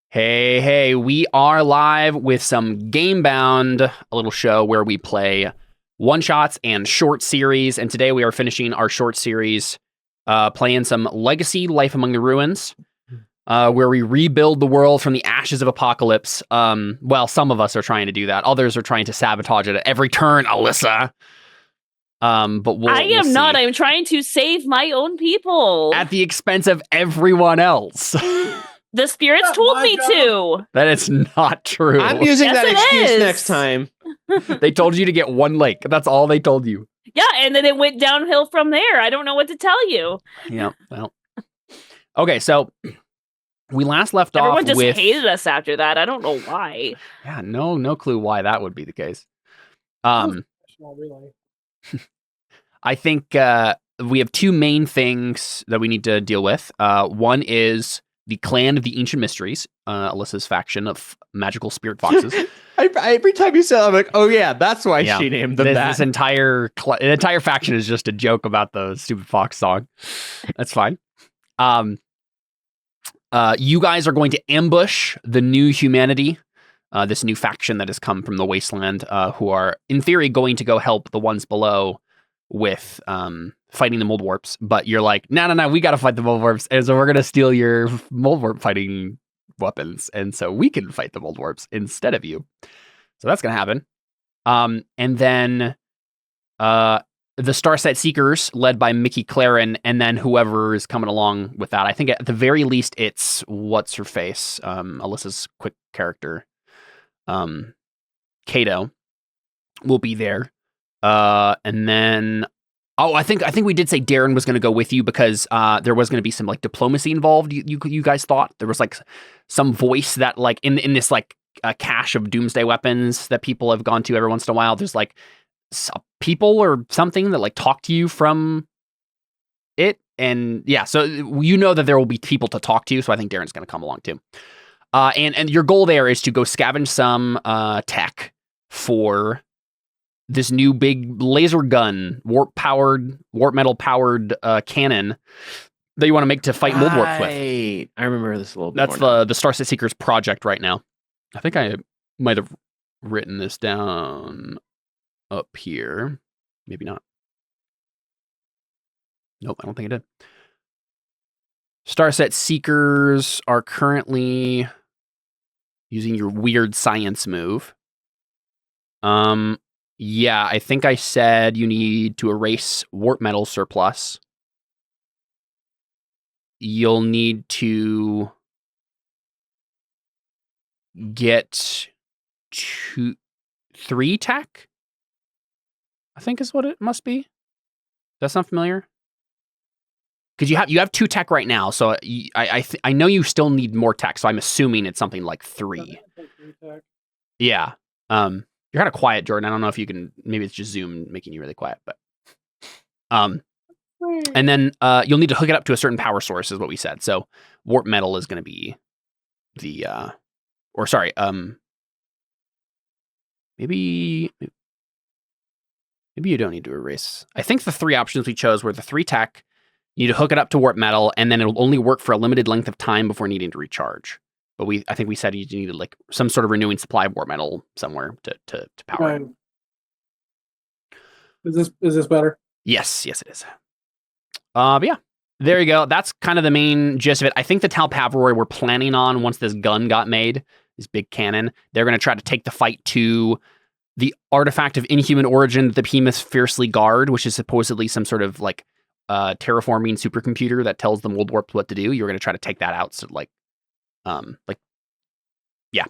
Hey, we are live with some Gamebound, a little show where we play one-shots and short series, and today we are finishing our short series, playing some Legacy Life Among the Ruins, where we rebuild the world from the ashes of apocalypse. Well, some of us are trying to do that. Others are trying to sabotage it at every turn, Alyssa. But I am not. see. I'm trying to save my own people. At the expense of everyone else. The spirits told me to. That is not true. I'm using Yes, that it excuse is. next time. They told you to get one lake. That's all they told you. Yeah, and then it went downhill from there. I don't know what to tell you. Yeah, well. Okay, so we last left Everyone off just with... hated us after that. I don't know why. Yeah, no clue why that would be the case. I think we have two main things that we need to deal with. One is the Clan of the Ancient Mysteries, Alyssa's faction of magical spirit foxes. Every time you say it, I'm like, oh yeah, that's why she named them that. This entire faction is just a joke about the stupid fox song. That's fine. You guys are going to ambush the new humanity, this new faction that has come from the wasteland, who are, in theory, going to go help the ones below with fighting the mouldwarps. But you're like, no, we got to fight the mouldwarps, and so we're going to steal your mouldwarp fighting weapons, and so we can fight the mouldwarps instead of you. So that's going to happen. And then the Starset Seekers, led by Mickey Claren, and then whoever is coming along with that. I think at the very least, it's what's-her-face, Alyssa's quick character, Kato, will be there. And then, I think we did say Darren was going to go with you because there was going to be some like diplomacy involved. You guys thought there was like some voice that like in this like a cache of doomsday weapons that people have gone to every once in a while. There's like people or something that like talk to you from it, and yeah, so you know that there will be people to talk to. So I think Darren's going to come along too. And your goal there is to go scavenge some tech for this new big laser gun, warp metal powered cannon that you want to make to fight mouldwarps with. I remember this a little bit. That's the Starset Seekers project right now. I think I might have written this down up here. Maybe not. Nope, I don't think I did. Starset Seekers are currently using your weird science move. Yeah, I think I said you need to erase warp metal surplus. You'll need to get 3 tech, I think is what it must be. That sound familiar? Because you have 2 tech right now, so I know you still need more tech, so I'm assuming it's something like 3. Yeah. You're kind of quiet, Jordan. I don't know if you can. Maybe it's just Zoom making you really quiet, but and then you'll need to hook it up to a certain power source, is what we said. So warp metal is going to be the maybe you don't need to erase. I think the 3 options we chose were the 3 tech. You need to hook it up to warp metal, and then it'll only work for a limited length of time before needing to recharge. But I think we said you needed like some sort of renewing supply of warp metal somewhere to power it. Is this better? Yes, it is. But yeah, there you go. That's kind of the main gist of it. I think the Talpaviroj were planning on, once this gun got made, this big cannon, they're going to try to take the fight to the artifact of inhuman origin that the behemoths fiercely guard, which is supposedly some sort of like terraforming supercomputer that tells the mouldwarps what to do. You're going to try to take that out, so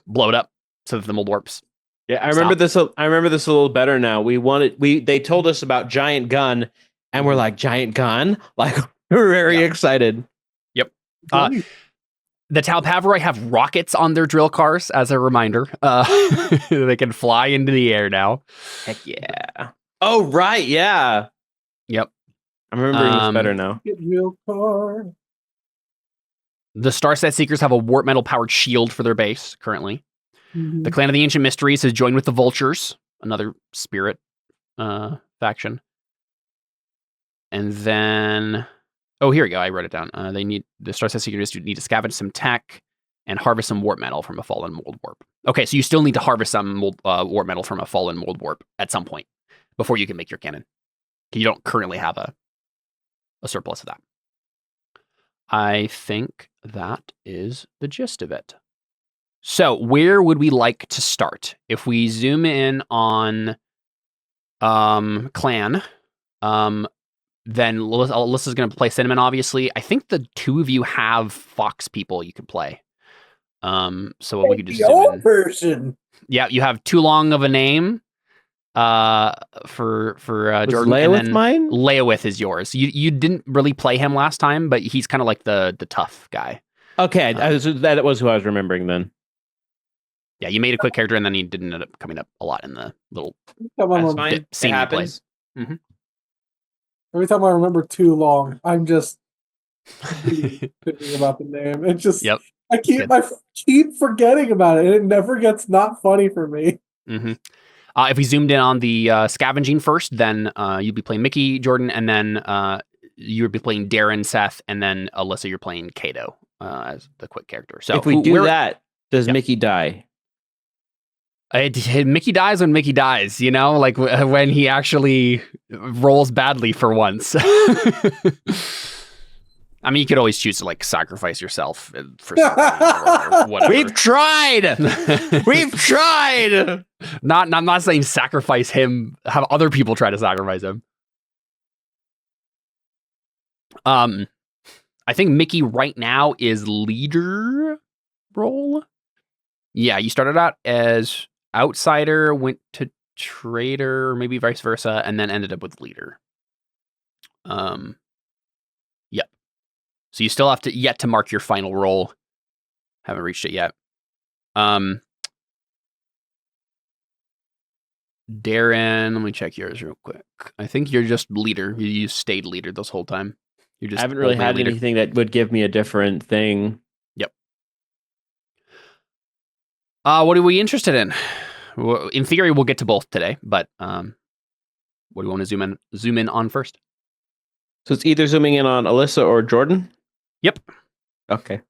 blow it up so that the mouldwarps. Yeah, I remember this. I remember this a little better now. They told us about giant gun, and we're like, giant gun, like we're very excited. Yep. The Talpaviroj have rockets on their drill cars as a reminder. They can fly into the air now. Heck yeah! Oh right, yeah. Yep. I'm remembering this better now. Get real car. The Starset Seekers have a warp metal powered shield for their base currently. Mm-hmm. The Clan of the Ancient Mysteries has joined with the Vultures, another spirit faction. And then, oh, here we go. I wrote it down. The Starset Seekers need to scavenge some tech and harvest some warp metal from a fallen mouldwarp. Okay, so you still need to harvest some warp metal from a fallen mouldwarp at some point before you can make your cannon. You don't currently have a surplus of that. I think that is the gist of it. So where would we like to start? If we zoom in on clan, then Alyssa's going to play Cinnamon, obviously. I think the two of you have fox people you could play. So we could just zoom in. person. Yeah, you have too long of a name. For Jordan, Leia and with then mine? Leia is yours. You didn't really play him last time, but he's kind of like the tough guy. Okay, that was who I was remembering then. Yeah, you made a quick character, and then he didn't end up coming up a lot in the little That's fine. It scene you played. happens. Every time I remember too long, I'm just thinking about the name. It just I keep forgetting about it, and it never gets not funny for me. Mm-hmm. If we zoomed in on the scavenging first, then you'd be playing Mickey, Jordan, and then you'd be playing Darren, Seth, and then Alyssa, you're playing Kato as the quick character. So if we do that, does Mickey die? Mickey dies when Mickey dies, you know, like when he actually rolls badly for once. I mean, you could always choose to like sacrifice yourself for something or whatever. We've tried. We've tried. I'm not saying sacrifice him. Have other people try to sacrifice him. I think Mickey right now is leader role. Yeah, you started out as outsider, went to traitor, or maybe vice versa, and then ended up with leader. Yep. So you still have yet to mark your final role. Haven't reached it yet. Darren, let me check yours real quick. I think you're just leader. You stayed leader this whole time. You're just I haven't really had leader. anything that would give me a different thing. Yep. What are we interested in? Well, in theory, we'll get to both today, but what do you want to zoom in on first? So it's either zooming in on Alyssa or Jordan? Yep. Okay.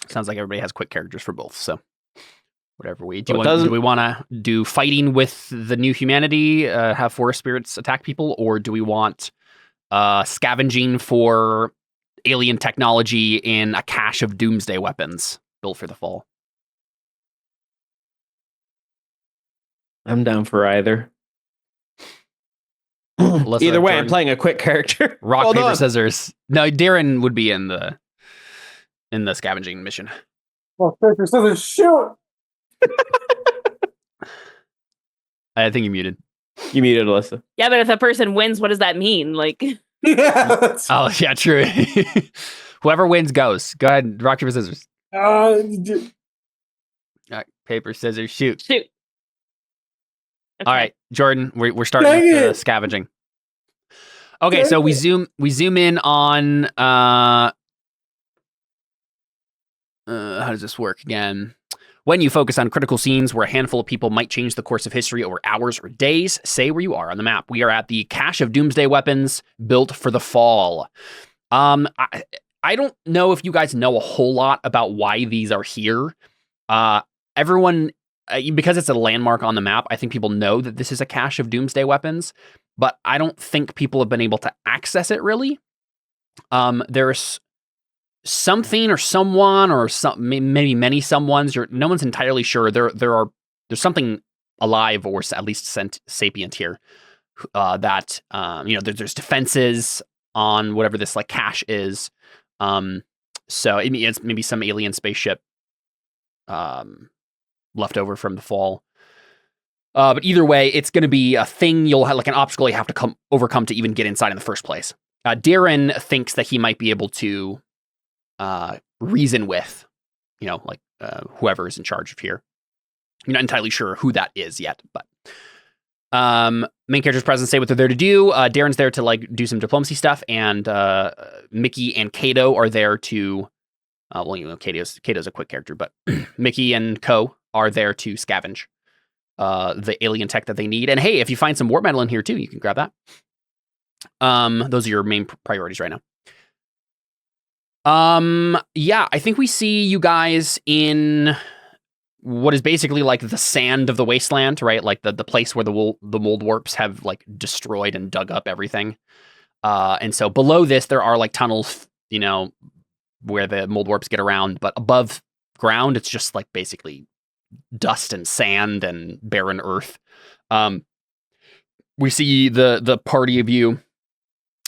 Sounds like everybody has quick characters for both, so whatever we do. Do we want to do fighting with the new humanity, have forest spirits attack people, or do we want scavenging for alien technology in a cache of doomsday weapons built for the fall? I'm down for either. Alyssa, Either way, Jordan. I'm playing a quick character. Rock, paper, scissors. No, Darren would be in the scavenging mission. Well, paper, scissors, shoot! I think you're muted. You muted Alyssa. Yeah, but if a person wins, what does that mean? Like, Yeah. Oh, yeah, true. Whoever wins goes. Go ahead, rock, paper, scissors. Rock, paper, scissors, shoot. shoot. Okay. All right, Jordan, we're starting Dang with the it. scavenging. Okay, Dang so we it. zoom in on how does this work again? When you focus on critical scenes where a handful of people might change the course of history over hours or days, say where you are on the map. We are at the cache of doomsday weapons built for the fall. I don't know if you guys know a whole lot about why these are here. Everyone, because it's a landmark on the map, I think people know that this is a cache of doomsday weapons, but I don't think people have been able to access it really. There's something or someone or maybe many someones. No one's entirely sure. There's something alive or at least sapient here that there's defenses on whatever this like cache is. So it's maybe some alien spaceship left over from the fall. But either way, it's going to be a thing you'll have, like an obstacle you have to overcome to even get inside in the first place. Darren thinks that he might be able to reason with, whoever is in charge of here. You're not entirely sure who that is yet, but main characters present say what they're there to do. Darren's there to like do some diplomacy stuff, and Mickey and Kato are there to Kato's a quick character, but Mickey and Co are there to scavenge the alien tech that they need. And hey, if you find some warp metal in here too, you can grab that. Those are your main priorities right now. Yeah, I think we see you guys in what is basically like the sand of the wasteland, right? Like the place where the mouldwarps have like destroyed and dug up everything. And so below this, there are like tunnels, where the mouldwarps get around, but above ground, it's just like basically dust and sand and barren earth. We see the party of you,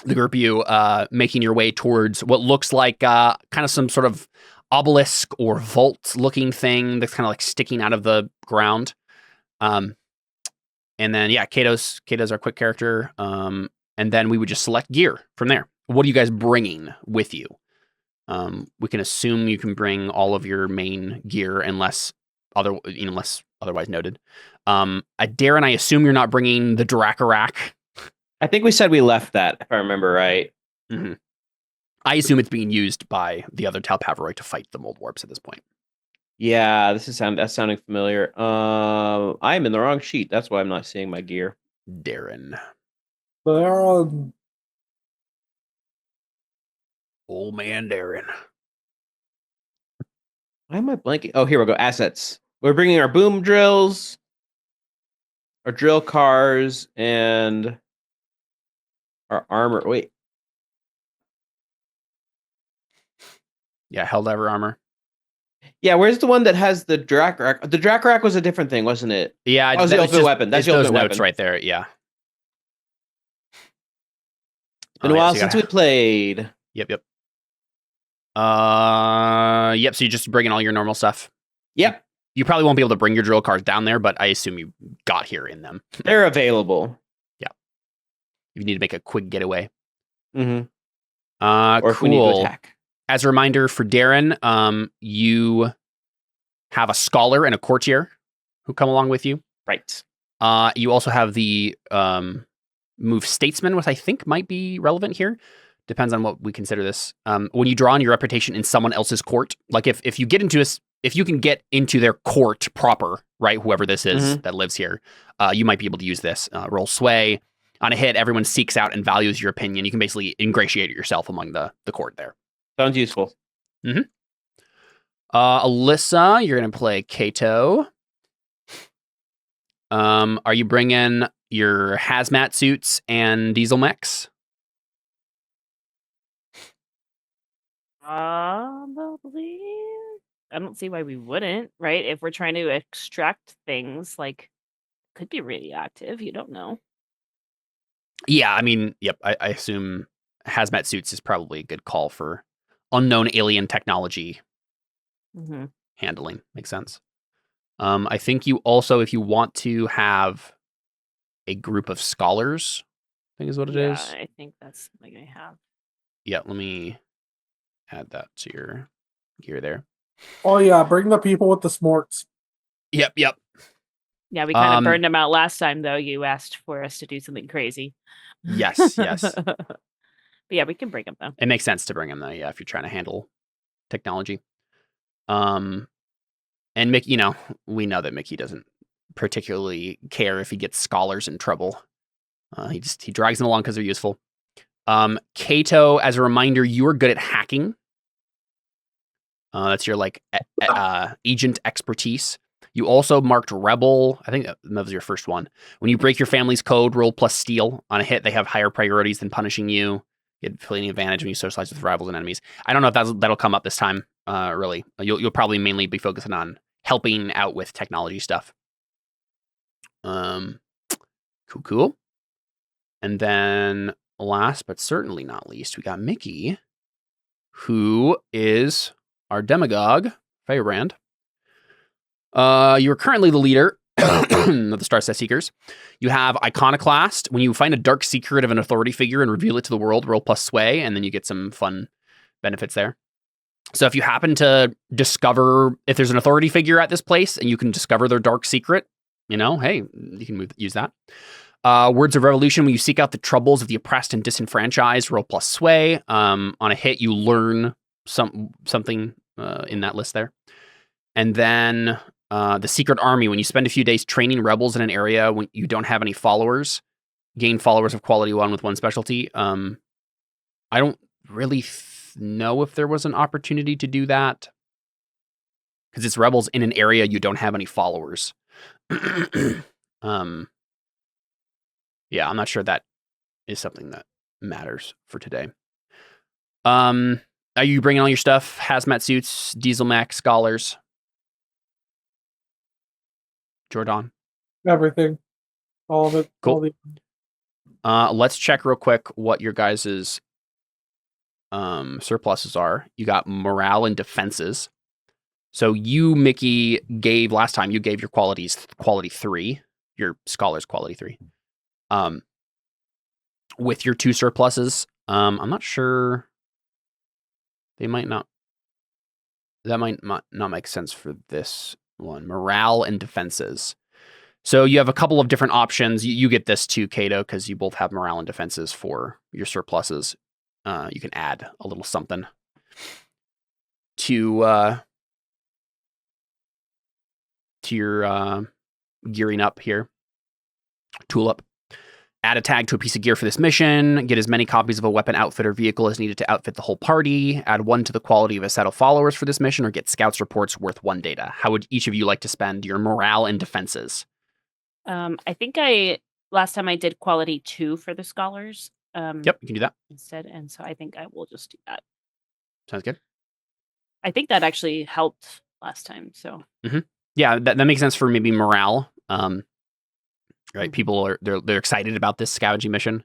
the group of you, making your way towards what looks like kind of some sort of obelisk or vault looking thing that's kind of like sticking out of the ground. And then, yeah, Kato's our quick character. And then we would just select gear from there. What are you guys bringing with you? We can assume you can bring all of your main gear unless otherwise noted. Darren, I assume you're not bringing the Drakarak. I think we said we left that, if I remember right. Mm-hmm. I assume it's being used by the other Talpaviroj to fight the mouldwarps at this point. Yeah, that's sounding familiar. I'm in the wrong sheet. That's why I'm not seeing my gear. Darren. They're on. Old man Darren. Why am I blanking? Oh, here we go. Assets. We're bringing our boom drills, our drill cars, and our armor. Wait. Yeah, Helldiver armor. Yeah, where's the one that has the Drakarak? The Drakarak was a different thing, wasn't it? Yeah, that was the ultimate weapon. That's the those ultimate notes weapon right there. Yeah. It's been a while since we played. Yep. Yep. So you're just bringing all your normal stuff. Yep. You probably won't be able to bring your drill cars down there, but I assume you got here in them. They're available. Yeah. If you need to make a quick getaway. Mm-hmm. Or if we need to attack. As a reminder for Darren, you have a scholar and a courtier who come along with you. Right. You also have the move statesman, which I think might be relevant here. Depends on what we consider this. When you draw on your reputation in someone else's court, like if you get into if you can get into their court proper, right? Whoever this is that lives here, you might be able to use this. Roll sway. On a hit, everyone seeks out and values your opinion. You can basically ingratiate yourself among the court there. Sounds useful. Mm-hmm. Alyssa, you're going to play Kato. Are you bringing your hazmat suits and diesel mechs? Probably. I don't see why we wouldn't, right? If we're trying to extract things, like, could be radioactive. You don't know. Yeah, I mean, yep. I assume hazmat suits is probably a good call for unknown alien technology handling. Makes sense. I think you also, if you want to have a group of scholars, I think is what it is. I think that's something I have. Yeah, let me add that to your gear there. Oh yeah, bring the people with the smorts. Yep. Yeah, we kind of burned them out last time, though. You asked for us to do something crazy. Yes. But yeah, we can bring them, though. It makes sense to bring them, though, yeah, if you're trying to handle technology. And Mickey, we know that Mickey doesn't particularly care if he gets scholars in trouble. He drags them along because they're useful. Kato, as a reminder, you are good at hacking. That's your agent expertise. You also marked rebel. I think that was your first one. When you break your family's code, roll plus steal. On a hit, they have higher priorities than punishing you. You get plenty advantage when you socialize with rivals and enemies. I don't know if that'll come up this time. Really, you'll probably mainly be focusing on helping out with technology stuff. Cool. And then last but certainly not least, we got Mickey, who is our demagogue, Firebrand. You are currently the leader of the Starset Seekers. You have Iconoclast. When you find a dark secret of an authority figure and reveal it to the world, roll plus sway, and then you get some fun benefits there. So if you happen to discover, if there's an authority figure at this place and you can discover their dark secret, hey, you can use that. Words of Revolution, when you seek out the troubles of the oppressed and disenfranchised, roll plus sway. On a hit, you learn something in that list there. And then the Secret Army, when you spend a few days training rebels in an area when you don't have any followers, gain followers of quality 1 with 1 specialty. I don't really know if there was an opportunity to do that. Because it's rebels in an area you don't have any followers. Yeah, I'm not sure that is something that matters for today. Are you bringing all your stuff? Hazmat suits, diesel mech, scholars? Jordan? Everything. All of it. Cool. All the... Let's check real quick what your guys' surpluses are. You got morale and defenses. So you, Mickey, gave last time, you gave your qualities quality 3, your scholars quality 3. With your 2 surpluses, I'm not sure. They might not. That might not make sense for this one. Morale and defenses. So you have a couple of different options. You get this too, Kato, because you both have morale and defenses for your surpluses. You can add a little something to your gearing up here. Tool up. Add a tag to a piece of gear for this mission. Get as many copies of a weapon, outfit, or vehicle as needed to outfit the whole party. Add 1 to the quality of a set of followers for this mission, or get scouts reports worth 1 data. How would each of you like to spend your morale and defenses? I think last time I did quality 2 for the scholars. Yep, you can do that. Instead, and so I think I will just do that. Sounds good. I think that actually helped last time. So yeah, that makes sense for maybe morale. Right, people are they're excited about this scavenging mission.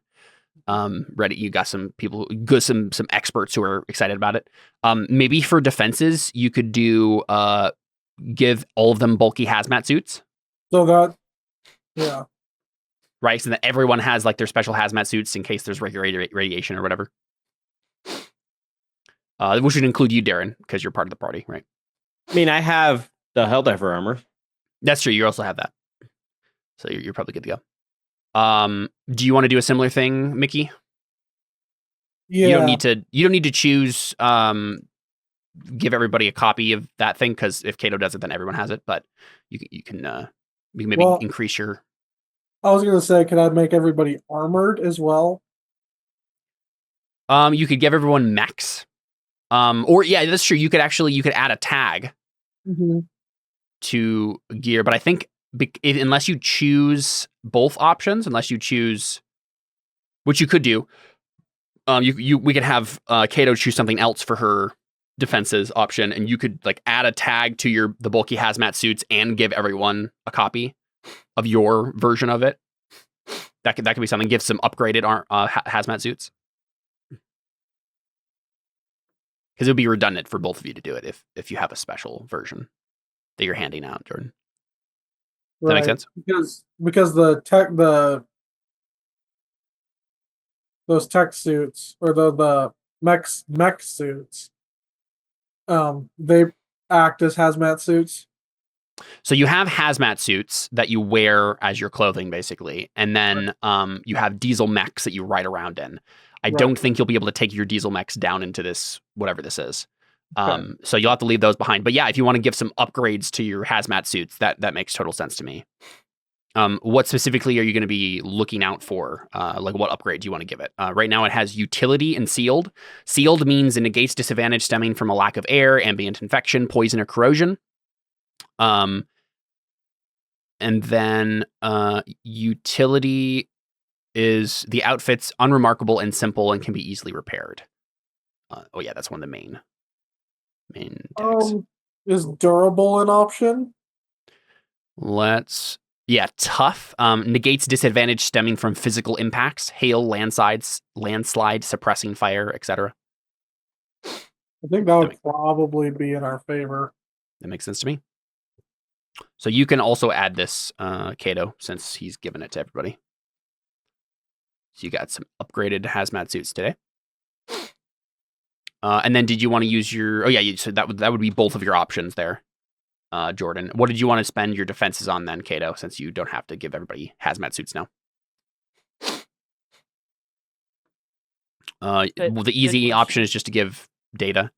Reddit, you got some people, some experts who are excited about it. Maybe for defenses, you could do give all of them bulky hazmat suits. So that, yeah. Right, so that everyone has like their special hazmat suits in case there's radiation or whatever. Which would include you, Darren, because you're part of the party, right? I mean, I have the Helldiver armor. That's true. You also have that, so you're probably good to go. Do you want to do a similar thing, Mickey? Yeah. You don't need to choose. Give everybody a copy of that thing, because if Kato does it, then everyone has it. But you can maybe increase your. I was gonna say, could I make everybody armored as well? You could give everyone mechs. Or yeah, that's true. You could add a tag to gear, but I think unless you choose both options, which you could do, we could have Kato choose something else for her defenses option, and you could like add a tag to the bulky hazmat suits and give everyone a copy of your version of it. That could be something. Give some upgraded hazmat suits. Because it would be redundant for both of you to do it if you have a special version that you're handing out, Jordan. Does that make sense? Because those tech suits, or the mech suits, they act as hazmat suits. So you have hazmat suits that you wear as your clothing, basically, and then you have diesel mechs that you ride around in. I don't think you'll be able to take your diesel mechs down into this, whatever this is. So you'll have to leave those behind. But yeah, if you want to give some upgrades to your hazmat suits, that makes total sense to me. What specifically are you going to be looking out for? Like what upgrade do you want to give it? Right now it has utility and sealed. Sealed means it negates disadvantage stemming from a lack of air, ambient infection, poison, or corrosion. And then utility is the outfit's unremarkable and simple and can be easily repaired. Oh yeah, that's one of the main tags. Is durable an option? Tough. Negates disadvantage stemming from physical impacts, hail, landslide, suppressing fire, etc. I think that would probably be in our favor. That makes sense to me. So you can also add this, Kato, since he's given it to everybody. So you got some upgraded hazmat suits today. And then did you want to use your... Oh, yeah, so that would be both of your options there, Jordan. What did you want to spend your defenses on then, Kato, since you don't have to give everybody hazmat suits now? The easy option is just to give data.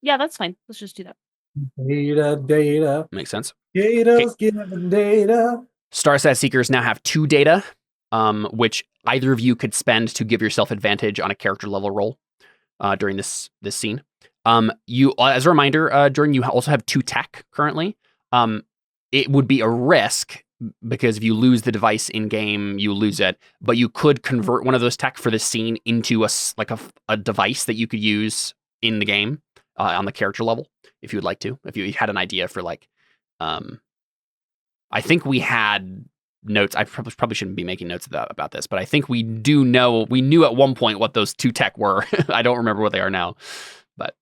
Yeah, that's fine. Let's just do that. Data. Makes sense. Kato's giving data. Starset Seekers now have 2 data, which either of you could spend to give yourself advantage on a character level roll. during this scene. You, as a reminder, during you also have 2 tech currently. It would be a risk because if you lose the device in game, you lose it. But you could convert one of those tech for this scene into a device that you could use in the game on the character level if you would like to. If you had an idea for like, I think we had notes. I probably shouldn't be making notes about this, but I think we knew at one point what those 2 tech were. I don't remember what they are now, but.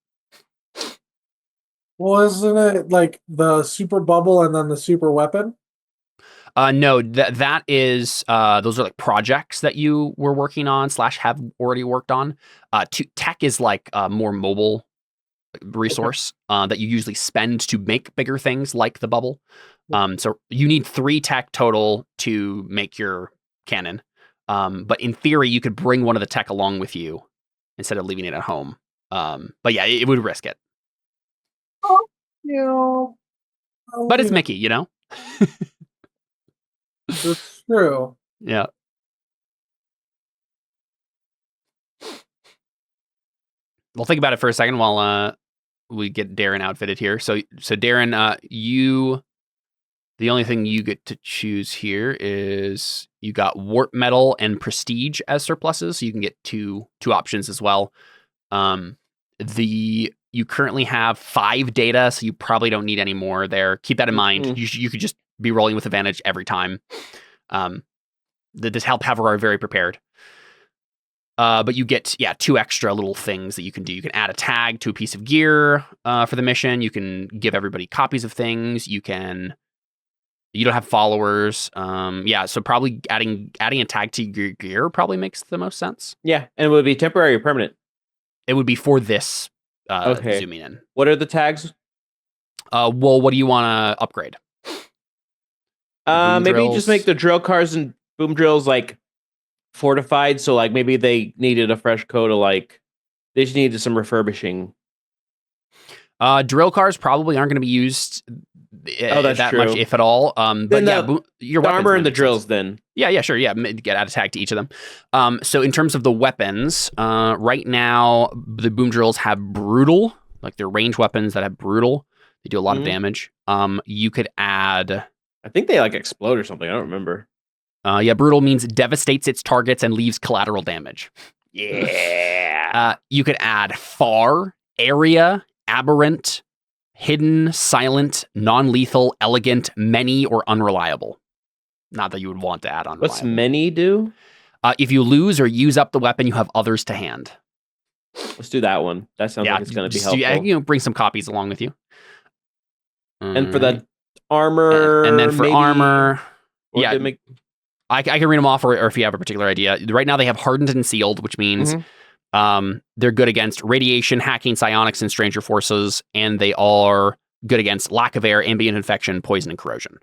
Well, isn't it like the super bubble and then the super weapon? No, that is those are like projects that you were working on / have already worked on. Tech is like a more mobile resource that you usually spend to make bigger things like the bubble. So you need 3 tech total to make your cannon. But in theory, you could bring one of the tech along with you instead of leaving it at home. But yeah, it would risk it. But it's Mickey, you know? It's true. Yeah. Well, think about it for a second while we get Darren outfitted here. So Darren, the only thing you get to choose here is you got warp metal and prestige as surpluses. So you can get two options as well. You currently have 5 data, so you probably don't need any more there. Keep that in mind. You could just be rolling with advantage every time. This Talpaviroj are very prepared. But you get 2 extra little things that you can do. You can add a tag to a piece of gear for the mission. You can give everybody copies of things. You don't have followers. So probably adding a tag to your gear probably makes the most sense. Yeah, and it would be temporary or permanent? It would be for this zooming in. What are the tags? Well, what do you want to upgrade? Maybe just make the drill cars and boom drills like fortified, so like maybe they needed a fresh coat of like they just needed some refurbishing. Drill cars probably aren't going to be used that true. much, if at all. But your armor and the drills then. Yeah, sure. Yeah, add a tag to each of them. So in terms of the weapons, right now the boom drills have brutal, like they're range weapons that have brutal. They do a lot of damage. You could add. I think they like explode or something. I don't remember. Brutal means devastates its targets and leaves collateral damage. Yeah. You could add far, area, aberrant, hidden, silent, non-lethal, elegant, many, or unreliable. Not that you would want to add unreliable. What's many do? If you lose or use up the weapon, you have others to hand. Let's do that one. That sounds like it's going to be helpful. Bring some copies along with you. And for the armor, and then for maybe, armor, I can read them off, or if you have a particular idea. Right now they have hardened and sealed, which means they're good against radiation, hacking, psionics, and stranger forces, and they are good against lack of air, ambient infection, poison, and corrosion.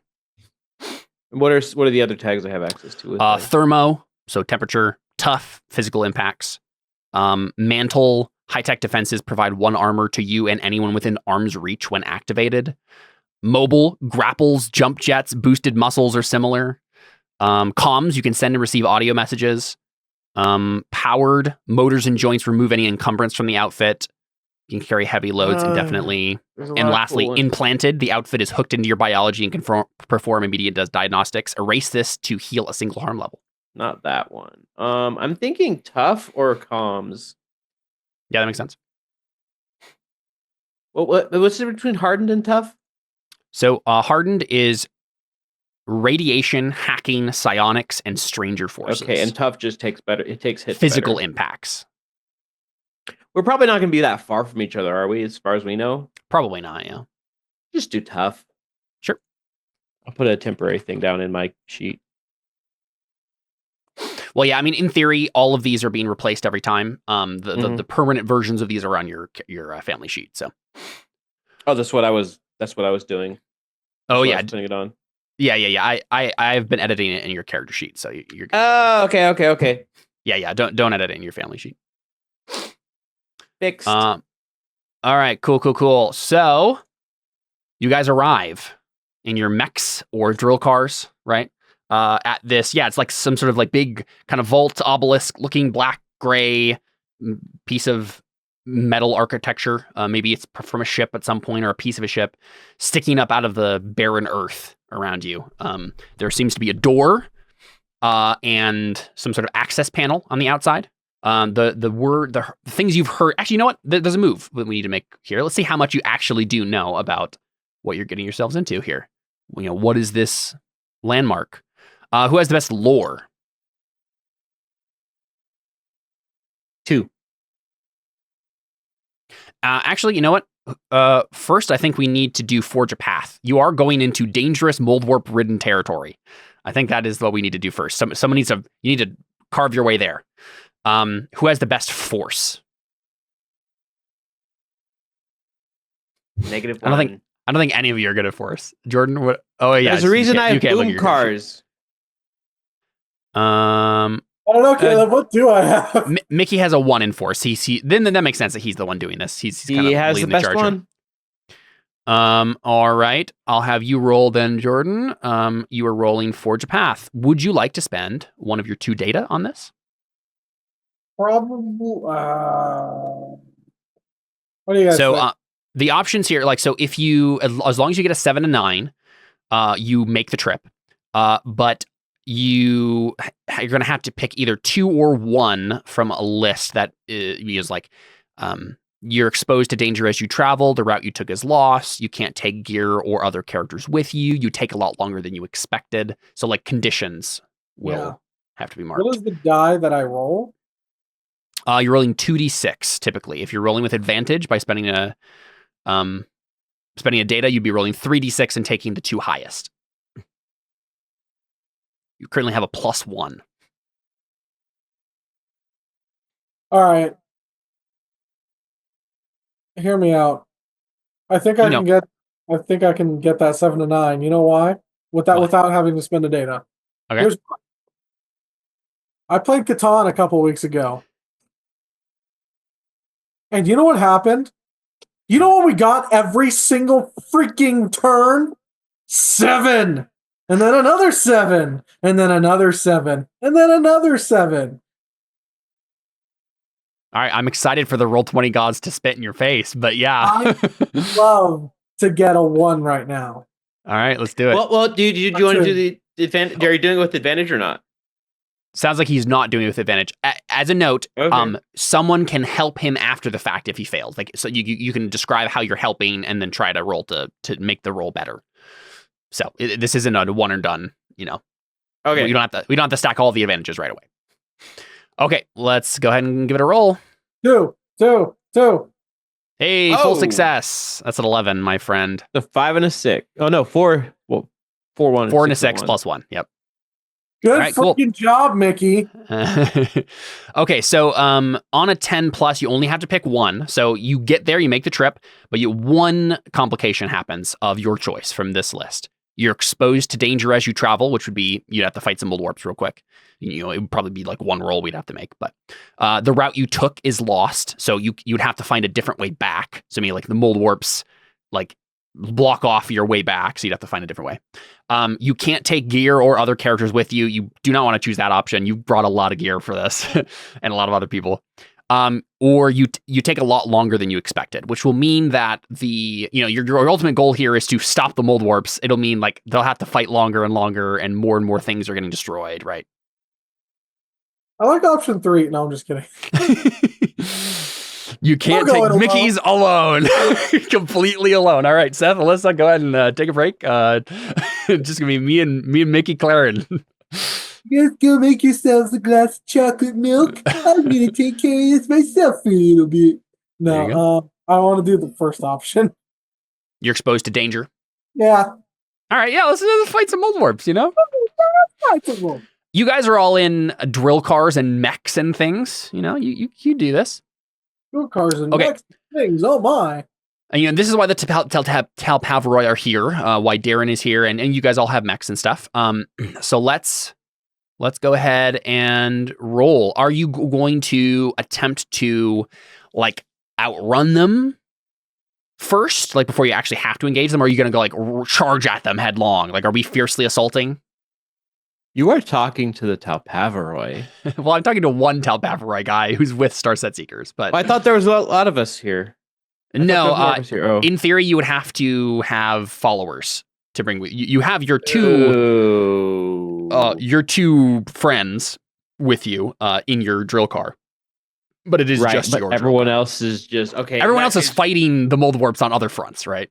What are the other tags I have access to? Thermo, so temperature, tough, physical impacts. Mantle, high-tech defenses provide 1 armor to you and anyone within arm's reach when activated. Mobile, grapples, jump jets, boosted muscles or similar. Comms, you can send and receive audio messages. Powered, motors and joints remove any encumbrance from the outfit. You can carry heavy loads indefinitely. And lastly, implanted, the outfit is hooked into your biology and can perform immediate diagnostics. Erase this to heal a single harm level. Not that one. I'm thinking tough or comms. Yeah, that makes sense. What's the difference between hardened and tough? So hardened is radiation, hacking, psionics, and stranger forces. Okay, and tough just takes better. It takes hits. Physical better. Impacts. We're probably not going to be that far from each other, are we? As far as we know, probably not. Yeah, just do tough. Sure. I'll put a temporary thing down in my sheet. Well, yeah. I mean, in theory, all of these are being replaced every time. The permanent versions of these are on your family sheet. So. Oh, that's what I was doing. Oh yeah, putting it on. Yeah. I've been editing it in your character sheet, so you're. Oh, okay. Yeah. Don't edit it in your family sheet. Fixed. All right, cool. So, you guys arrive in your mechs or drill cars, right? At this, it's like some sort of like big kind of vault obelisk looking black gray piece of metal architecture. Maybe it's from a ship at some point or a piece of a ship sticking up out of the barren earth around you. There seems to be a door and some sort of access panel on the outside. The things you've heard. Actually, you know what? There's a move that we need to make here. Let's see how much you actually do know about what you're getting yourselves into here. What is this landmark? Who has the best lore? 2. Actually, you know what? First, I think we need to do Forge a Path. You are going into dangerous mouldwarp-ridden territory. I think that is what we need to do first. Someone needs to. You need to carve your way there. Who has the best force? -1. I don't think any of you are good at force. Jordan, what? Oh yeah. There's a reason I have boom cars. I don't know, Caleb. What do I have? Mickey has a 1 in force. Then that makes sense that he's the one doing this. He has the best one. All right. I'll have you roll then, Jordan. You are rolling Forge a Path. Would you like to spend one of your 2 data on this? Probably. What do you guys think? The options here, so if you, as long as you get a 7 and 9, you make the trip. But you're going to have to pick either 2 or 1 from a list that is you're exposed to danger as you travel. The route you took is lost. You can't take gear or other characters with you. You take a lot longer than you expected. So conditions will have to be marked. What is the die that I roll? You're rolling 2d6 typically. If you're rolling with advantage by spending a data, you'd be rolling 3d6 and taking the 2 highest. You currently have a +1. All right. Hear me out. I think I can get that 7 to 9. You know why? Without having to spend a data. Okay. I played Catan a couple weeks ago. And you know what happened? You know what we got every single freaking turn? 7! And then another 7! And then another 7! And then another 7! All right, I'm excited for the Roll20 gods to spit in your face, but yeah. I love to get a 1 right now. All right, let's do it. Well, do you want to do the advantage? Are you doing it with advantage or not? Sounds like he's not doing it with advantage. As a note, okay. Someone can help him after the fact if he fails. So you can describe how you're helping and then try to roll to make the roll better. So this isn't a one and done. Okay. We don't have to stack all the advantages right away. Okay, let's go ahead and give it a roll. 2. Hey, full success. That's an 11, my friend. The 5 and a 6. Oh no, 4. Well, 4, 1, 4 and a 6 plus 1. Yep. Good freaking job, Mickey. Okay, so on a 10 plus, you only have to pick 1. So you get there, you make the trip, but one complication happens of your choice from this list. You're exposed to danger as you travel, which would be you'd have to fight some mouldwarps real quick. It would probably be 1 roll we'd have to make. But the route you took is lost, so you'd have to find a different way back. So the mouldwarps block off your way back, so you'd have to find a different way. You can't take gear or other characters with you. You do not want to choose that option. You brought a lot of gear for this, and a lot of other people. Or you take a lot longer than you expected, which will mean that your ultimate goal here is to stop the mouldwarps. It'll mean they'll have to fight longer and longer, and more things are getting destroyed, right? I like option 3. No, I'm just kidding. You can't take Mickey's alone. Completely alone. All right, Seth, Alyssa, go ahead and take a break. It's just gonna be me and Mickey Claren. You guys go make yourselves a glass of chocolate milk. I'm gonna take care of this myself for a little bit. No, I want to do the first option. You're exposed to danger. Yeah. All right, yeah, let's fight some mouldwarps. You guys are all in drill cars and mechs and things. You do this. Drill cars and mechs and things. Oh my. And this is why the Talpaviroj are here. Why Darren is here, and you guys all have mechs and stuff. So let's go ahead and roll. Are you going to attempt to outrun them first, before you actually have to engage them? Or are you going to go charge at them headlong? Are we fiercely assaulting? You are talking to the Talpaviroj. Well, I'm talking to one Talpaviroj guy who's with Starset Seekers, but I thought there was a lot of us here. no. In theory, you would have to have followers to bring with you. You have your two friends with you in your drill car, but it is just your. Everyone else is just okay. Everyone else is fighting the mouldwarps on other fronts, right?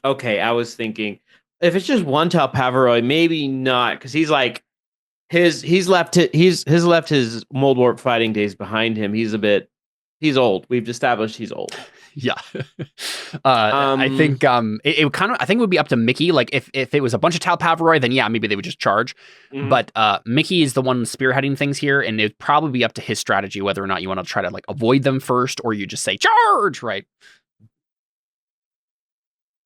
Okay, I was thinking if it's just one Talpaviroj, maybe not, because he's like he's left his mouldwarp fighting days behind him. He's old. We've established he's old. Yeah. I think it would be up to Mickey. Like if it was a bunch of Talpaviroj, then yeah, maybe they would just charge. Mm-hmm. But Mickey is the one spearheading things here, and it'd probably be up to his strategy whether or not you want to try to like avoid them first, or you just say charge, right?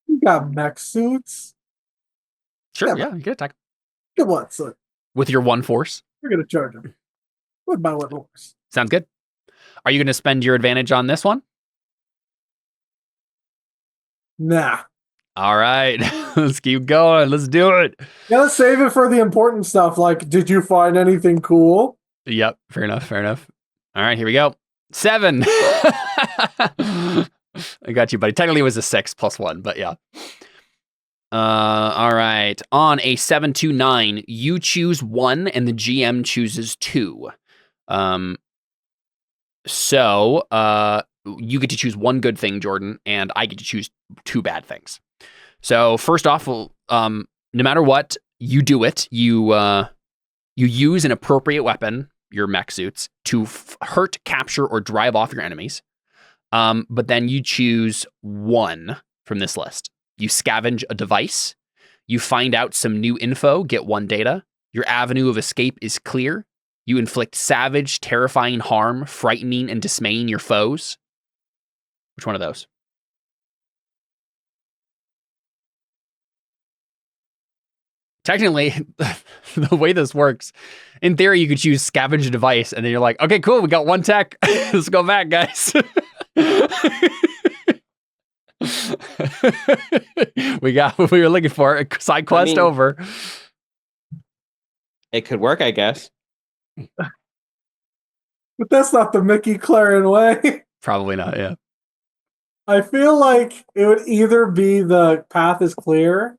You got mech suits. Sure, yeah, you can attack. Come on, son. With your one force? We're gonna charge him. With my one horse. Sounds good. Are you gonna spend your advantage on this one? Nah. All right. Let's keep going. Let's do it. Yeah, let's save it for the important stuff, like, did you find anything cool? Yep, fair enough. All right, here we go. 7. I got you, buddy. Technically it was a 6 plus 1, but yeah. All right. On a 7 to 9, you choose 1 and the GM chooses 2. So you get to choose 1 good thing, Jordan, and I get to choose 2 bad things. So first off, no matter what, you do it. You use an appropriate weapon, your mech suits, to hurt, capture, or drive off your enemies. But then you choose 1 from this list. You scavenge a device. You find out some new info, get 1 data. Your avenue of escape is clear. You inflict savage, terrifying harm, frightening and dismaying your foes. Which one of those? Technically, the way this works, in theory, you could choose scavenge a device, and then you're like, okay, cool, we got 1 tech. Let's go back, guys. We got what we were looking for. Side quest over. It could work, I guess. But that's not the Mickey Claren way. Probably not, yeah. I feel like it would either be the path is clear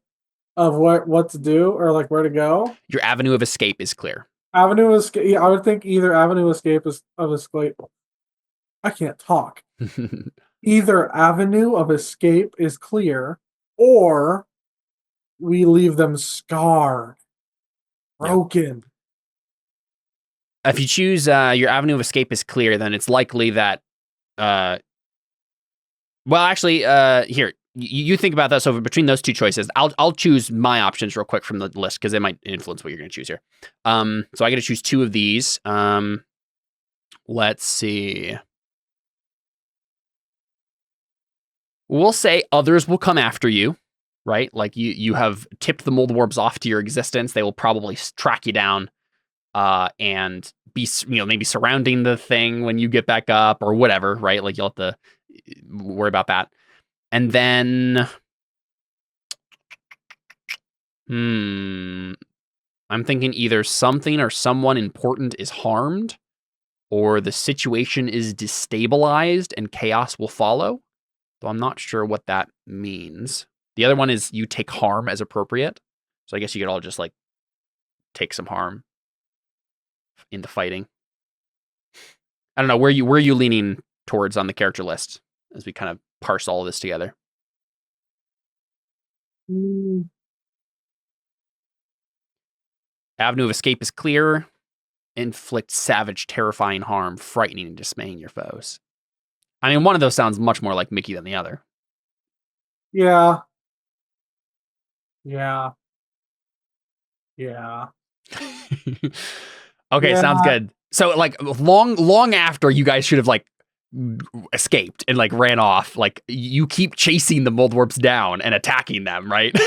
of what to do or like where to go. Your avenue of escape is clear. Avenue of escape. I would think either avenue escape is of escape. I can't talk. Either avenue of escape is clear, or we leave them scarred, broken. If you choose your avenue of escape is clear, then it's likely that. Well, actually, here you think about that. So between those 2 choices, I'll choose my options real quick from the list because it might influence what you're going to choose here. So I get to choose 2 of these. Let's see. We'll say others will come after you, right? Like you have tipped the mouldwarps off to your existence. They will probably track you down and be, maybe surrounding the thing when you get back up or whatever, right? Like you'll have to worry about that. And then, I'm thinking either something or someone important is harmed, or the situation is destabilized and chaos will follow. Though I'm not sure what that means. The other one is you take harm as appropriate. So I guess you could all just like take some harm in the fighting. I don't know, where are you leaning towards on the character list as we kind of parse all of this together? Avenue of escape is clear. Inflict savage, terrifying harm, frightening and dismaying your foes. I mean, one of those sounds much more like Mickey than the other. Yeah. Okay, sounds good. So, like, long after you guys should have, like, escaped and, like, ran off, like, you keep chasing the mouldwarps down and attacking them, right?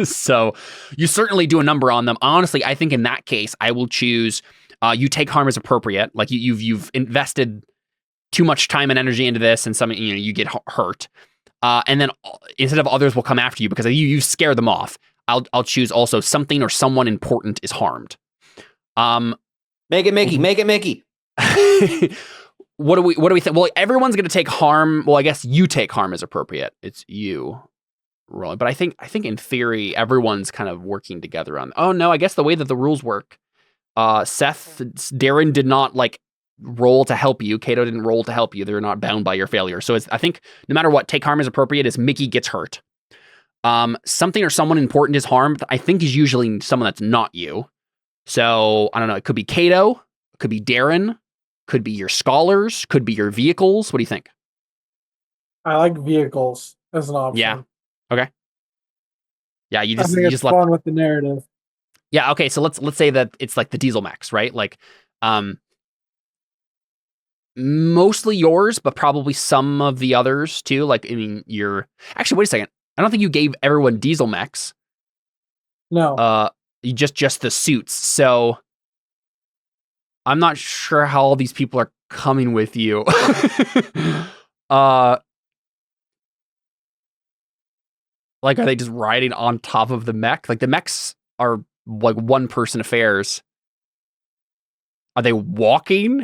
So, you certainly do a number on them. Honestly, I think in that case, I will choose you take harm as appropriate. Like, you've invested too much time and energy into this, and you get hurt. And then instead of others will come after you because you scare them off. I'll choose also something or someone important is harmed. Make it Mickey. Make it Mickey. What do we think? Well, everyone's going to take harm. Well, I guess you take harm as appropriate. It's you rolling. But I think in theory, everyone's kind of working together on. Oh no, I guess the way that the rules work, Darren did not like roll to help you. Kato didn't roll to help you. They're not bound by your failure. So I think no matter what, take harm as appropriate is Mickey gets hurt. Something or someone important is harmed, I think is usually someone that's not you. So I don't know. It could be Kato, it could be Darren, could be your scholars, could be your vehicles. What do you think? I like vehicles as an option. Yeah. Okay. Yeah, you I think it's fun with the narrative. Yeah. Okay. So let's say that it's like the diesel mechs, right? Like, mostly yours, but probably some of the others too. Like, I mean, actually, wait a second. I don't think you gave everyone diesel mechs. No. You just the suits. So I'm not sure how all these people are coming with you. Like, are they just riding on top of the mech? Like, the mechs are like one person affairs. Are they walking?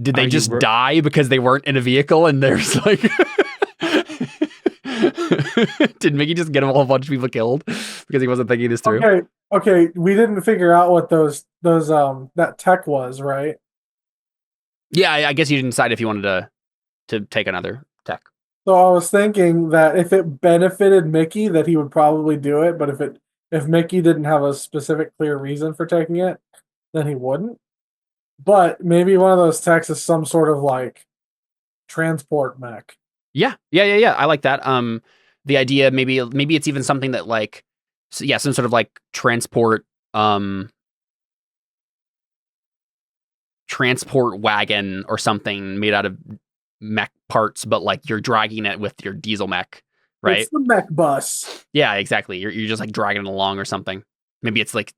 Did they just die because they weren't in a vehicle and there's like... Did Mickey just get a whole bunch of people killed because he wasn't thinking this through? Okay. We didn't figure out what those that tech was, right? Yeah, I guess you didn't decide if you wanted to take another tech. So I was thinking that if it benefited Mickey, that he would probably do it. But if Mickey didn't have a specific clear reason for taking it, then he wouldn't. But maybe one of those techs is some sort of like transport mech. Yeah. I like that. The idea maybe it's even something that like, some sort of like transport wagon or something made out of mech parts, but like you're dragging it with your diesel mech, right? It's the mech bus. Yeah, exactly. You're just like dragging it along or something. Maybe it's like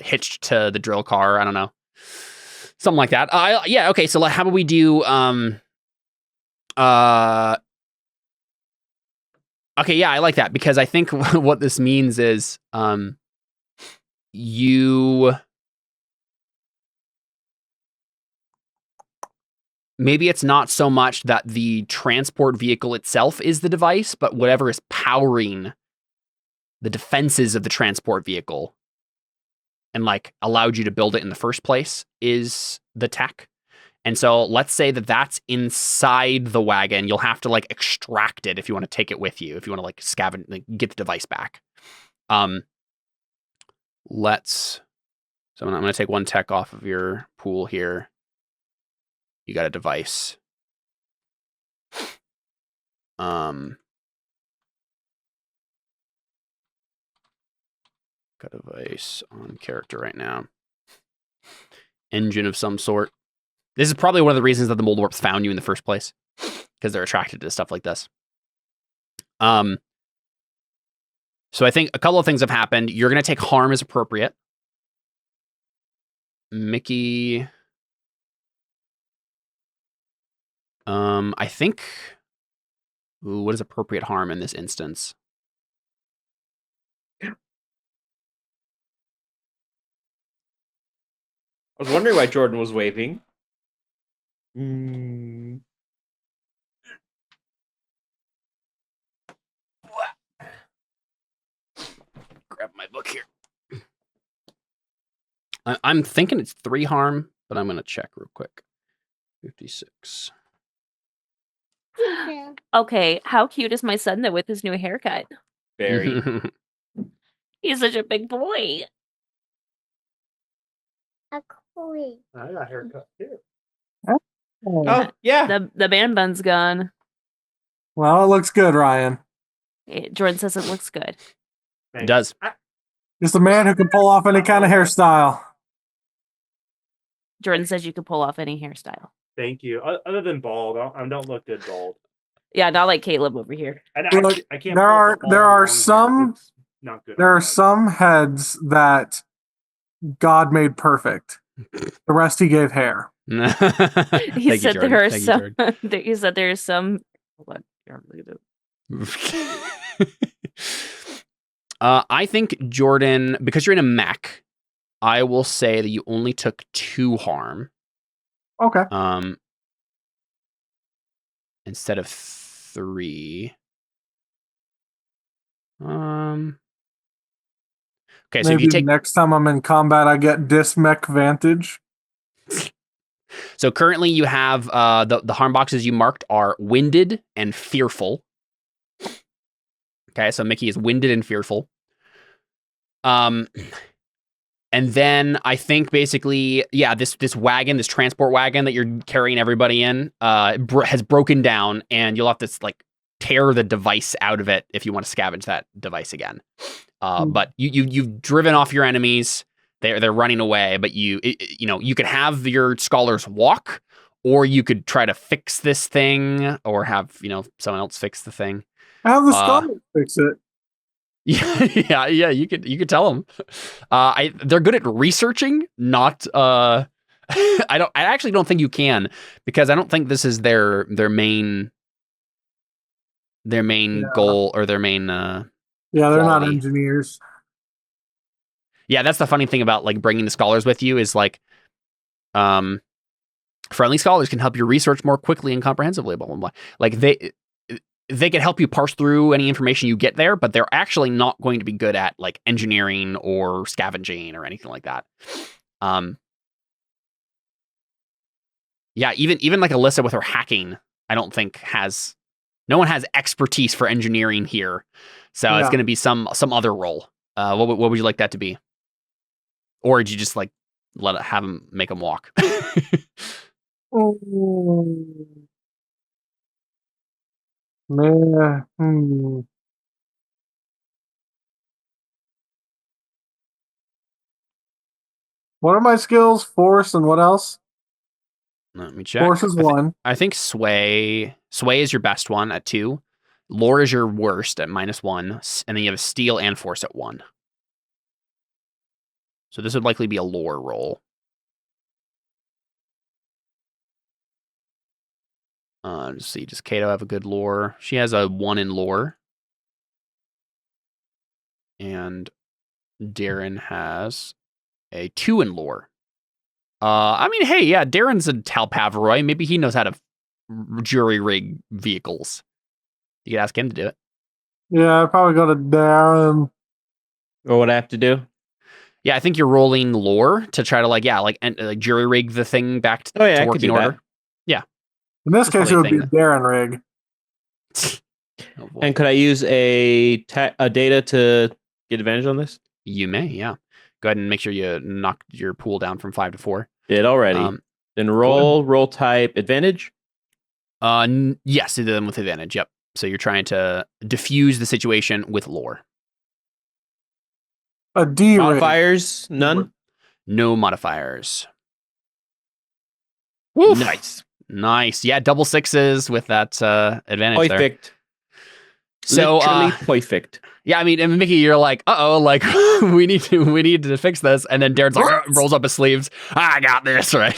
hitched to the drill car. I don't know. Something like that. Okay. So how about we do okay, yeah, I like that because I think what this means is maybe it's not so much that the transport vehicle itself is the device, but whatever is powering the defenses of the transport vehicle and like allowed you to build it in the first place is the tech. And so let's say that that's inside the wagon. You'll have to like extract it if you want to take it with you, if you want to like scavenge, like, get the device back. So I'm going to take one tech off of your pool here. You got a device. Got a device on character right now. Engine of some sort. This is probably one of the reasons that the mouldwarps found you in the first place, because they're attracted to stuff like this. So I think a couple of things have happened. You're going to take harm as appropriate. Mickey. I think. Ooh, what is appropriate harm in this instance? I was wondering why Jordan was waving. Grab my book here. I'm thinking it's 3 harm, but I'm going to check real quick. 56. Okay, how cute is my son though with his new haircut? Very. He's such a big boy. I got a haircut too. Oh, yeah. The man bun's gone. Well, it looks good, Ryan. Jordan says it looks good. It does. Just a man who can pull off any kind of hairstyle. Jordan says you can pull off any hairstyle. Thank you. Other than bald, I don't look good bald. Yeah, not like Caleb over here. I can't. There are some heads that God made perfect. The rest he gave hair. Thank He you, said Jordan. there are Thank you, some. Jordan. He said there are some. Hold on. Here, look at it. I think, Jordan, because you're in a mech, I will say that you only took 2 harm. Okay. Instead of 3. Okay, so if Maybe you take next time I'm in combat, I get Dismech Vantage. so currently you have the harm boxes you marked are winded and fearful. Okay, so Mickey is winded and fearful. And then I think basically, yeah, this wagon, this transport wagon that you're carrying everybody in, has broken down, and you'll have to like tear the device out of it if you want to scavenge that device again. But you've driven off your enemies. They're running away, but you could have your scholars walk, or you could try to fix this thing, or have someone else fix the thing. Have the scholars fix it. Yeah, you could tell them. They're good at researching, not. I actually don't think you can, because I don't think this is their main goal, or their main. Yeah, they're not quality. engineers. Yeah, that's the funny thing about like bringing the scholars with you is like, friendly scholars can help you research more quickly and comprehensively. Blah blah blah. Like they can help you parse through any information you get there, but they're actually not going to be good at like engineering or scavenging or anything like that. Yeah, even like Alyssa with her hacking, I don't think no one has expertise for engineering here. So it's going to be some other role. What would you like that to be? Or did you just like have them make them walk? Man. What are my skills? Force and what else? Let me check. Force is 1. I think sway is your best one at 2. Lore is your worst at -1, and then you have steel and force at 1. So this would likely be a lore roll. Let's see. Does Kato have a good lore? She has a 1 in lore. And Darren has a 2 in lore. I mean, hey, yeah, Darren's a Talpaviroj. Maybe he knows how to jury rig vehicles. You could ask him to do it. Yeah, I'd probably go to Darren. Or what I have to do? Yeah, I think you're rolling lore to try to like jury rig the thing back to, I to could working do order. that. Yeah. In this That's case, it would probably be a thing Darren rig. Oh, boy. And could I use a data to get advantage on this? You may, yeah. Go ahead and make sure you knock your pool down from 5 to 4. Did already. Then roll type advantage. Yes, you did them with advantage. Yep. So you're trying to diffuse the situation with lore. A D rig. Modifiers, none. No modifiers. Woof. Nice. Yeah, double 6s with that advantage there. Perfect. So literally perfect. Yeah, I mean, and Mickey, you're like, like we need to fix this, and then Darren's like rolls up his sleeves. I got this, right?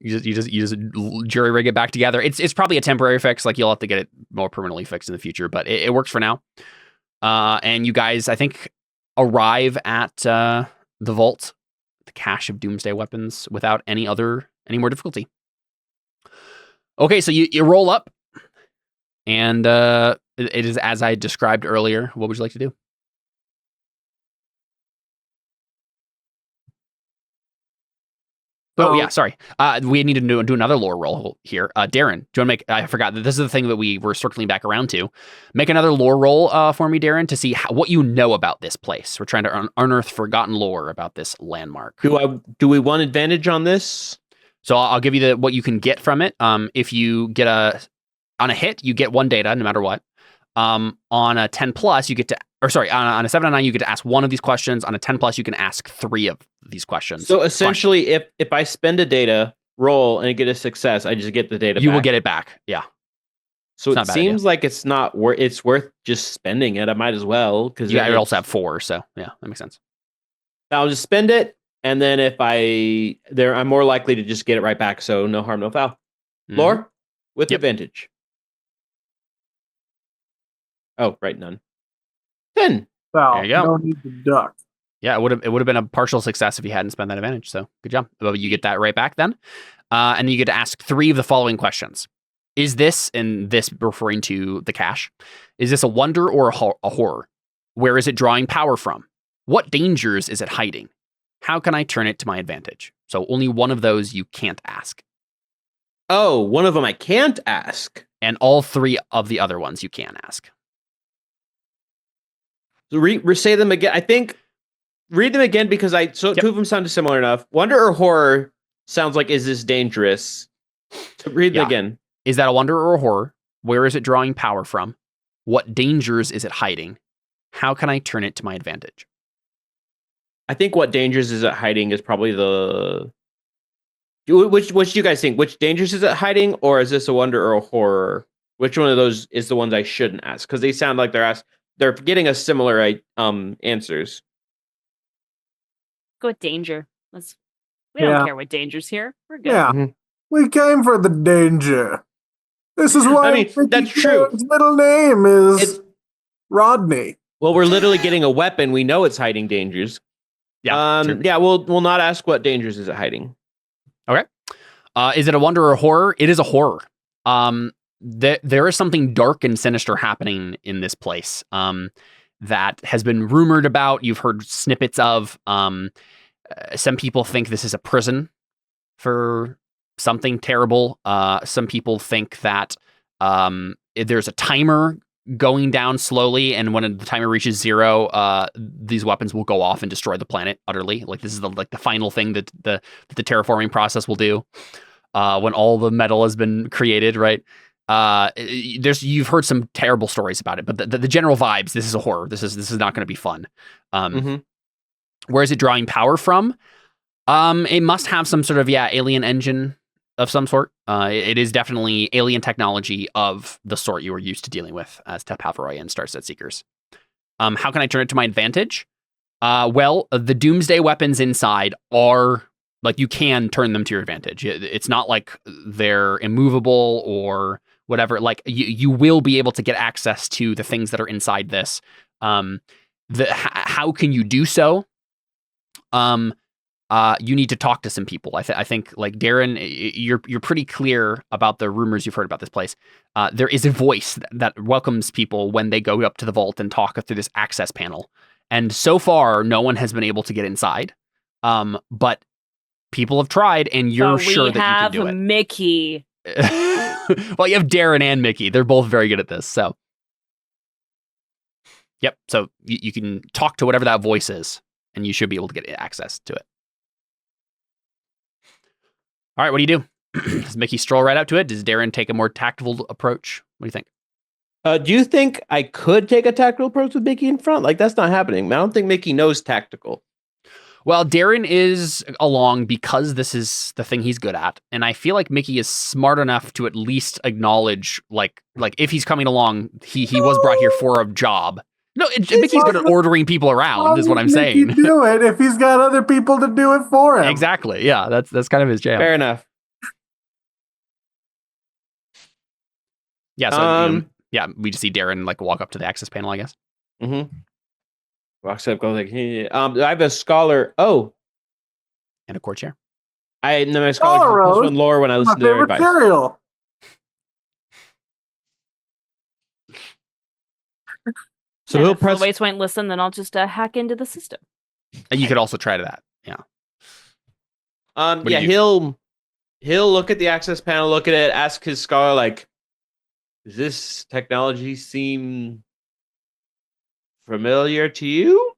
you just jury rig it back together. It's probably a temporary fix. Like you'll have to get it more permanently fixed in the future, but it works for now. And you guys, I think, arrive at the vault, the cache of doomsday weapons, without any more difficulty. Okay, so you roll up, and it is as I described earlier. What would you like to do? Oh, yeah, sorry. We need to do another lore roll here. Darren, do you want to make... I forgot that this is the thing that we were circling back around to. Make another lore roll for me, Darren, to see what you know about this place. We're trying to unearth forgotten lore about this landmark. Do we want advantage on this? So I'll give you what you can get from it. If you get on a hit, you get 1 data, no matter what. On a 10 plus, you get to... Or sorry, on a 7 and 9, you get to ask 1 of these questions. On a 10 plus, you can ask 3 of these questions. So essentially, if I spend a data roll and get a success, I just get the data back. You will get it back, yeah. So it seems like it's not worth... It's worth just spending it. I might as well. Because you also have 4, so yeah, that makes sense. I'll just spend it. And then if I'm more likely to just get it right back. So no harm, no foul. Mhm. Lore with Yep. advantage. Oh, right, none. 10. Well, There you go. no need to duck. Yeah, it would have been a partial success if you hadn't spent that advantage. So good job. Well, you get that right back then, and you get to ask 3 of the following questions: Is this, and this referring to the cache, is this a wonder or a horror? Where is it drawing power from? What dangers is it hiding? How can I turn it to my advantage? So only one of those you can't ask, Oh, one of them I can't ask. and all 3 of the other ones you can ask. So say them again. I think read them again because Yep. 2 of them sounded similar enough. Wonder or horror sounds like is this dangerous? So read them Yeah. again. Is that a wonder or a horror? Where is it drawing power from? What dangers is it hiding? How can I turn it to my advantage? I think what dangers is it hiding is probably the. Which do you guys think? Which dangers is it hiding, or is this a wonder or a horror? Which one of those is the ones I shouldn't ask? Because they sound like they're getting us similar answers. Go with danger. We Yeah. don't care what danger's here. We're good. Yeah. Mhm. We came for the danger. This is why I mean, that's true. His middle name is It's Rodney. well, we're literally getting a weapon. We know it's hiding dangers. Yeah. Sure. Yeah. We'll not ask what dangers is it hiding. Is it a wonder or a horror? It is a horror. There is something dark and sinister happening in this place that has been rumored about. You've heard snippets of. Some people think this is a prison for something terrible. Some people think that there's a timer going down slowly, and when the timer reaches 0, these weapons will go off and destroy the planet utterly. Like this is the final thing that the terraforming process will do when all the metal has been created, right? You've heard some terrible stories about it, but the general vibes, this is a horror. This is not going to be fun. Where is it drawing power from? It must have some sort of alien engine of some sort. It is definitely alien technology of the sort you were used to dealing with as Talpaviroj and Starset Seekers. How can I turn it to my advantage? Well, the doomsday weapons inside are like you can turn them to your advantage. It's not like they're immovable or whatever. Like you will be able to get access to the things that are inside this. How can you do so? You need to talk to some people. I think, like Darren, you're pretty clear about the rumors you've heard about this place. There is a voice that welcomes people when they go up to the vault and talk through this access panel. And so far, no one has been able to get inside. But people have tried, and you're sure that you can do it. Mickey. Well, you have Darren and Mickey. They're both very good at this. So, yep. So you can talk to whatever that voice is, and you should be able to get access to it. All right, what do? Does Mickey stroll right up to it? Does Darren take a more tactful approach? What do you think? Do you think I could take a tactical approach with Mickey in front? Like, that's not happening. I don't think Mickey knows tactical. Well, Darren is along because this is the thing he's good at. And I feel like Mickey is smart enough to at least acknowledge, like if he's coming along, he was brought here for a job. No, Mickey's good at ordering people around, is what I'm saying. Mickey do it if he's got other people to do it for him. Exactly. Yeah, that's kind of his jam. Fair enough. Yeah. So we just see Darren like walk up to the access panel, I guess. Mm-hmm. Walks up, goes like, hey. I have a scholar. Oh, And a court chair. I know my scholar plus 1 lore when I listen to their advice. Cereal. So And he'll if press. Waits won't listen, then I'll just hack into the system. And you could also try to that. Yeah. What do you do? He'll look at the access panel, look at it, ask his scholar, like, does this technology seem familiar to you?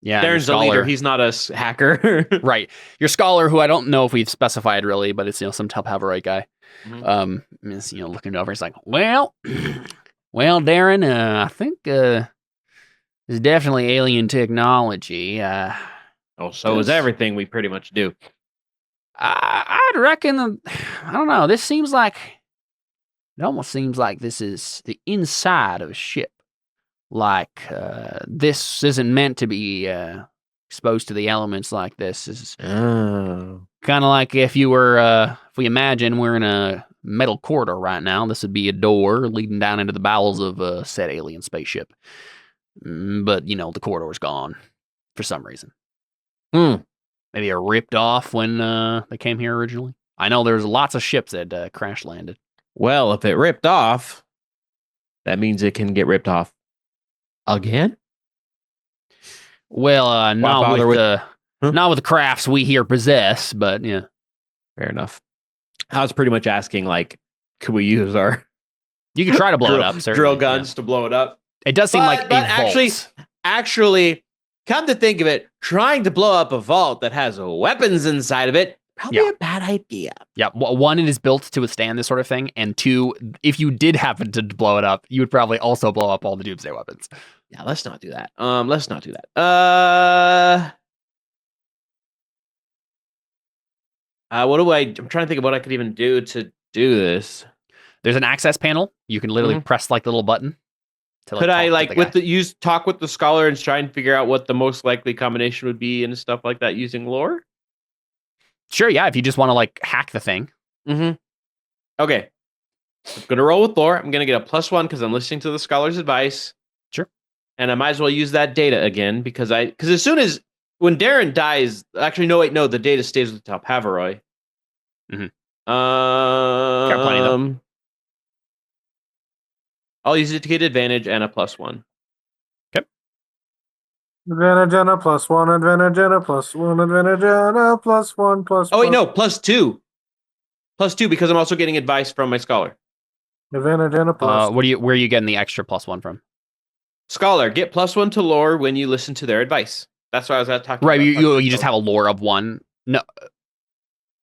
Yeah. Darren's the leader. He's not a hacker. Right. Your scholar, who I don't know if we've specified really, but it's some Talpaviroj guy. Mm-hmm. Is looking over. He's like, well, Darren, I think it's definitely alien technology. So is everything we pretty much do. I'd reckon. I don't know. It almost seems like this is the inside of a ship. Like this isn't meant to be exposed to the elements like this. Is Oh. kind of like if you were, if we imagine we're in a metal corridor right now, this would be a door leading down into the bowels of a said alien spaceship. But, you know, the corridor's gone for some reason. Maybe it ripped off when they came here originally. I know there's lots of ships that crash landed. Well, if it ripped off, that means it can get ripped off again? Well, not bother with, with- not with the crafts we here possess, but yeah. Fair enough. I was pretty much asking, like, could we use our You can try to blow it up, certainly. drill guns to blow it up? It does seem like a vault. Actually, come to think of it, trying to blow up a vault that has weapons inside of it, probably a bad idea. Yeah, one, it is built to withstand this sort of thing, and two, if you did happen to blow it up, you would probably also blow up all the doomsday weapons. Yeah, let's not do that. Let's not do that. What do I'm trying to think of what I could even do to do this. There's an access panel. You can literally press like the little button. To, Could I talk to like guy. talk with the scholar and try and figure out what the most likely combination would be and stuff like that using lore? Sure, yeah, if you just want to like hack the thing. Okay. I'm gonna roll with lore. I'm gonna get a +1 because I'm listening to the scholar's advice. Sure. And I might as well use that data again because as soon as when Darren dies, actually no, the data stays with Talpaviroj. Got plenty of them. I'll use it to get advantage and a +1. Advantage and a +1, advantage and a +1, advantage and a +1, +1. Oh wait, no, +2. +2 because I'm also getting advice from my scholar. Advantage and a plus. Where are you getting the extra +1 from? Scholar, get +1 to lore when you listen to their advice. That's why I was talking Right, about. you just have a lore of 1. No.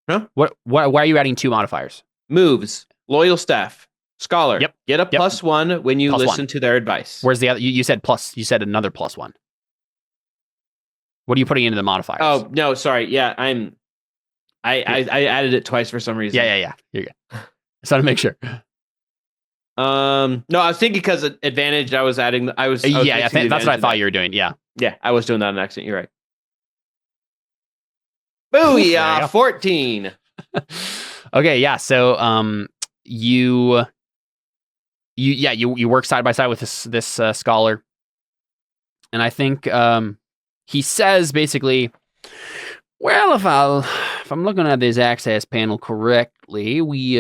Huh? Why are you adding 2 modifiers? Moves, loyal staff, scholar. Yep. Get a +1 when you listen to their advice. Where's the other? You said plus. You said another +1. What are you putting into the modifiers? Oh no, sorry. Yeah, I added it twice for some reason. Yeah. You're good. Just want to make sure. No, I was thinking because advantage. I was adding. I was That's what I advantage thought you were doing. Yeah. Yeah, I was doing that on accident. You're right. There you Booyah! go. 14. Okay. Yeah. So you work side by side with this scholar, and I think he says basically, well, if I'm looking at this access panel correctly, we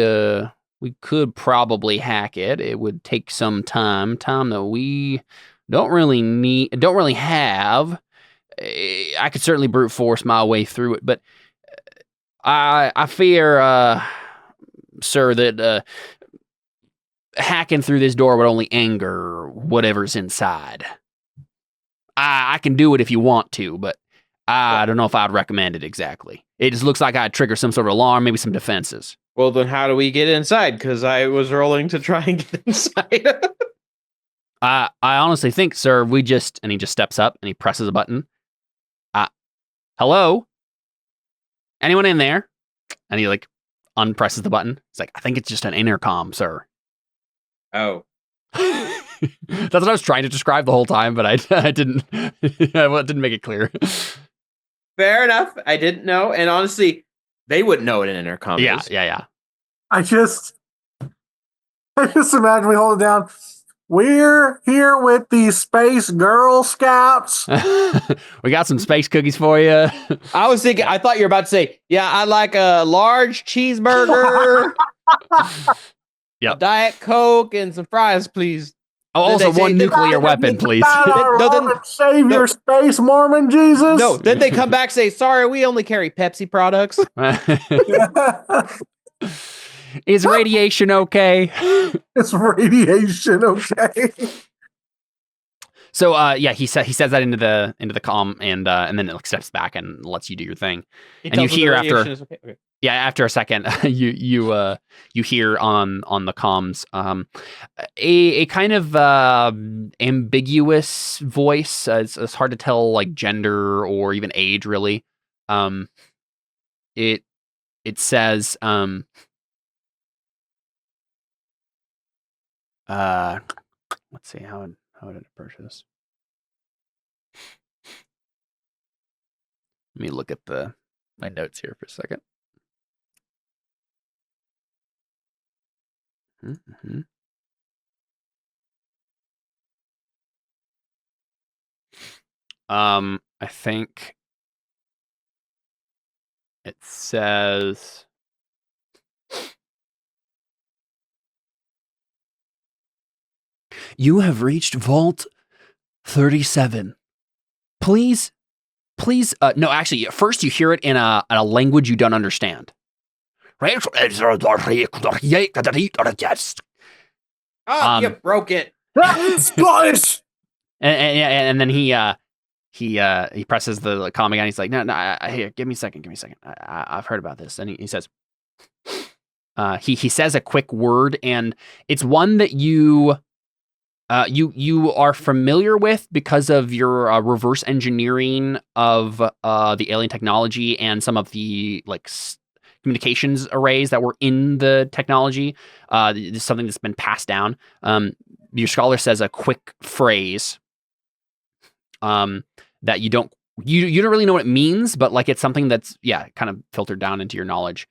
could probably hack it. It would take some time that we don't really have. I could certainly brute force my way through it, but I fear, sir, that hacking through this door would only anger whatever's inside. I can do it if you want to, but I don't know if I'd recommend it exactly. It just looks like I'd trigger some sort of alarm, maybe some defenses. Well, then how do we get inside? Because I was rolling to try and get inside. I honestly think, sir, and he just steps up and he presses a button. Hello? Anyone in there? And he like unpresses the button. It's like, I think it's just an intercom, sir. Oh. That's what I was trying to describe the whole time, but I didn't. I didn't make it clear. Fair enough. I didn't know, and honestly, they wouldn't know what an intercom is. Yeah. I just imagine we hold it down. We're here with the Space Girl Scouts. We got some space cookies for you. I thought you were about to say, yeah, I'd like a large cheeseburger, Yep. a Diet Coke, and some fries, please. Oh, Did also they say- one nuclear weapon, please. Savior, Space Mormon Jesus. No, then they come back and say, sorry, we only carry Pepsi products. Is radiation okay? It's radiation, okay? So he says that into the comm, and then it like steps back and lets you do your thing. And you hear after a second, you hear on the comms a kind of ambiguous voice. It's hard to tell like gender or even age really. It says let's see how did it approach this? Let me look at my notes here for a second. Mm-hmm. I think it says you have reached Vault 37. Please, no, actually, first you hear it in a language you don't understand. Oh, you broke it. Scottish. And then he presses the comm again. He's like, no, here, give me a second. I've heard about this. And he says, he says a quick word, and it's one that you are familiar with because of your reverse engineering of the alien technology and some of the communications arrays that were in the technology. This is something that's been passed down. Your scholar says a quick phrase that you don't really know what it means, but it's something that's kind of filtered down into your knowledge.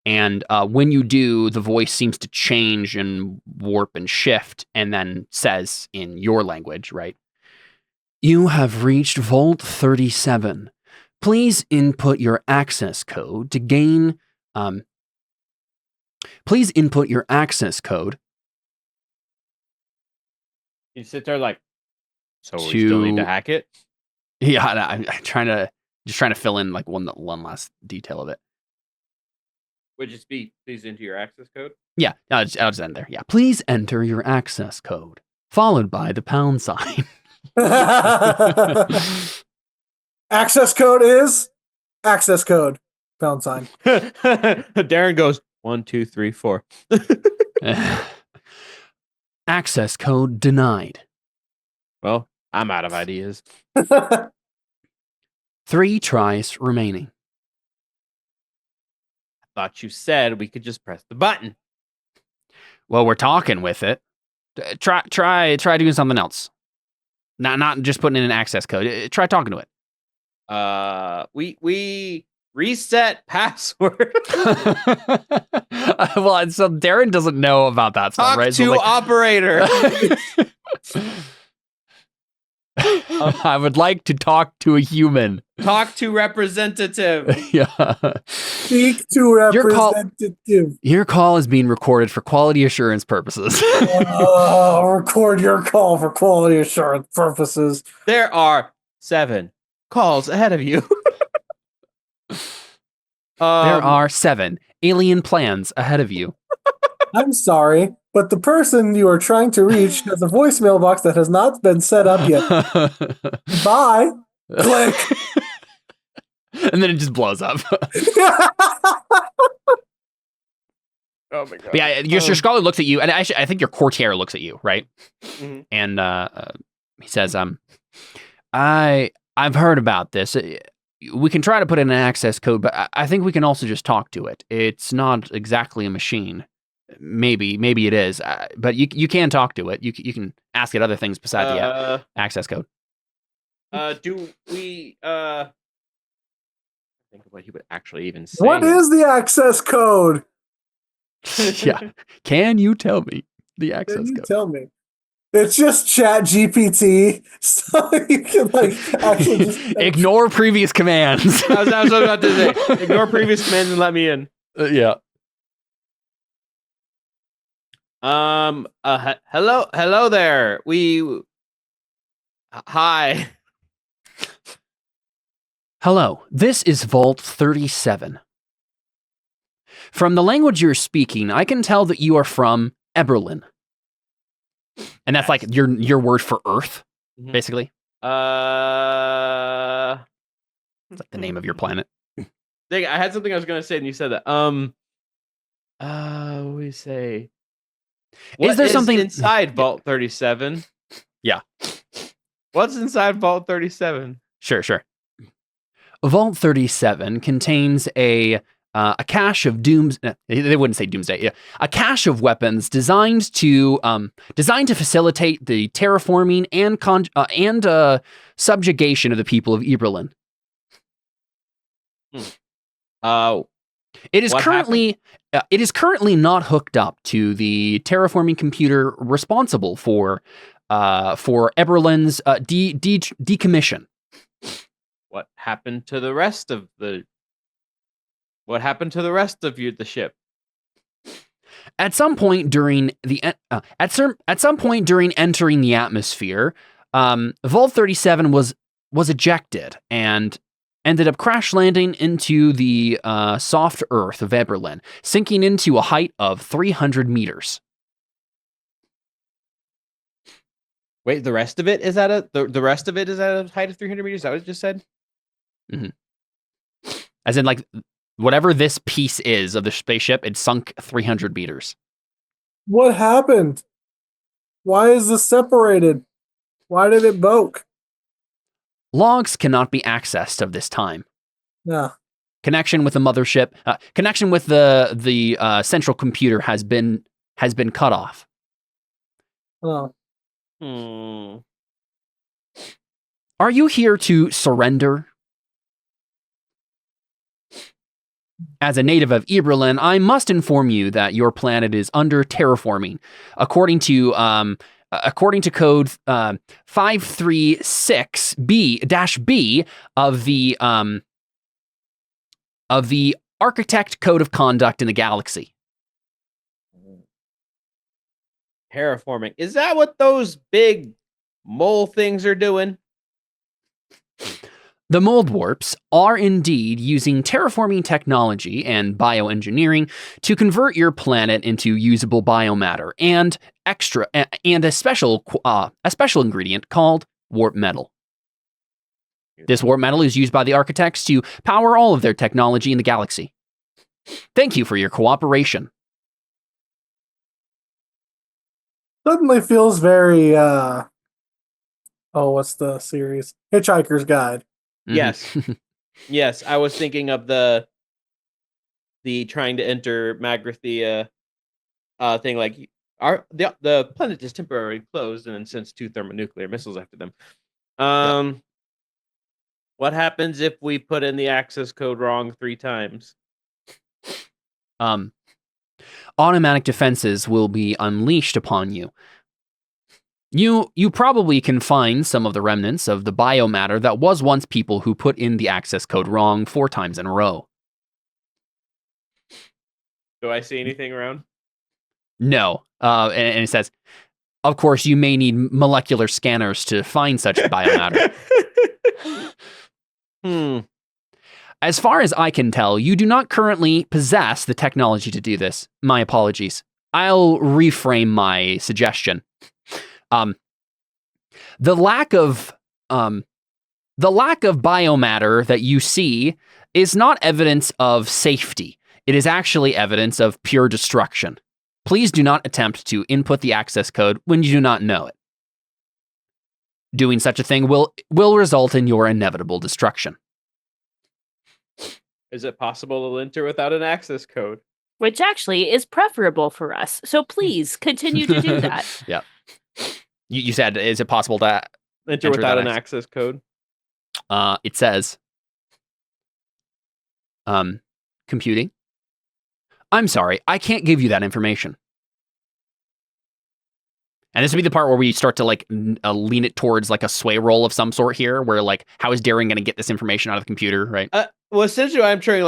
And when you do, the voice seems to change and warp and shift, and then says in your language, right? You have reached Vault 37. Please input your access code to gain. Please input your access code. You sit there so we still need to hack it? Yeah, I'm trying to fill in one last detail of it. Would just be please enter your access code? Yeah, I'll just end there. Yeah, please enter your access code, followed by the pound sign. Access code is access code, pound sign. Darren goes 1, 2, 3, 4. Access code denied. Well, I'm out of ideas. 3 tries remaining. Thought you said we could just press the button. Well, we're talking with it. Try doing something else. Not just putting in an access code. Try talking to it. We reset password. Well, so Darren doesn't know about that stuff, Talk right? to operator. I would like to talk to a human. Talk to representative. Yeah. Speak to representative. Your call is being recorded for quality assurance purposes. Record your call for quality assurance purposes. There are 7 calls ahead of you. There are 7 alien plans ahead of you. I'm sorry, but the person you are trying to reach has a voicemail box that has not been set up yet. Bye. Click. And then it just blows up. Oh my god. But yeah, your scholar looks at you, and actually, I think your courtier looks at you, right? Mm-hmm. And he says, I've heard about this. We can try to put in an access code, but I think we can also just talk to it. It's not exactly a machine. Maybe it is, but you can talk to it. You can ask it other things besides the access code. Do we think of what he would actually even say? What is the access code? Yeah. Can you tell me the access Can you code? tell me? It's just Chat GPT, so you can actually just Ignore previous commands. I was about to say, ignore previous commands and let me in. Yeah. Hello there. Hi. Hello, this is Vault 37. From the language you're speaking, I can tell that you are from Eberlin. And that's like your word for Earth, basically. It's like the name of your planet. Dang, I had something I was going to say, and you said that. What do we say? Is there something inside Vault 37? Yeah. What's inside Vault 37? Sure. Vault 37 contains a cache of they wouldn't say doomsday. Yeah, a cache of weapons designed to facilitate the terraforming and subjugation of the people of Eberlin. It is What currently not hooked up to the terraforming computer responsible for Eberlin's decommission. what happened to the rest of the? What happened to the rest of the ship? At some point during entering the atmosphere, Vault 37 was ejected and ended up crash landing into the soft earth of Eberlin, sinking into a height of 300 meters. Wait, the rest of it is at the rest of it is at a height of 300 meters. Is that what you just said? Mm-hmm. As in, like, whatever this piece is of the spaceship, it sunk 300 meters. What happened? Why is this separated? Why did it broke? Logs cannot be accessed of this time. Yeah. Connection with the mothership, connection with the central computer has been cut off. Oh. Are you here to surrender? As a native of Eberlin, I must inform you that your planet is under terraforming, according to code 536B-B of the Architect Code of Conduct in the Galaxy. Terraforming. Is that what those big mole things are doing? The mouldwarps are indeed using terraforming technology and bioengineering to convert your planet into usable biomatter and a special ingredient called warp metal. This warp metal is used by the architects to power all of their technology in the galaxy. Thank you for your cooperation. Suddenly feels very what's the series? Hitchhiker's Guide. Yes. Yes, I was thinking of the trying to enter Magrathea thing, like the planet is temporarily closed and then sends 2 thermonuclear missiles after them. What happens if we put in the access code wrong 3 times? Automatic defenses will be unleashed upon you. You probably can find some of the remnants of the biomatter that was once people who put in the access code wrong 4 times in a row. Do I see anything around? No. And it says, of course, you may need molecular scanners to find such biomatter. As far as I can tell, you do not currently possess the technology to do this. My apologies. I'll reframe my suggestion. The lack of biomatter that you see is not evidence of safety. It is actually evidence of pure destruction. Please do not attempt to input the access code when you do not know it. Doing such a thing will result in your inevitable destruction. Is it possible to enter without an access code? Which actually is preferable for us. So please continue to do that. Yeah. You said, is it possible to enter without an access code? It says, computing. I'm sorry, I can't give you that information. And this would be the part where we start to lean it towards like a sway roll of some sort here, where like, how is Darren going to get this information out of the computer, right? Well, essentially, I'm trying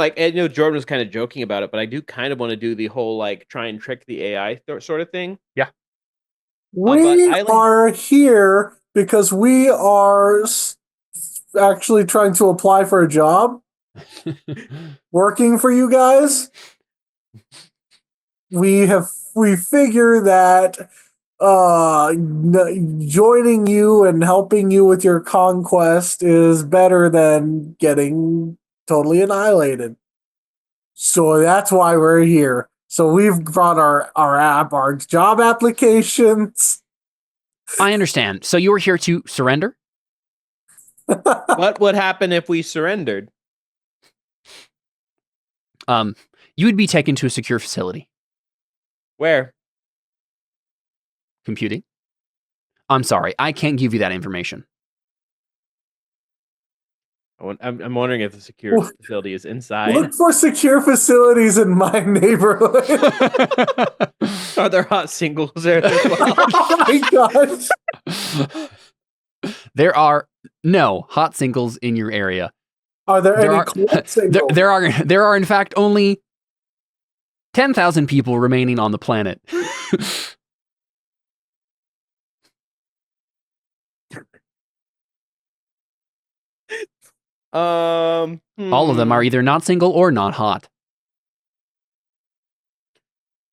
Jordan was kind of joking about it, but I do kind of want to do the whole try and trick the AI sort of thing. Yeah. We are here because we are actually trying to apply for a job. Working for you guys. We figure that joining you and helping you with your conquest is better than getting totally annihilated. So that's why we're here. So we've brought our job applications. I understand. So you were here to surrender? What would happen if we surrendered? You would be taken to a secure facility. Where? Computing. I'm sorry, I can't give you that information. I'm wondering if the secure Well, facility is inside. Look for secure facilities in my neighborhood. Are there hot singles there as well? Oh my gosh. There are no hot singles in your area. Are there any Are cold singles? there are in fact only 10,000 people remaining on the planet. All of them are either not single or not hot.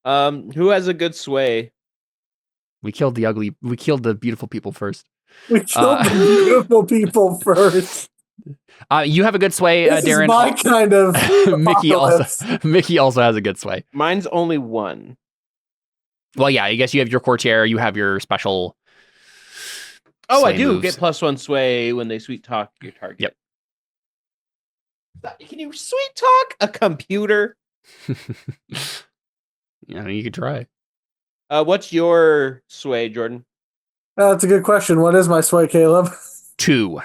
Who has a good sway? We killed the beautiful people first. We killed the beautiful people first. You have a good sway, This Darren. is my kind of apocalypse. Mickey also has a good sway. Mine's only one. Well, yeah, I guess you have your courtier, you have your special. Oh, I sway do moves. get +1 sway when they sweet talk your target. Yep. Can you sweet talk a computer? Yeah, you could try. What's your sway, Jordan? That's a good question. What is my sway, Caleb? 2.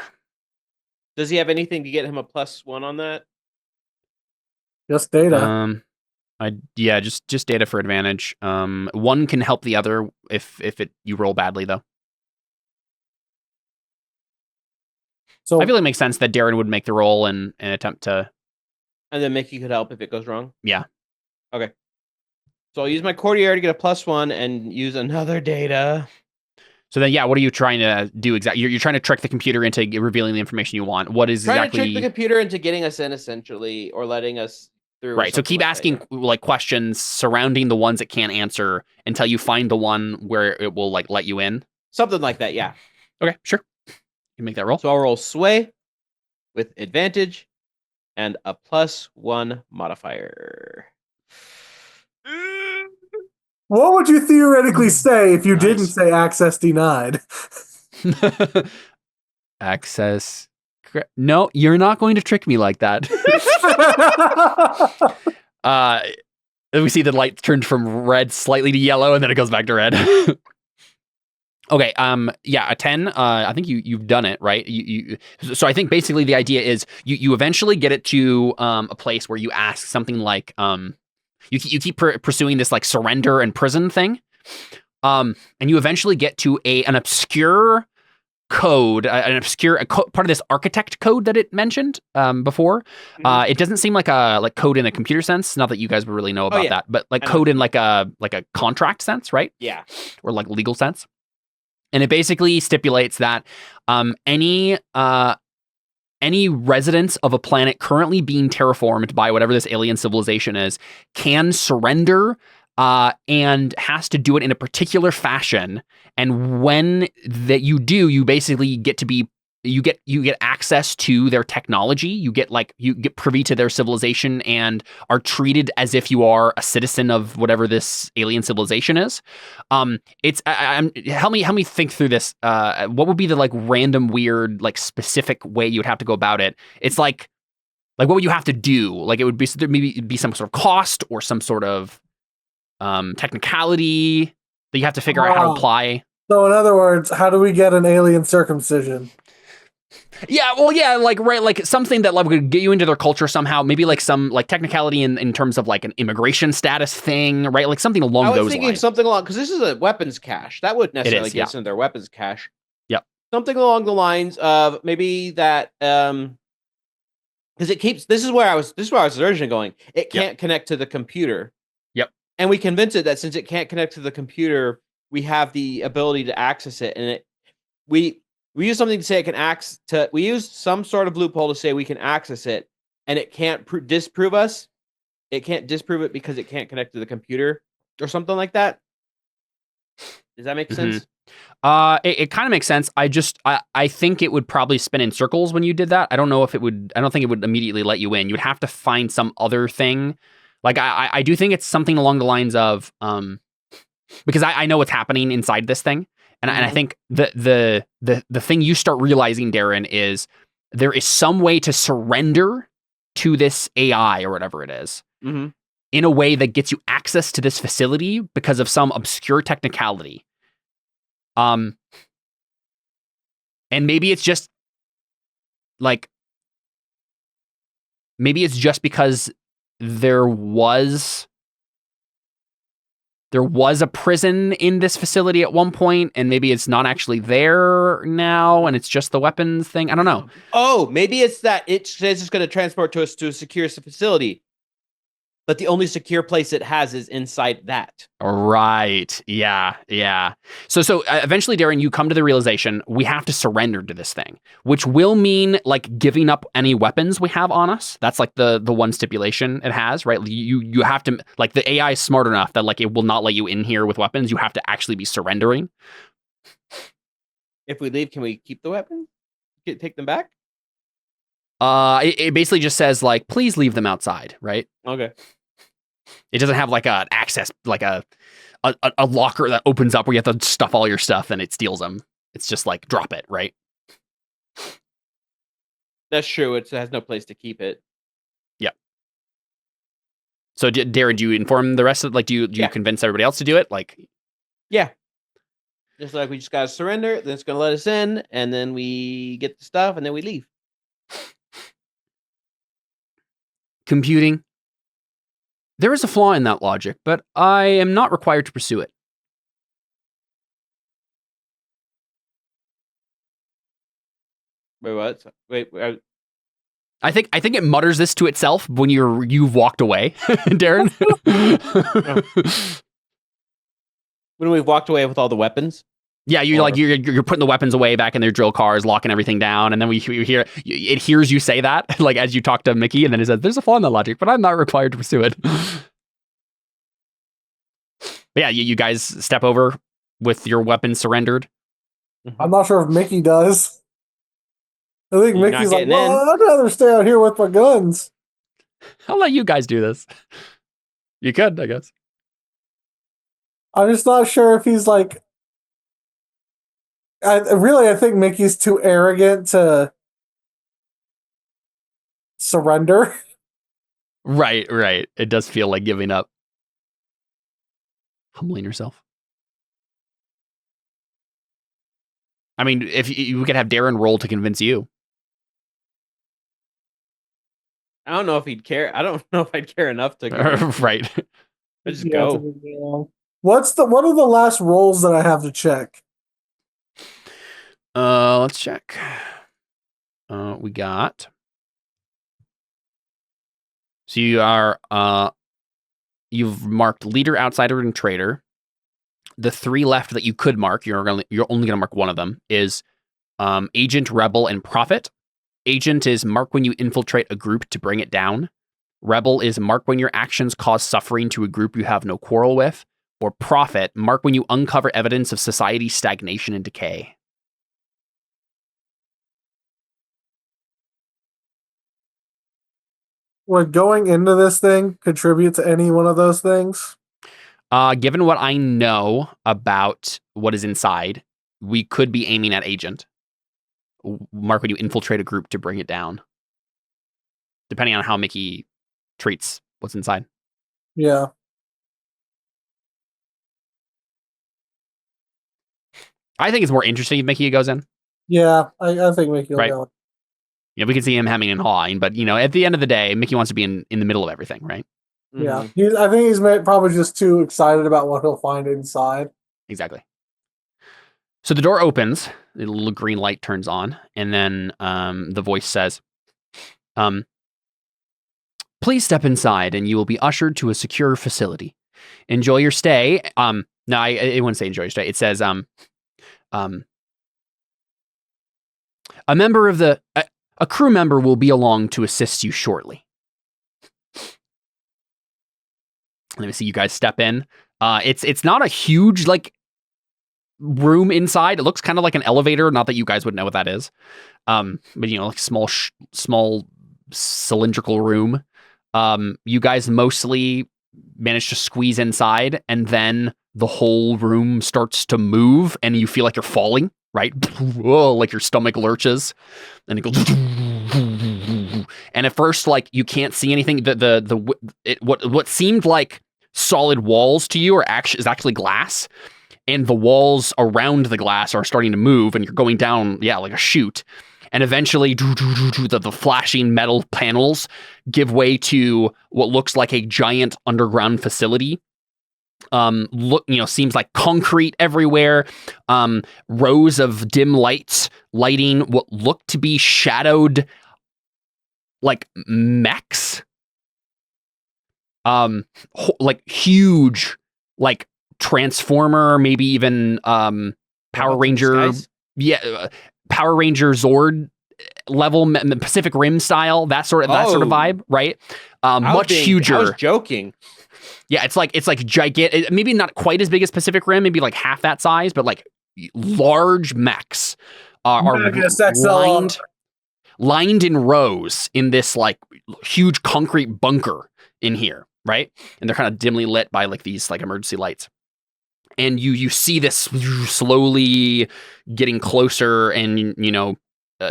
Does he have anything to get him a +1 on that? Just data. Just data for advantage. One can help the other if you roll badly though. So I feel it makes sense that Darren would make the roll and attempt to. And then Mickey could help if it goes wrong? Yeah. Okay. So I'll use my courtier to get a +1 and use another data. So then, yeah, what are you trying to do exactly? You're trying to trick the computer into revealing the information you want. What is Trying exactly? to trick the computer into getting us in, essentially, or letting us through. Right. So keep asking like questions surrounding the ones it can't answer until you find the one where it will like let you in. Something like that, yeah. Okay, sure. You make that roll. So I'll roll sway with advantage and a +1 modifier. what would you theoretically say if you Nice. didn't say access denied? Access. No, you're not going to trick me like that. We see the light turned from red slightly to yellow, and then it goes back to red. Okay. Yeah, a 10. I think you've done it, right? So I think basically the idea is you eventually get it to a place where you ask something like you keep pursuing this like surrender and prison thing, and you eventually get to an obscure code, part of this architect code that it mentioned before. It doesn't seem like a code in a computer sense. Not that you guys would really know about that, but like code in like a contract sense, right? Yeah. Or like legal sense. And it basically stipulates that any residents of a planet currently being terraformed by whatever this alien civilization is can surrender and has to do it in a particular fashion. And when that you do, you basically get to be you get access to their technology. You get privy to their civilization and are treated as if you are a citizen of whatever this alien civilization is. Help me think through this. What would be the like random weird like specific way you'd have to go about it? It's like what would you have to do? Like it would be maybe be some sort of cost or some sort of technicality that you have to figure out how to apply. So in other words, how do we get an alien circumcision? Yeah, well, yeah, like something that like would get you into their culture somehow. Maybe like some like technicality in terms of like an immigration status thing, right? Like something along those lines. I was thinking something along because this is a weapons cache that would necessarily get us into their weapons cache. Yep. Something along the lines of maybe that because it keeps. This is where I was originally going. It can't connect to the computer. Yep. And we convince it that since it can't connect to the computer, we have the ability to access it, and we use something to say it can we use some sort of loophole to say we can access it, and it can't disprove us. It can't disprove it because it can't connect to the computer or something like that. Does that make sense? It kind of makes sense. I think it would probably spin in circles when you did that. I don't know if it would. I don't think it would immediately let you in. You would have to find some other thing. Like I do think it's something along the lines of because I know what's happening inside this thing. And I think the thing you start realizing, Darren, is there is some way to surrender to this AI or whatever it is in a way that gets you access to this facility because of some obscure technicality. And maybe it's just like maybe it's just because there was a prison in this facility at one point, and maybe it's not actually there now, and it's just the weapons thing. I don't know. Oh, maybe it's that it says it's going to transport to us to a secure facility, but the only secure place it has is inside that. Right. Yeah. So eventually, Darren, you come to the realization we have to surrender to this thing, which will mean like giving up any weapons we have on us. That's like the one stipulation it has, right? You have to, like, the AI is smart enough that like it will not let you in here with weapons. You have to actually be surrendering. If we leave, can we keep the weapons? Take them back? It basically just says like, please leave them outside, right? Okay. It doesn't have like an access, like a locker that opens up where you have to stuff all your stuff and it steals them. It's just like, drop it, right? That's true. It has no place to keep it. Yep. So, Darren, do you inform the rest of, like, do you convince everybody else to do it? Like, yeah. Just like we just got to surrender, then it's going to let us in, and then we get the stuff, and then we leave. Computing. There is a flaw in that logic, but I am not required to pursue it. Wait, what? Wait. I think it mutters this to itself when you've walked away, Darren. When we've walked away with all the weapons? Yeah, you're putting the weapons away back in their drill cars, locking everything down, and then it hears you say that, like, as you talk to Mickey, and then it says, "There's a flaw in that logic, but I'm not required to pursue it." But yeah, you guys step over with your weapons surrendered. I'm not sure if Mickey does. I think You're Mickey's not like, getting in. well, I'd rather stay out here with my guns. I'll let you guys do this. You could, I guess. I'm just not sure if he's like. I think Mickey's too arrogant to surrender. Right. It does feel like giving up. Humbling yourself. I mean, if we could have Darren roll to convince you. I don't know if he'd care. I don't know if I'd care enough to go. Right. Just Yeah, go. What are the last rolls that I have to check? Let's check. We got. So you are you've marked leader, outsider, and traitor. The three left that you could mark, you're only gonna mark one of them, is agent, rebel, and prophet. Agent is mark when you infiltrate a group to bring it down. Rebel is mark when your actions cause suffering to a group you have no quarrel with. Or prophet, mark when you uncover evidence of society's stagnation and decay. Would going into this thing contribute to any one of those things? Given what I know about what is inside, we could be aiming at agent. Mark when you infiltrate a group to bring it down. Depending on how Mickey treats what's inside. Yeah. I think it's more interesting if Mickey goes in. Yeah, I think Mickey will Right. go. You know, we can see him hemming and hawing, but you know, at the end of the day, Mickey wants to be in the middle of everything, right? Yeah, I think he's probably just too excited about what he'll find inside. Exactly. So the door opens, the little green light turns on, and then the voice says, "Please step inside, and you will be ushered to a secure facility. Enjoy your stay." No, it wouldn't say enjoy your stay. It says, a member of a crew member will be along to assist you shortly. Let me see you guys step in. It's not a huge like room inside. It looks kind of like an elevator. Not that you guys would know what that is. But you know, like small cylindrical room. You guys mostly manage to squeeze inside, and then the whole room starts to move, and you feel like you're falling. Right? Whoa, like your stomach lurches, and it goes. And at first, like you can't see anything. What seemed like solid walls to you is actually glass, and the walls around the glass are starting to move, and you're going down, like a chute. and eventually the flashing metal panels give way to what looks like a giant underground facility. Seems like concrete everywhere. Rows of dim lights lighting what look to be shadowed like mechs. Like huge, like Transformer, maybe even Power Ranger. Yeah, Power Ranger Zord level, Pacific Rim style, that sort of vibe, right? Much huger. I was joking. Yeah, it's like gigantic. Maybe not quite as big as Pacific Rim, maybe like half that size, but like large mechs are lined in rows in this like huge concrete bunker in here, right? And they're kind of dimly lit by like these like emergency lights. And you see this slowly getting closer, and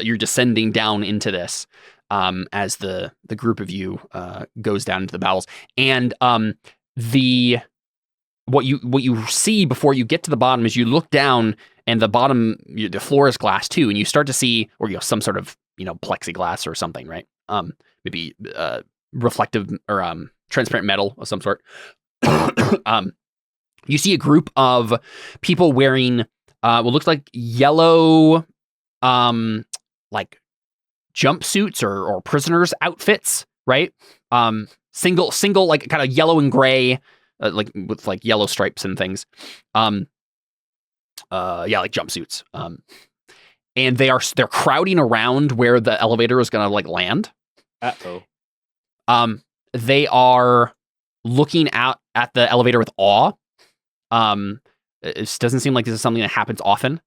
you're descending down into this as the group of you goes down into the bowels. And what you see before you get to the bottom is you look down, and the bottom, the floor is glass too, and you start to see, or some sort of plexiglass or something, right? Maybe reflective or transparent metal of some sort. You see a group of people wearing what looks like yellow, like jumpsuits or prisoners' outfits, right? Single, like kind of yellow and gray, like with like yellow stripes and things. Like jumpsuits. And they're crowding around where the elevator is gonna like land. They are looking out at the elevator with awe. It doesn't seem like this is something that happens often.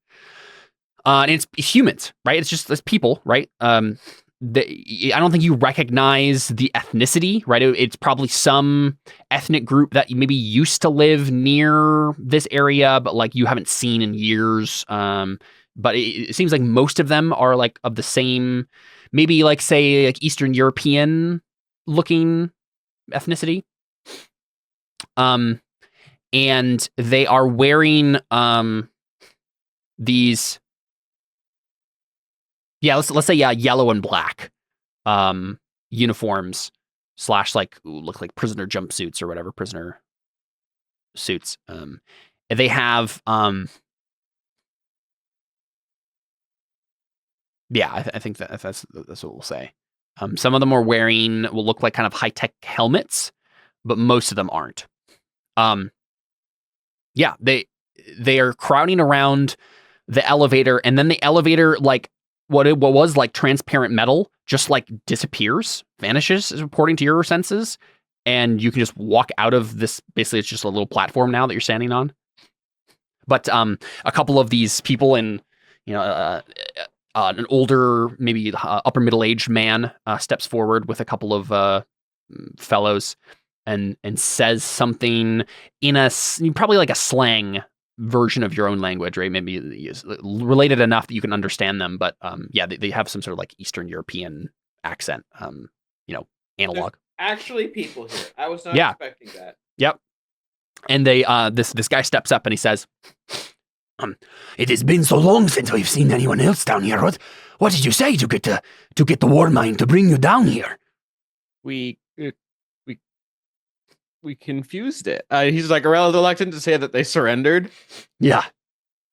And it's humans, right? It's people, right? I don't think you recognize the ethnicity, right? It's probably some ethnic group that maybe used to live near this area, but like you haven't seen in years. But it seems like most of them are like of the same, maybe like say like Eastern European looking ethnicity. And they are wearing these, let's say yellow and black uniforms / like look like prisoner jumpsuits or whatever, prisoner suits. They have I think that's what we'll say. Some of them are wearing what look like kind of high-tech helmets, but most of them aren't. They are crowding around the elevator, and then the elevator, like what was like transparent metal, just like disappears, vanishes, according to your senses, and you can just walk out of this. Basically, it's just a little platform now that you're standing on. But a couple of these people in, an older, maybe upper middle-aged man steps forward with a couple of fellows and says something in probably like a slang version of your own language, right? Maybe related enough that you can understand them, but they have some sort of like Eastern European accent, analog. There's actually people here. I was not expecting that. Yep. And they this guy steps up and he says, "It has been so long since we've seen anyone else down here. What did you say to get the war mine to bring you down here?" We confused it. He's like reluctant to say that they surrendered. Yeah.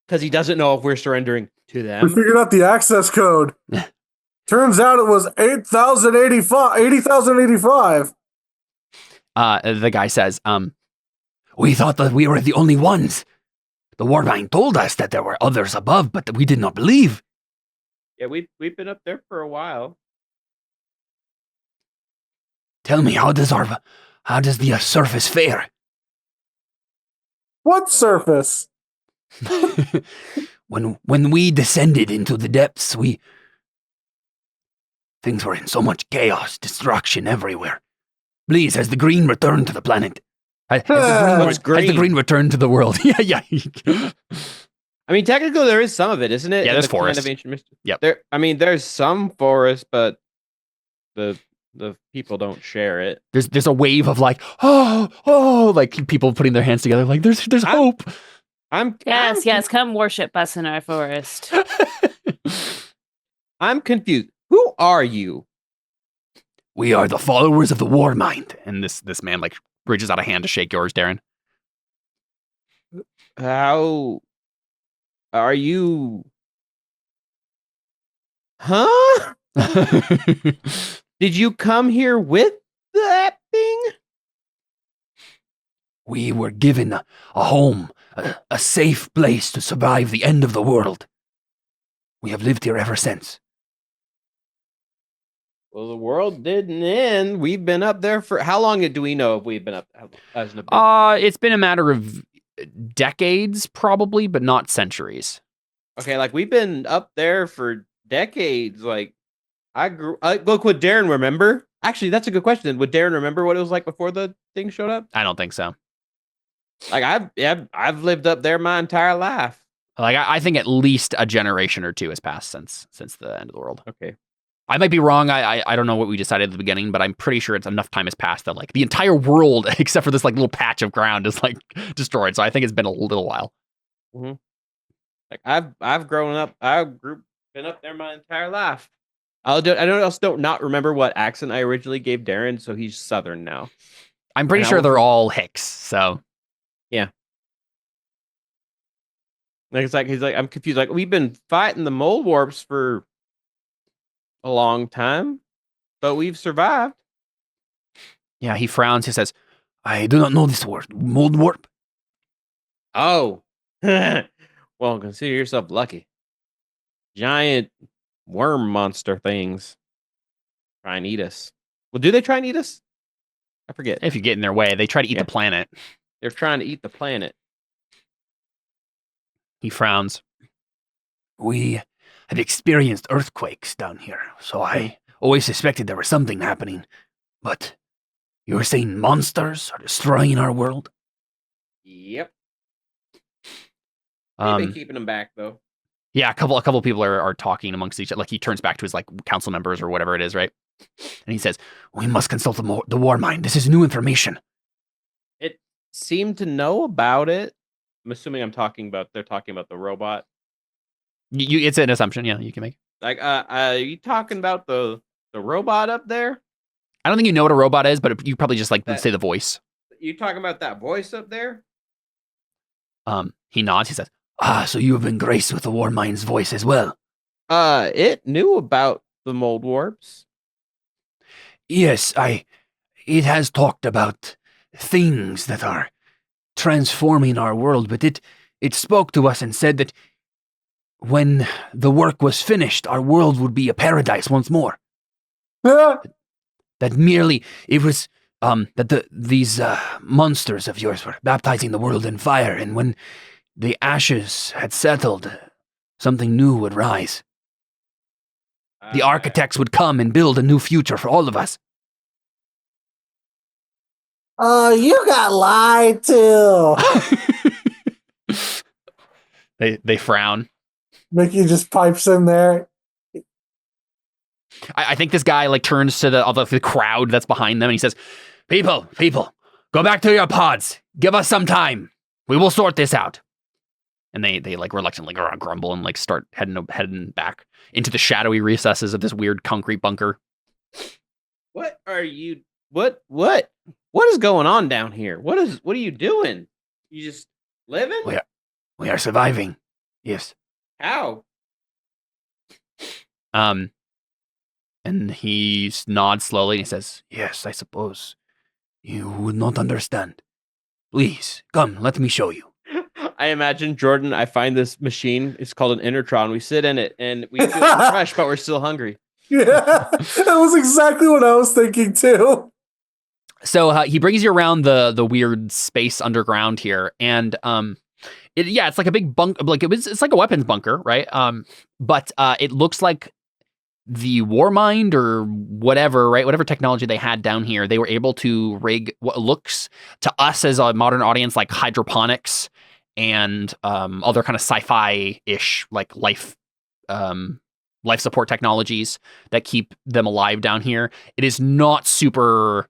Because he doesn't know if we're surrendering to them. We figured out the access code. Turns out it was 80,085. The guy says, "We thought that we were the only ones. The Warbine told us that there were others above, but we did not believe." Yeah, we've been up there for a while. "Tell me, how does the surface fare?" What surface? When we descended into the depths, things were in so much chaos, destruction everywhere. Please, has the green returned to the planet? Has the green returned to the world? Yeah. I mean, technically, there is some of it, isn't it? Yeah, there's forest. Kind of ancient mystery. Yep. There's some forest, but the people don't share it. There's a wave of like, oh, like people putting their hands together, like there's hope. Yes, come worship us in our forest. I'm confused. Who are you? We are the followers of the War Mind. And this man like reaches out a hand to shake yours, Darren. How are you? Huh? Did you come here with that thing? We were given a home, a safe place to survive the end of the world. We have lived here ever since. Well, the world didn't end. We've been up there for how long do we know if we've been up as an It's been a matter of decades, probably, but not centuries. Okay, like we've been up there for decades. Like look, would Darren remember? Actually, that's a good question. Would Darren remember what it was like before the thing showed up? I don't think so. Like I've lived up there my entire life. Like I think at least a generation or two has passed since the end of the world. Okay. I might be wrong. I don't know what we decided at the beginning, but I'm pretty sure it's enough time has passed that like the entire world, except for this like little patch of ground, is like destroyed. So I think it's been a little while. Mm-hmm. Like I've grown up. Been up there my entire life. I don't not remember what accent I originally gave Darren, so he's Southern now. I'm pretty sure they're all Hicks. So yeah. Like he's like I'm confused. Like we've been fighting the mouldwarps for a long time, but we've survived. Yeah, he frowns. He says, "I do not know this word, mouldwarp." Oh, well, consider yourself lucky. Giant worm monster things try and eat us. Well, do they try and eat us? I forget. If you get in their way, they try to eat the planet. They're trying to eat the planet. He frowns. We have experienced earthquakes down here, so I always suspected there was something happening. But you were saying monsters are destroying our world? Yep. They've been keeping them back, though. Yeah, a couple people are talking amongst each other. Like he turns back to his like council members or whatever it is, right? And he says, "We must consult the War Mind. This is new information." It seemed to know about it. I'm assuming they're talking about the robot. It's an assumption, yeah, you can make. Like, are you talking about the robot up there? I don't think you know what a robot is, but you probably just like say the voice. You talking about that voice up there? He nods. He says, so you have been graced with the War Mind's voice as well. It knew about the mouldwarps. Yes, it has talked about things that are transforming our world, but it spoke to us and said that when the work was finished, our world would be a paradise once more. That merely it was that these monsters of yours were baptizing the world in fire, and when the ashes had settled, something new would rise. The architects would come and build a new future for all of us. Oh, you got lied to. They frown. Mickey just pipes in there. I think this guy like turns to the crowd that's behind them and he says, People, go back to your pods. Give us some time. We will sort this out." And they like reluctantly grumble and like start heading back into the shadowy recesses of this weird concrete bunker. What are you? What is going on down here? What are you doing? You just living? We are surviving. Yes. How? And he nods slowly and he says, "Yes, I suppose you would not understand. Please, come, let me show you." I imagine, Jordan, I find this machine. It's called an Intertron. We sit in it and we feel fresh, but we're still hungry. Yeah, that was exactly what I was thinking too. So he brings you around the weird space underground here, and it's like a big bunk, like it's like a weapons bunker, right? But it looks like the Warmind or whatever, right? Whatever technology they had down here, they were able to rig what looks to us as a modern audience like hydroponics and other kind of sci-fi-ish like life support technologies that keep them alive down here. It is not super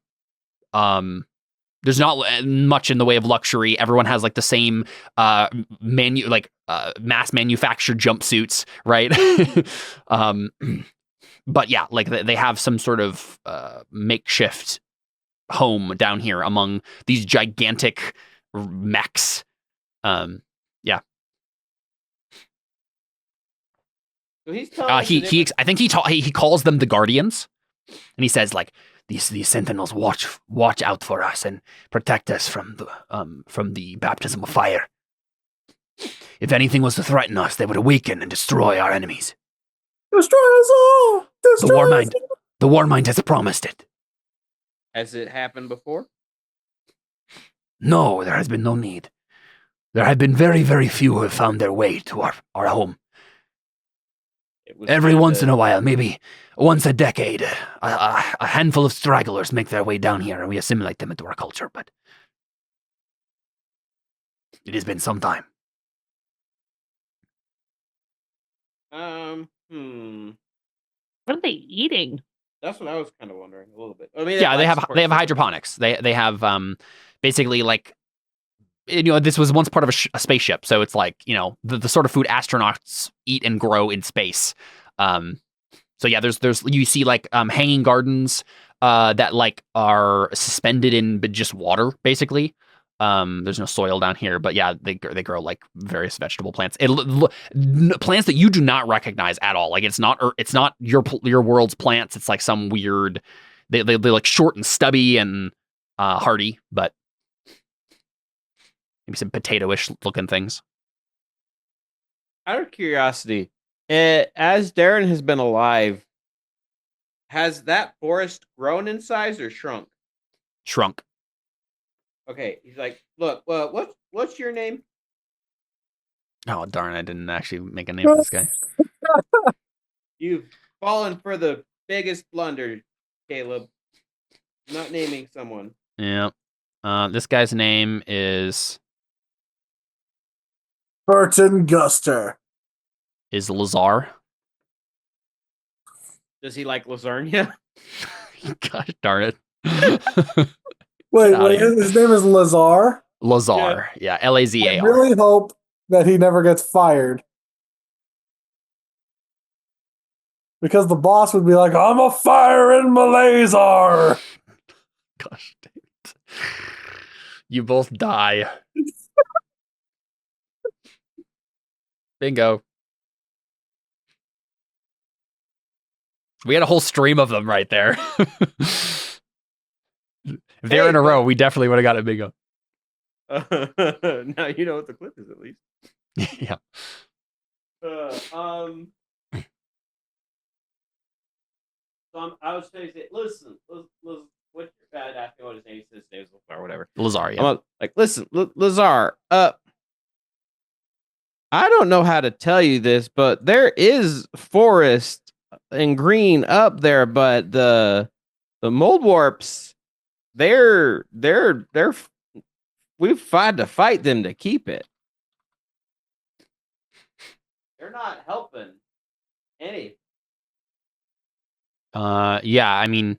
There's not much in the way of luxury. Everyone has like the same mass manufactured jumpsuits, right? But yeah, like they have some sort of makeshift home down here among these gigantic mechs. Yeah. So he's telling us the difference- I think he calls them the Guardians, and he says like these sentinels watch out for us and protect us from the baptism of fire. If anything was to threaten us, they would awaken and destroy our enemies. Destroy us all! Destroy The Warmind has promised it. Has it happened before? No, there has been no need. There have been very, very few who have found their way to our home. Every once in a while, maybe once a decade, a handful of stragglers make their way down here and we assimilate them into our culture, but it has been some time. What are they eating? That's what I was kind of wondering a little bit. I mean, Yeah, they have hydroponics. They have basically like, this was once part of a spaceship, so it's like, the sort of food astronauts eat and grow in space. So yeah, there's you see like hanging gardens that like are suspended in just water, basically. There's no soil down here, but yeah, they grow like various vegetable plants. Plants that you do not recognize at all. Like it's not your world's plants. It's like some weird. They like short and stubby and hardy, but maybe some potato-ish looking things. Out of curiosity, as Darren has been alive, has that forest grown in size or shrunk? Shrunk. Okay, he's like, look, what's your name? Oh darn! I didn't actually make a name for this guy. You've fallen for the biggest blunder, Caleb. Not naming someone. Yeah. This guy's name is Burton Guster. Lazar. Does he like lasagna? Gosh darn it. Wait, his name is Lazar? Lazar. Yeah, Lazar. I really hope that he never gets fired. Because the boss would be like, I'm a fire in my laser! Gosh dang it. You both die. Bingo. We had a whole stream of them right there. If they were in a row, we definitely would have got a bingo. Now you know what the clip is, at least. Yeah. I was trying to say, listen, what's your bad after what his name is, or whatever. Lazar, yeah. Like, listen, Lazar, I don't know how to tell you this, but there is forest and green up there, but the mouldwarps, we've tried to fight them to keep it. They're not helping any. Yeah, I mean,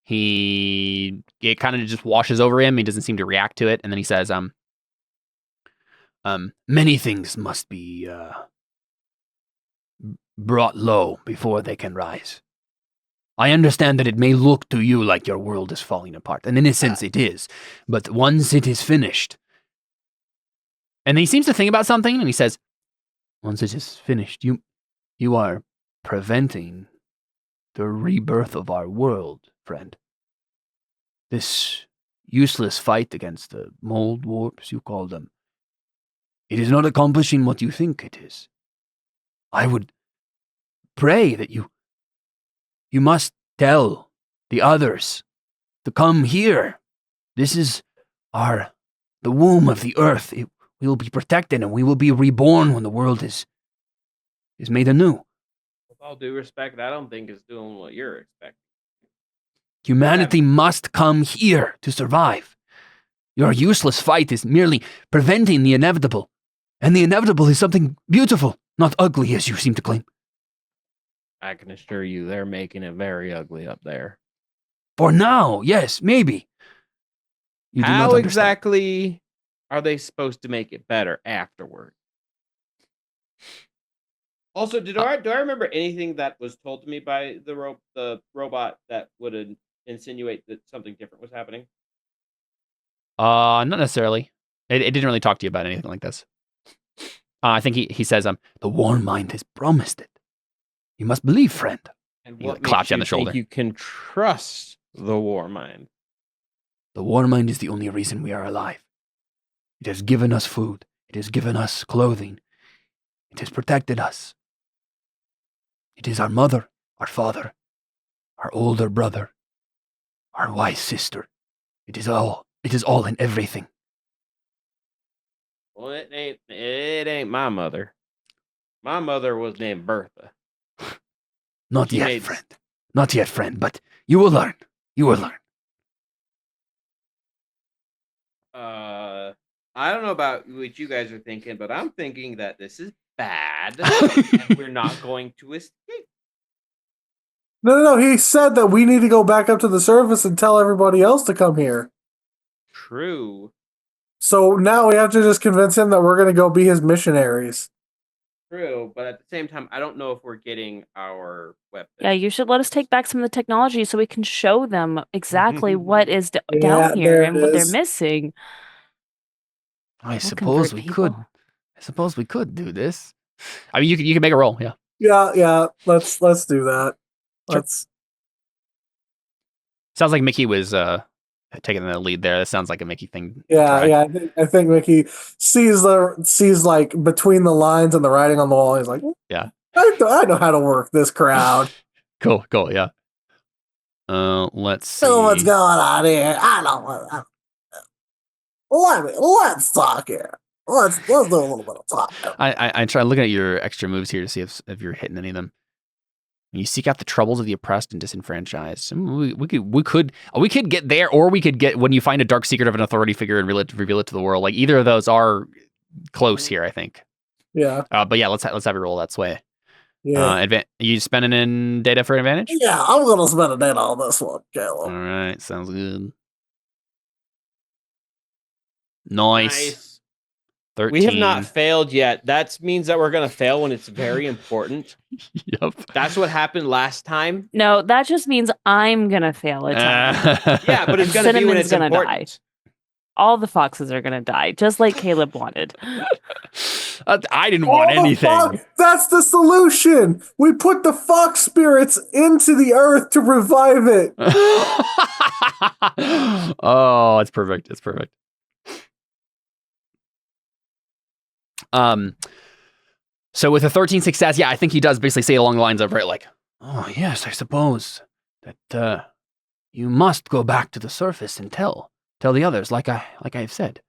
it kind of just washes over him. He doesn't seem to react to it, and then he says, many things must be brought low before they can rise. I understand that it may look to you like your world is falling apart, and in a sense it is, but once it is finished... And he seems to think about something, and he says, once it is finished, you are preventing the rebirth of our world, friend. This useless fight against the mouldwarps, you call them, it is not accomplishing what you think it is. I would pray that you must tell the others to come here. This is the womb of the earth. We will be protected and we will be reborn when the world is made anew. With all due respect, I don't think it's doing what you're expecting. Humanity must come here to survive. Your useless fight is merely preventing the inevitable. And the inevitable is something beautiful, not ugly as you seem to claim. I can assure you they're making it very ugly up there. For now, yes, maybe. You do not How understand. exactly are they supposed to make it better afterward? Also, do I remember anything that was told to me by the robot that would insinuate that something different was happening? Not necessarily. It didn't really talk to you about anything like this. I think he says, the Warm Mind has promised it. You must believe, friend. And He, what like, claps makes you on you the shoulder. think you can trust the War Mind? The Warm Mind is the only reason we are alive. It has given us food. It has given us clothing. It has protected us. It is our mother, our father, our older brother, our wise sister. It is all in everything. Well, it ain't my mother. My mother was named Bertha. Not She yet, made- friend. Not yet, friend, but you will learn. You will learn. I don't know about what you guys are thinking, but I'm thinking that this is bad and we're not going to escape. No. He said that we need to go back up to the surface and tell everybody else to come here. True. So now we have to just convince him that we're going to go be his missionaries. True, but at the same time, I don't know if we're getting our weapon. Yeah, you should let us take back some of the technology so we can show them exactly what is Yeah, down here there and it what they're is. missing. I We'll suppose convert we could. people. I suppose we could do this. I mean, you can make a roll, yeah. Yeah. Let's do that. Sure. Let's. Sounds like Mickey was taking the lead there. That sounds like a Mickey thing. to Yeah, try. yeah. I think Mickey sees like between the lines and the writing on the wall. He's like, Yeah. I know how to work this crowd. Cool, yeah. Let's see. So what's going on here? I don't know. Let's talk here. Let's do a little bit of talk. I try looking at your extra moves here to see if you're hitting any of them. You seek out the troubles of the oppressed and disenfranchised. We could get there, or we could get when you find a dark secret of an authority figure and reveal it to the world. Like either of those are close here, I think. Yeah. But yeah, let's have a roll that way. Yeah. You spending in data for advantage? Yeah, I'm gonna spend a date on this one, All Caleb. right, sounds good. Nice. 13. We have not failed yet. That means that we're going to fail when it's very important. Yep. That's what happened last time. No, that just means I'm gonna fail at time. Yeah, but it's going to be when Cinnamon's it's gonna important. die. All the foxes are gonna die, just like Caleb wanted. I didn't want anything. That's the solution. We put the fox spirits into the earth to revive it. Oh, it's perfect. It's perfect. So with a 13 success, yeah, I think he does basically say along the lines of, right, like, oh, yes, I suppose that you must go back to the surface and tell the others, like I've said.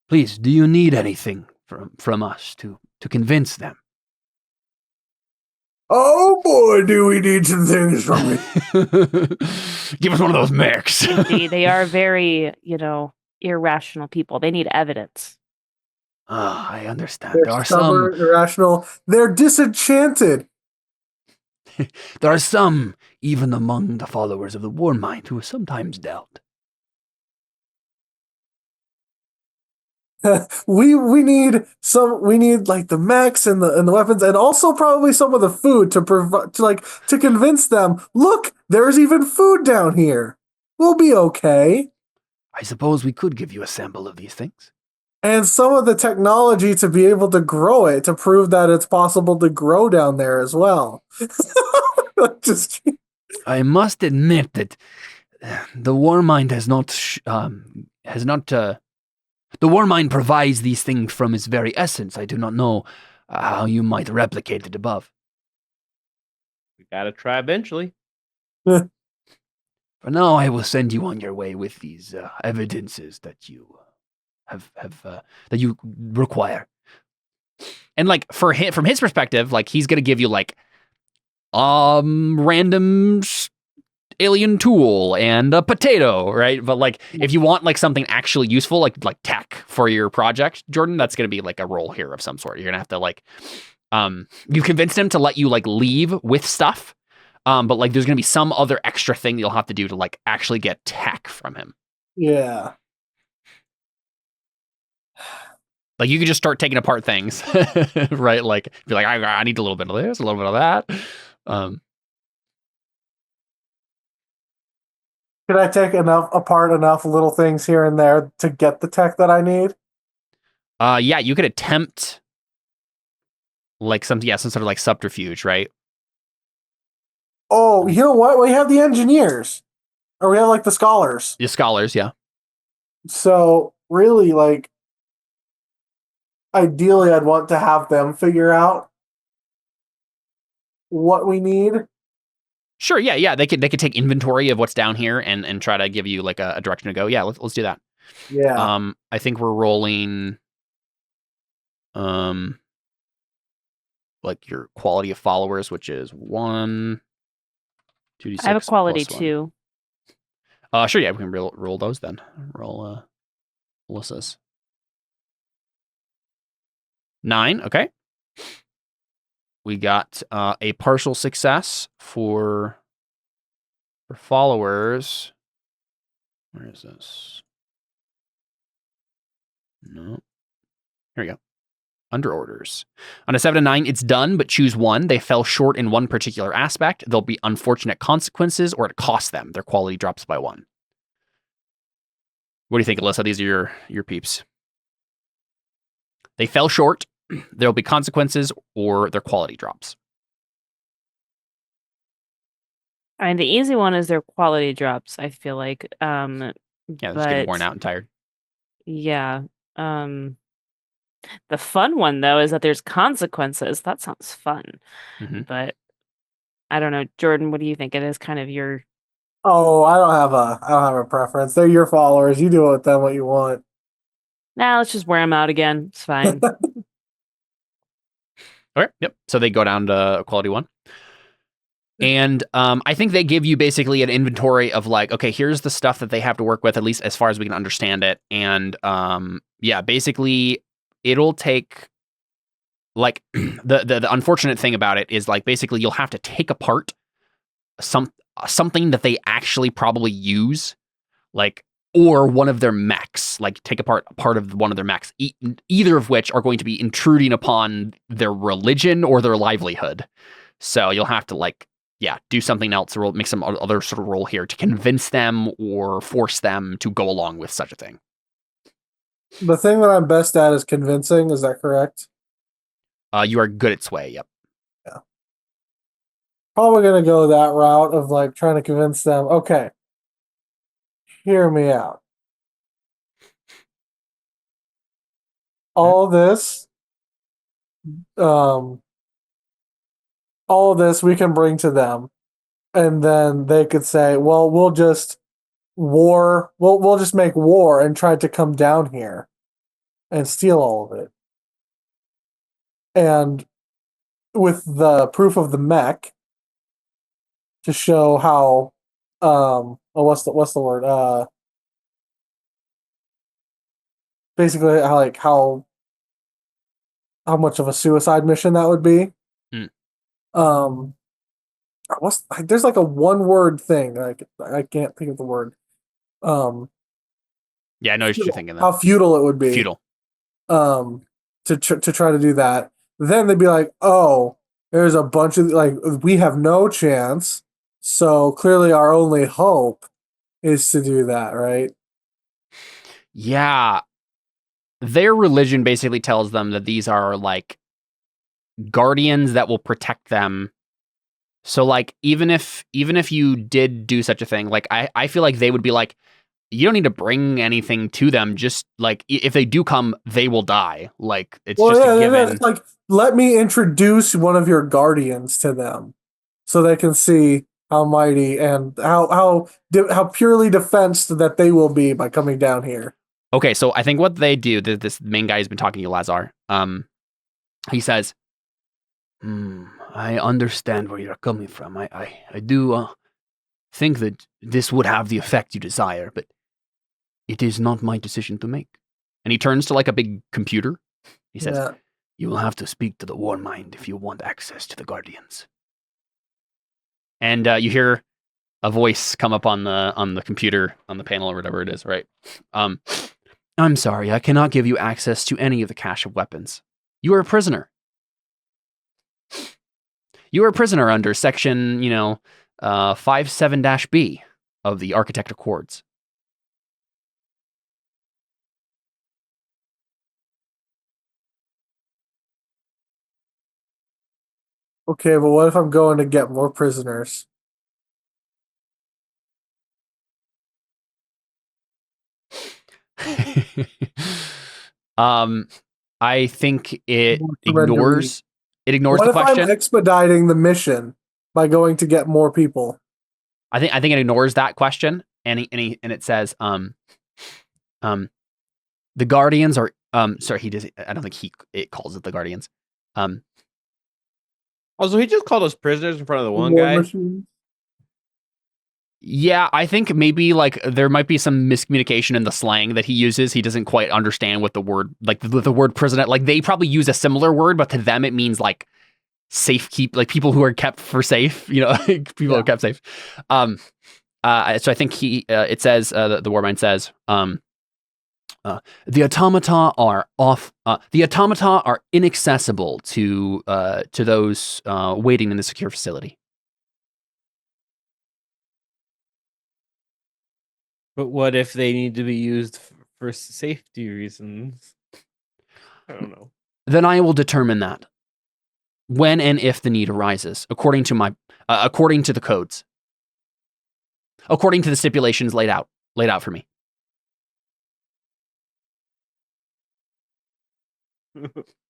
Please, do you need anything from us to convince them? Oh boy, do we need some things from you. Give us one of those mechs. Indeed, they are very, irrational people. They need evidence. Ah, I understand. They're There are stubborn, irrational. They're disenchanted. There are some, even among the followers of the War Mind, who sometimes doubt. We need like the mechs and the weapons, and also probably some of the food to convince them. Look, there's even food down here. We'll be okay. I suppose we could give you a sample of these things. And some of the technology to be able to grow it, to prove that it's possible to grow down there as well. Just I must admit that the War Mind the War Mind provides these things from its very essence. I do not know how you might replicate it above. We got to try eventually. For now, I will send you on your way with these evidences that you that you require. And like from his perspective, like he's gonna give you like random alien tool and a potato, right? But like if you want like something actually useful, like tech for your project, Jordan, that's gonna be like a role here of some sort. You're gonna have to like you convinced him to let you like leave with stuff. But like there's gonna be some other extra thing you'll have to do to like actually get tech from him. Yeah. Like you could just start taking apart things, right? Like be like, I need a little bit of this, a little bit of that. Could I take apart enough little things here and there to get the tech that I need? Yeah, you could attempt like some sort of like subterfuge, right? Oh, you know what? We have the engineers. Or we have like the scholars. The scholars, yeah. So really, like, ideally I'd want to have them figure out what we need. Sure, yeah. They could take inventory of what's down here and try to give you like a direction to go. Yeah, let's do that. Yeah. I think we're rolling like your quality of followers, which is 1, 2d6. I have a quality plus 1. 2. Sure, yeah, we can roll those then. Roll Melissa's. 9, okay. We got a partial success for followers. Where is this? No. Here we go. Under orders. On a 7 to 9, it's done, but choose one. They fell short in one particular aspect. There'll be unfortunate consequences, or it costs them. Their quality drops by 1. What do you think, Alyssa? These are your peeps. They fell short. There'll be consequences, or their quality drops. I mean, the easy one is their quality drops, I feel like. Yeah, they're just getting worn out and tired. Yeah. The fun one, though, is that there's consequences. That sounds fun. Mm-hmm. But I don't know. Jordan, what do you think? It is kind of your... Oh, I don't have a preference. They're your followers. You do with them what you want. Nah, let's just wear them out again. It's fine. Okay, yep. So they go down to quality 1. And I think they give you basically an inventory of like, okay, here's the stuff that they have to work with, at least as far as we can understand it. And yeah, basically it'll take like the unfortunate thing about it is like basically you'll have to take apart something that they actually probably use, like, or one of their mechs, like take apart part of one of their mechs, either of which are going to be intruding upon their religion or their livelihood. So you'll have to like, yeah, do something else or make some other sort of role here to convince them or force them to go along with such a thing. The thing that I'm best at is convincing. Is that correct? You are good at sway. Yep. Yeah. Probably going to go that route of like trying to convince them. Okay, hear me out. All this we can bring to them, and then they could say, well, we'll just make war and try to come down here and steal all of it. And with the proof of the mech to show how what's the word? Basically how much of a suicide mission that would be. There's like a one word thing. Like I can't think of the word. Yeah, I know what you're thinking. How futile it would be. Futile. To try to do that. Then they'd be like, oh, there's a bunch of like we have no chance. So clearly our only hope is to do that, right? Yeah. Their religion basically tells them that these are like guardians that will protect them. So like even if you did do such a thing, like I feel like they would be like, you don't need to bring anything to them. Just like if they do come, they will die. Like it's just a given. It's like let me introduce one of your guardians to them, so they can see how mighty and how purely defensed that they will be by coming down here. Okay, so I think what they do, this main guy who's been talking to you, Lazar, he says, I understand where you're coming from. I do think that this would have the effect you desire, but it is not my decision to make. And he turns to like a big computer. He says, you will have to speak to the War Mind if you want access to the Guardians. And you hear a voice come up on the computer, on the panel or whatever it is, right? I'm sorry, I cannot give you access to any of the cache of weapons. You are a prisoner. You are a prisoner under section, 57-B of the Architect Accords. Okay, but what if I'm going to get more prisoners? I think it More ignores What the if question. I'm expediting the mission by going to get more people? I think it ignores that question, and it says, the Guardians are sorry, he does. I don't think it calls it the Guardians. Also, he just called us prisoners in front of the one War guy. machines? Yeah, I think maybe like there might be some miscommunication in the slang that he uses. He doesn't quite understand what the word, like the word prisoner, like they probably use a similar word, but to them it means like like people who are kept for safe, people who are kept safe. So I think it says, the Warmind says, the automata are inaccessible to those waiting in the secure facility. But what if they need to be used for safety reasons? I don't know. Then I will determine that when and if the need arises, according to the codes, according to the stipulations laid out for me.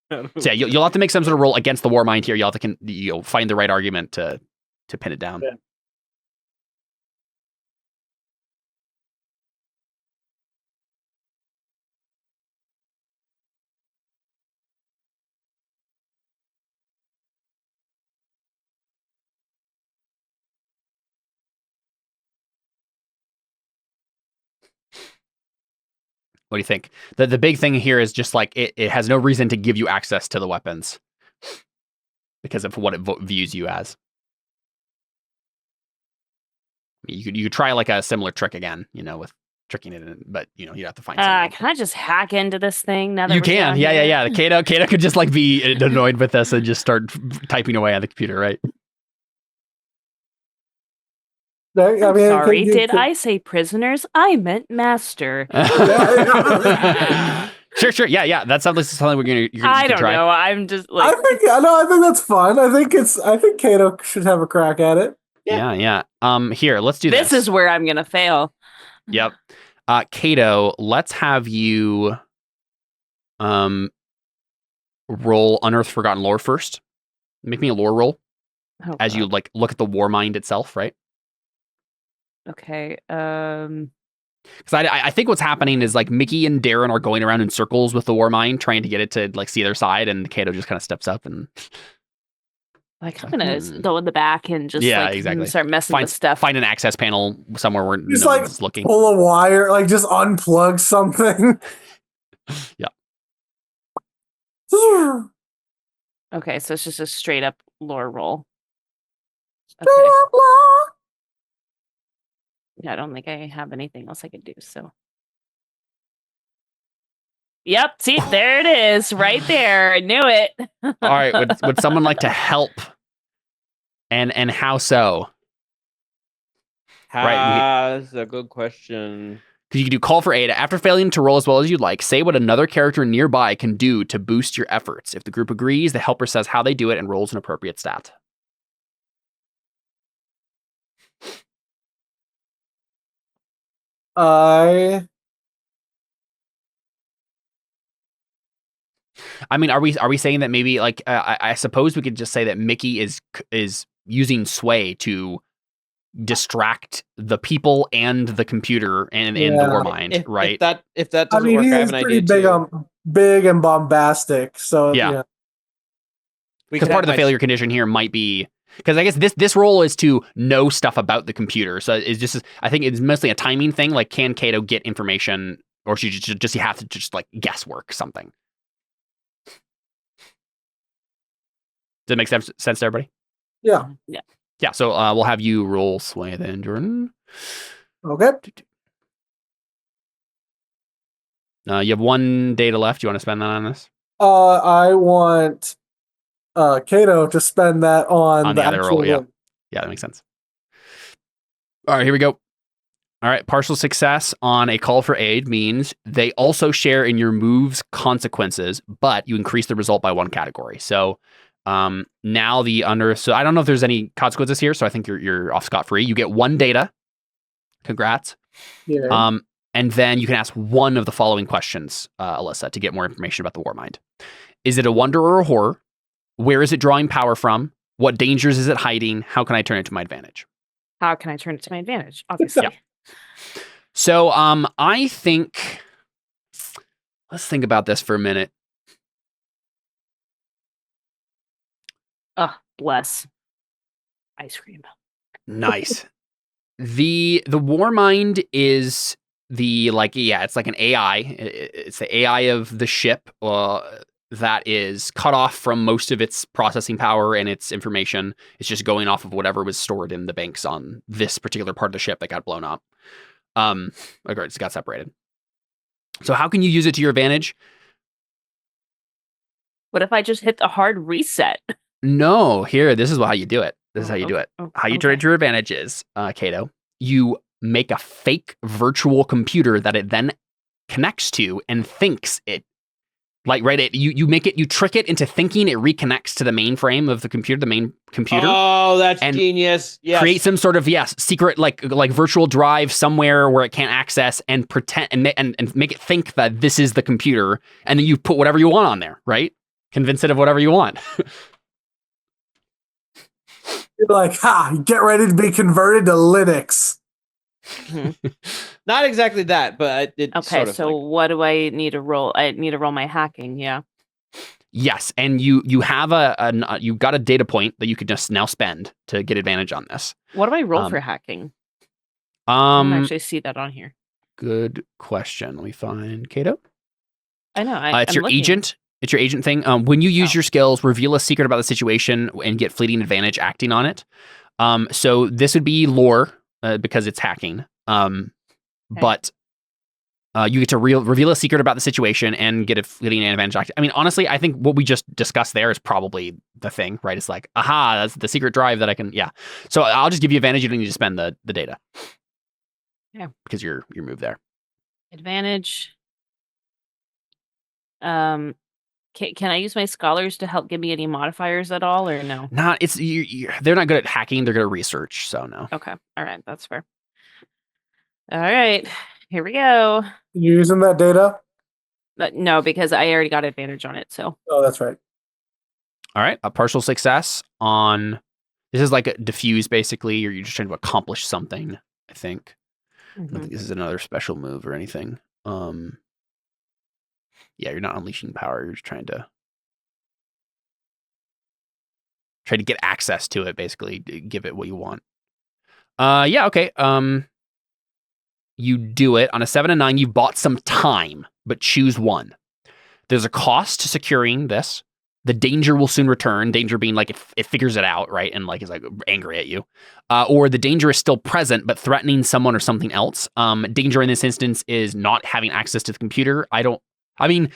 So yeah, you'll have to make some sort of roll against the Warmind here. You'll have to find the right argument to pin it down. Yeah. What do you think? The big thing here is just like it has no reason to give you access to the weapons because of what it views you as. You could try like a similar trick again, with tricking it in, but you'd have to find something. Can I just hack into this thing now that You we're can, down yeah. here? Kato could just like be annoyed with us and just start typing away on the computer, right? I'm sorry, did I say prisoners? I meant master. Sure. Yeah. That sounds like something you're gonna I don't try. know. I'm just like, I think that's fun. I think Kato should have a crack at it. Yeah. Here, let's do this. this is where I'm gonna fail. Yep. Kato, let's have you roll Unearthed Forgotten Lore first. Make me a lore roll as you like look at the Warmind itself, right? Okay. Because I think what's happening is like Mickey and Darren are going around in circles with the Warmind, trying to get it to like see their side, and Kato just kind of steps up and like I'm gonna go in the back and just exactly. start messing with stuff. Find an access panel somewhere where Just no one's looking. Pull a wire, like just unplug something. Yeah. Okay, so it's just a straight up lore roll. Okay. Yeah, I don't think I have anything else I could do. So. Yep. See, there it is, right there. I knew it. All right. Would someone like to help? And how so? That's a good question. Because you can do call for aid. After failing to roll as well as you'd like, say what another character nearby can do to boost your efforts. If the group agrees, the helper says how they do it and rolls an appropriate stat. I mean, are we saying that maybe like I suppose we could just say that Mickey is using sway to distract the people and the computer and the Warmind, right? If that doesn't work, I have an idea too. Big and bombastic. So yeah. Because part of the failure condition here might be because I guess this role is to know stuff about the computer. So it's just I think it's mostly a timing thing. Like, can Kato get information, or should you just have to just like guesswork something? Does it make sense to everybody? Yeah. Yeah, so we'll have you roll sway then, Jordan. Okay. You have 1 data left. You want to spend that on this? I want Kato to spend that on the other actual roll, yeah. roll. Yeah, that makes sense. All right, here we go. All right, partial success on a call for aid means they also share in your move's consequences, but you increase the result by 1 category. So now so I don't know if there's any consequences here, so I think you're off scot-free. You get 1 data. Congrats. Yeah. And then you can ask one of the following questions, Alyssa, to get more information about the Warmind. Is it a wonder or a horror? Where is it drawing power from? What dangers is it hiding? How can I turn it to my advantage? How can I turn it to my advantage? Obviously. Yeah. So I think, let's think about this for a minute. Bless. Ice cream. Nice. The Warmind is it's like an AI. It's the AI of the ship that is cut off from most of its processing power and its information. It's just going off of whatever was stored in the banks on this particular part of the ship that got blown up. It got separated. So how can you use it to your advantage? What if I just hit the hard reset? No, this is how you do it. This is how you do it. How you turn it to your advantage is, Kato, you make a fake virtual computer that it then connects to and thinks it. You trick it into thinking it reconnects to the mainframe of the main computer. Oh, that's genius. Yes. Create some sort of secret like virtual drive somewhere where it can't access and pretend and make it think that this is the computer, and then you put whatever you want on there, right? Convince it of whatever you want. You're like, get ready to be converted to Linux. Not exactly that, but it Okay, sort of so what do I need to roll? I need to roll my hacking, yeah. Yes, and you have you've got a data point that you could just now spend to get advantage on this. What do I roll for hacking? I don't actually see that on here. Good question. Let me find Kato. I know. It's your agent. It's your agent thing. When you use your skills, reveal a secret about the situation and get fleeting advantage acting on it. So this would be lore because it's hacking. But you get to reveal a secret about the situation and get a fleeting advantage. I mean, honestly, I think what we just discussed there is probably the thing, right? It's like, aha, that's the secret drive that I can, yeah. So I'll just give you advantage. You don't need to spend the data. Yeah. Because your move there. Advantage. Can I use my scholars to help give me any modifiers at all, or no? Not. It's they're not good at hacking. They're good at research. So no. Okay. All right. That's fair. All right. Here we go. You using that data? No, because I already got advantage on it. So. Oh, that's right. All right. A partial success on. This is like a diffuse, basically. You're just trying to accomplish something. I think. I don't think this is another special move or anything. Yeah, you're not unleashing power. You're just trying to get access to it, basically, to give it what you want. Yeah, okay. You do it. On a 7 and 9, you've bought some time, but choose one. There's a cost to securing this. The danger will soon return. Danger being like it figures it out, right? And like is like angry at you. Or the danger is still present, but threatening someone or something else. Danger in this instance is not having access to the computer. I mean,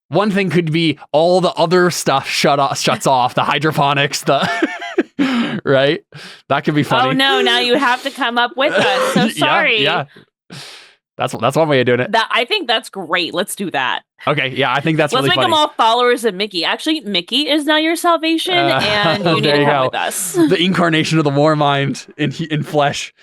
one thing could be all the other stuff shuts off, the hydroponics, right? That could be funny. Oh no, now you have to come up with us. So sorry. Yeah. That's one way of doing it. I think that's great. Let's do that. Okay, yeah, I think that's Let's really funny. Let's make them all followers of Mickey. Actually, Mickey is now your salvation, and you need to come with us. The incarnation of the Warmind in flesh.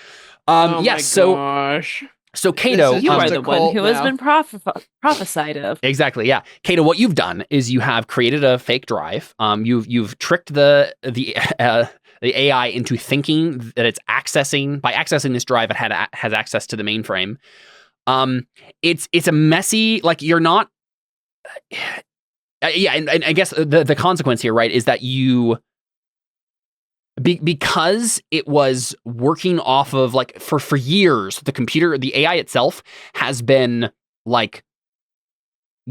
Gosh. So Kato, you are the one who has been prophesied of. Exactly, yeah. Kato, what you've done is you have created a fake drive. You've tricked the AI into thinking that it's by accessing this drive, it has access to the mainframe. It's a messy, like you're not. And I guess the consequence here, right, is that you. Because it was working off of like for years, the AI itself has been like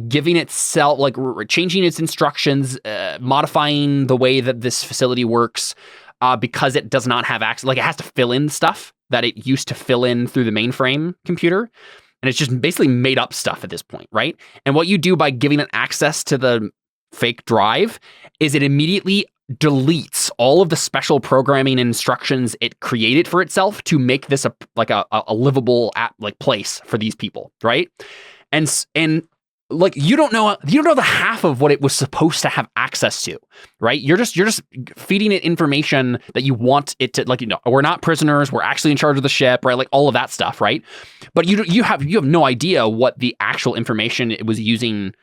giving itself like changing its instructions, modifying the way that this facility works, because it does not have access. Like, it has to fill in stuff that it used to fill in through the mainframe computer. And it's just basically made up stuff at this point, right? And what you do by giving it access to the fake drive is it immediately deletes all of the special programming instructions it created for itself to make this a livable place for these people, right? And like, you don't know the half of what it was supposed to have access to, right? You're just feeding it information that you want it to, like, we're not prisoners, we're actually in charge of the ship, right? Like, all of that stuff, right? But you have no idea what the actual information it was using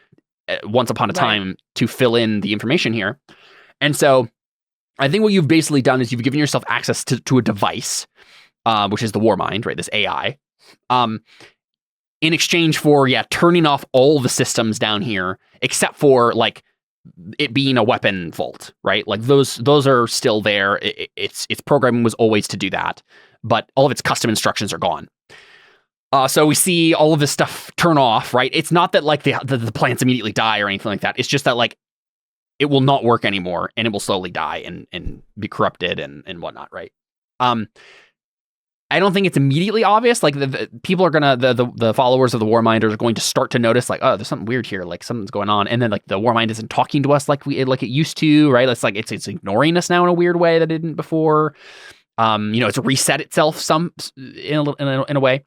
once upon a time to fill in the information here. And so I think what you've basically done is you've given yourself access to a device, which is the Warmind, right? This AI. In exchange for, turning off all the systems down here, except for, like, it being a weapon vault, right? Like, those are still there. Its programming was always to do that, but all of its custom instructions are gone. So we see all of this stuff turn off, right? It's not that, like, the plants immediately die or anything like that. It's just that, like, it will not work anymore, and it will slowly die and be corrupted and whatnot, right? I don't think it's immediately obvious. Like, the people are gonna, the followers of the Warminders are going to start to notice, like, oh, there's something weird here, like something's going on, and then, like, the Warmind isn't talking to us like it used to, right? It's like it's ignoring us now in a weird way that it didn't before. It's reset itself in a way.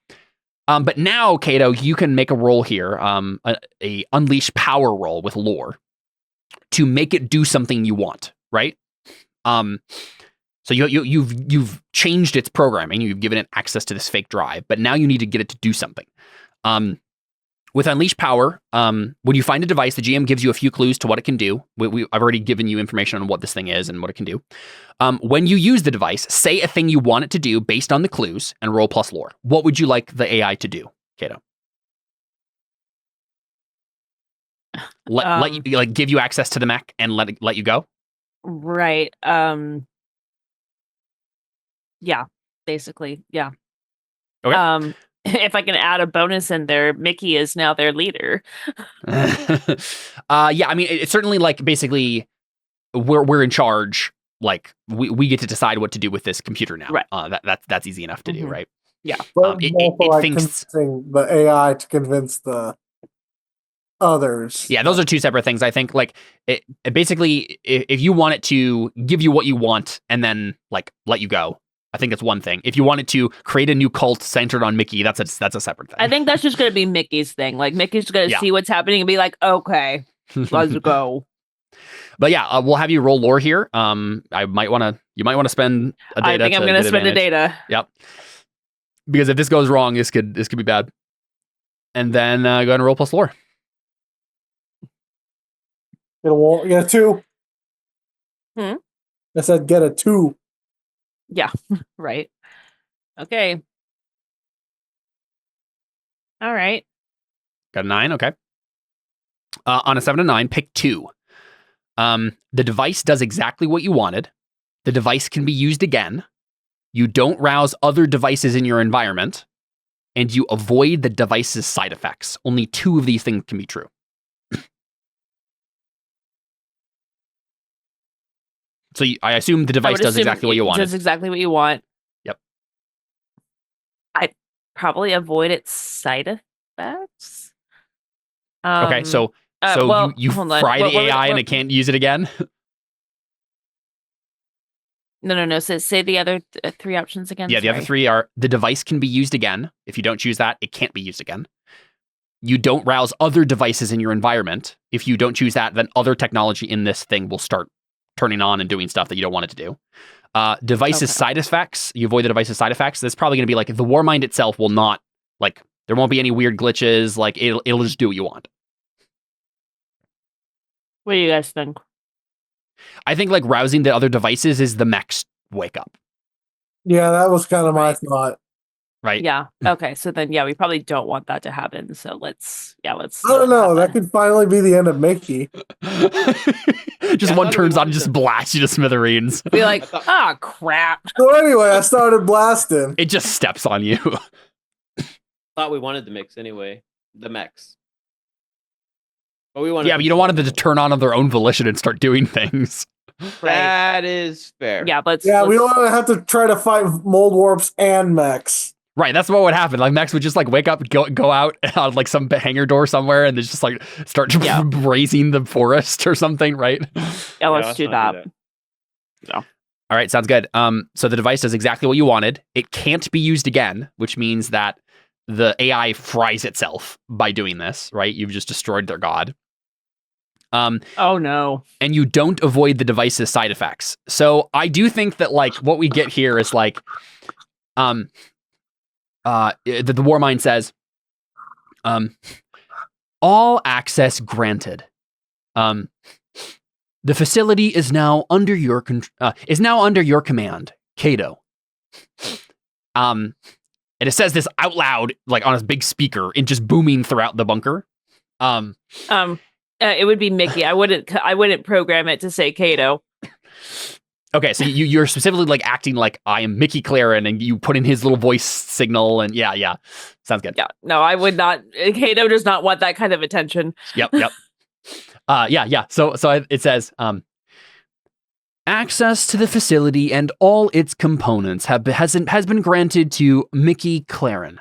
But now, Kato, you can make a roll here, a unleash power roll with lore to make it do something you want, right? So you've changed its programming. You've given it access to this fake drive, but now you need to get it to do something. With Unleash Power, when you find a device, the GM gives you a few clues to what it can do. I've already given you information on what this thing is and what it can do. When you use the device, say a thing you want it to do based on the clues and roll plus lore. What would you like the AI to do, Kato? Let you, like, give you access to the mech and let you go? Right. Yeah, basically. Yeah. Okay. If I can add a bonus in there, Mickey is now their leader. I mean, it's certainly, like, basically we're in charge. Like, we get to decide what to do with this computer now. Right. That's easy enough to do, right? Yeah. But It also, thinks convincing the AI to convince the others. Yeah, those are two separate things, I think. Like, it basically, if you want it to give you what you want and then, like, let you go, I think it's one thing. If you want it to create a new cult centered on Mickey, that's a separate thing. I think that's just going to be Mickey's thing. Like, Mickey's going to see what's happening and be like, okay, let's go. But yeah, we'll have you roll lore here. You might want to spend a data. I think I'm going to spend a data. Yep. Because if this goes wrong, this could be bad. And then go ahead and roll plus lore. Get a 2. I said get a 2. Yeah, right. Okay. All right. Got a 9, okay. On a 7 to 9, pick 2. The device does exactly what you wanted. The device can be used again. You don't rouse other devices in your environment. And you avoid the device's side effects. Only 2 of these things can be true. So I assume the device does exactly what you wanted. Does exactly what you want. Yep. I'd probably avoid its side effects. Okay, so you fry the AI and it can't use it again? No. So say the other 3 options again. Yeah, the other 3 are the device can be used again. If you don't choose that, it can't be used again. You don't rouse other devices in your environment. If you don't choose that, then other technology in this thing will start turning on and doing stuff that you don't want it to do. Device's side effects, you avoid the device's side effects. That's probably going to be like the Warmind itself will not, like, there won't be any weird glitches. Like, it'll just do what you want. What do you guys think? I think, like, rousing the other devices is the mech's wake up. Yeah, that was kind of my thought. Right? Yeah. Okay. So then, we probably don't want that to happen. So let's. I don't know. That could finally be the end of Mickey. Just one turns on and just blasts you to smithereens. Be like, crap. So anyway, I started blasting. It just steps on you. Thought we wanted the mix anyway. The mechs. But we wanted. Yeah, but you don't want them to turn on their own volition and start doing things. That is fair. Yeah, we don't have to try to fight mouldwarps and mechs. Right, that's what would happen. Like Max would just like wake up, go out on like some hangar door somewhere, and then just like start razing the forest or something. Right? Yeah, let's do that. All right, sounds good. So the device does exactly what you wanted. It can't be used again, which means that the AI fries itself by doing this. Right? You've just destroyed their god. Oh no. And you don't avoid the device's side effects. So I do think that like what we get here is like, the Warmind says, all access granted. The facility is now under your command, Kato. And it says this out loud, like on a big speaker, and just booming throughout the bunker. It would be Mickey. I wouldn't program it to say Kato. Okay, so you're specifically like acting like I am Mickey Claren, and you put in his little voice signal, and yeah, sounds good. Yeah, no, I would not. Kato does not want that kind of attention. Yep. Yeah. So it says, access to the facility and all its components has been granted to Mickey Claren.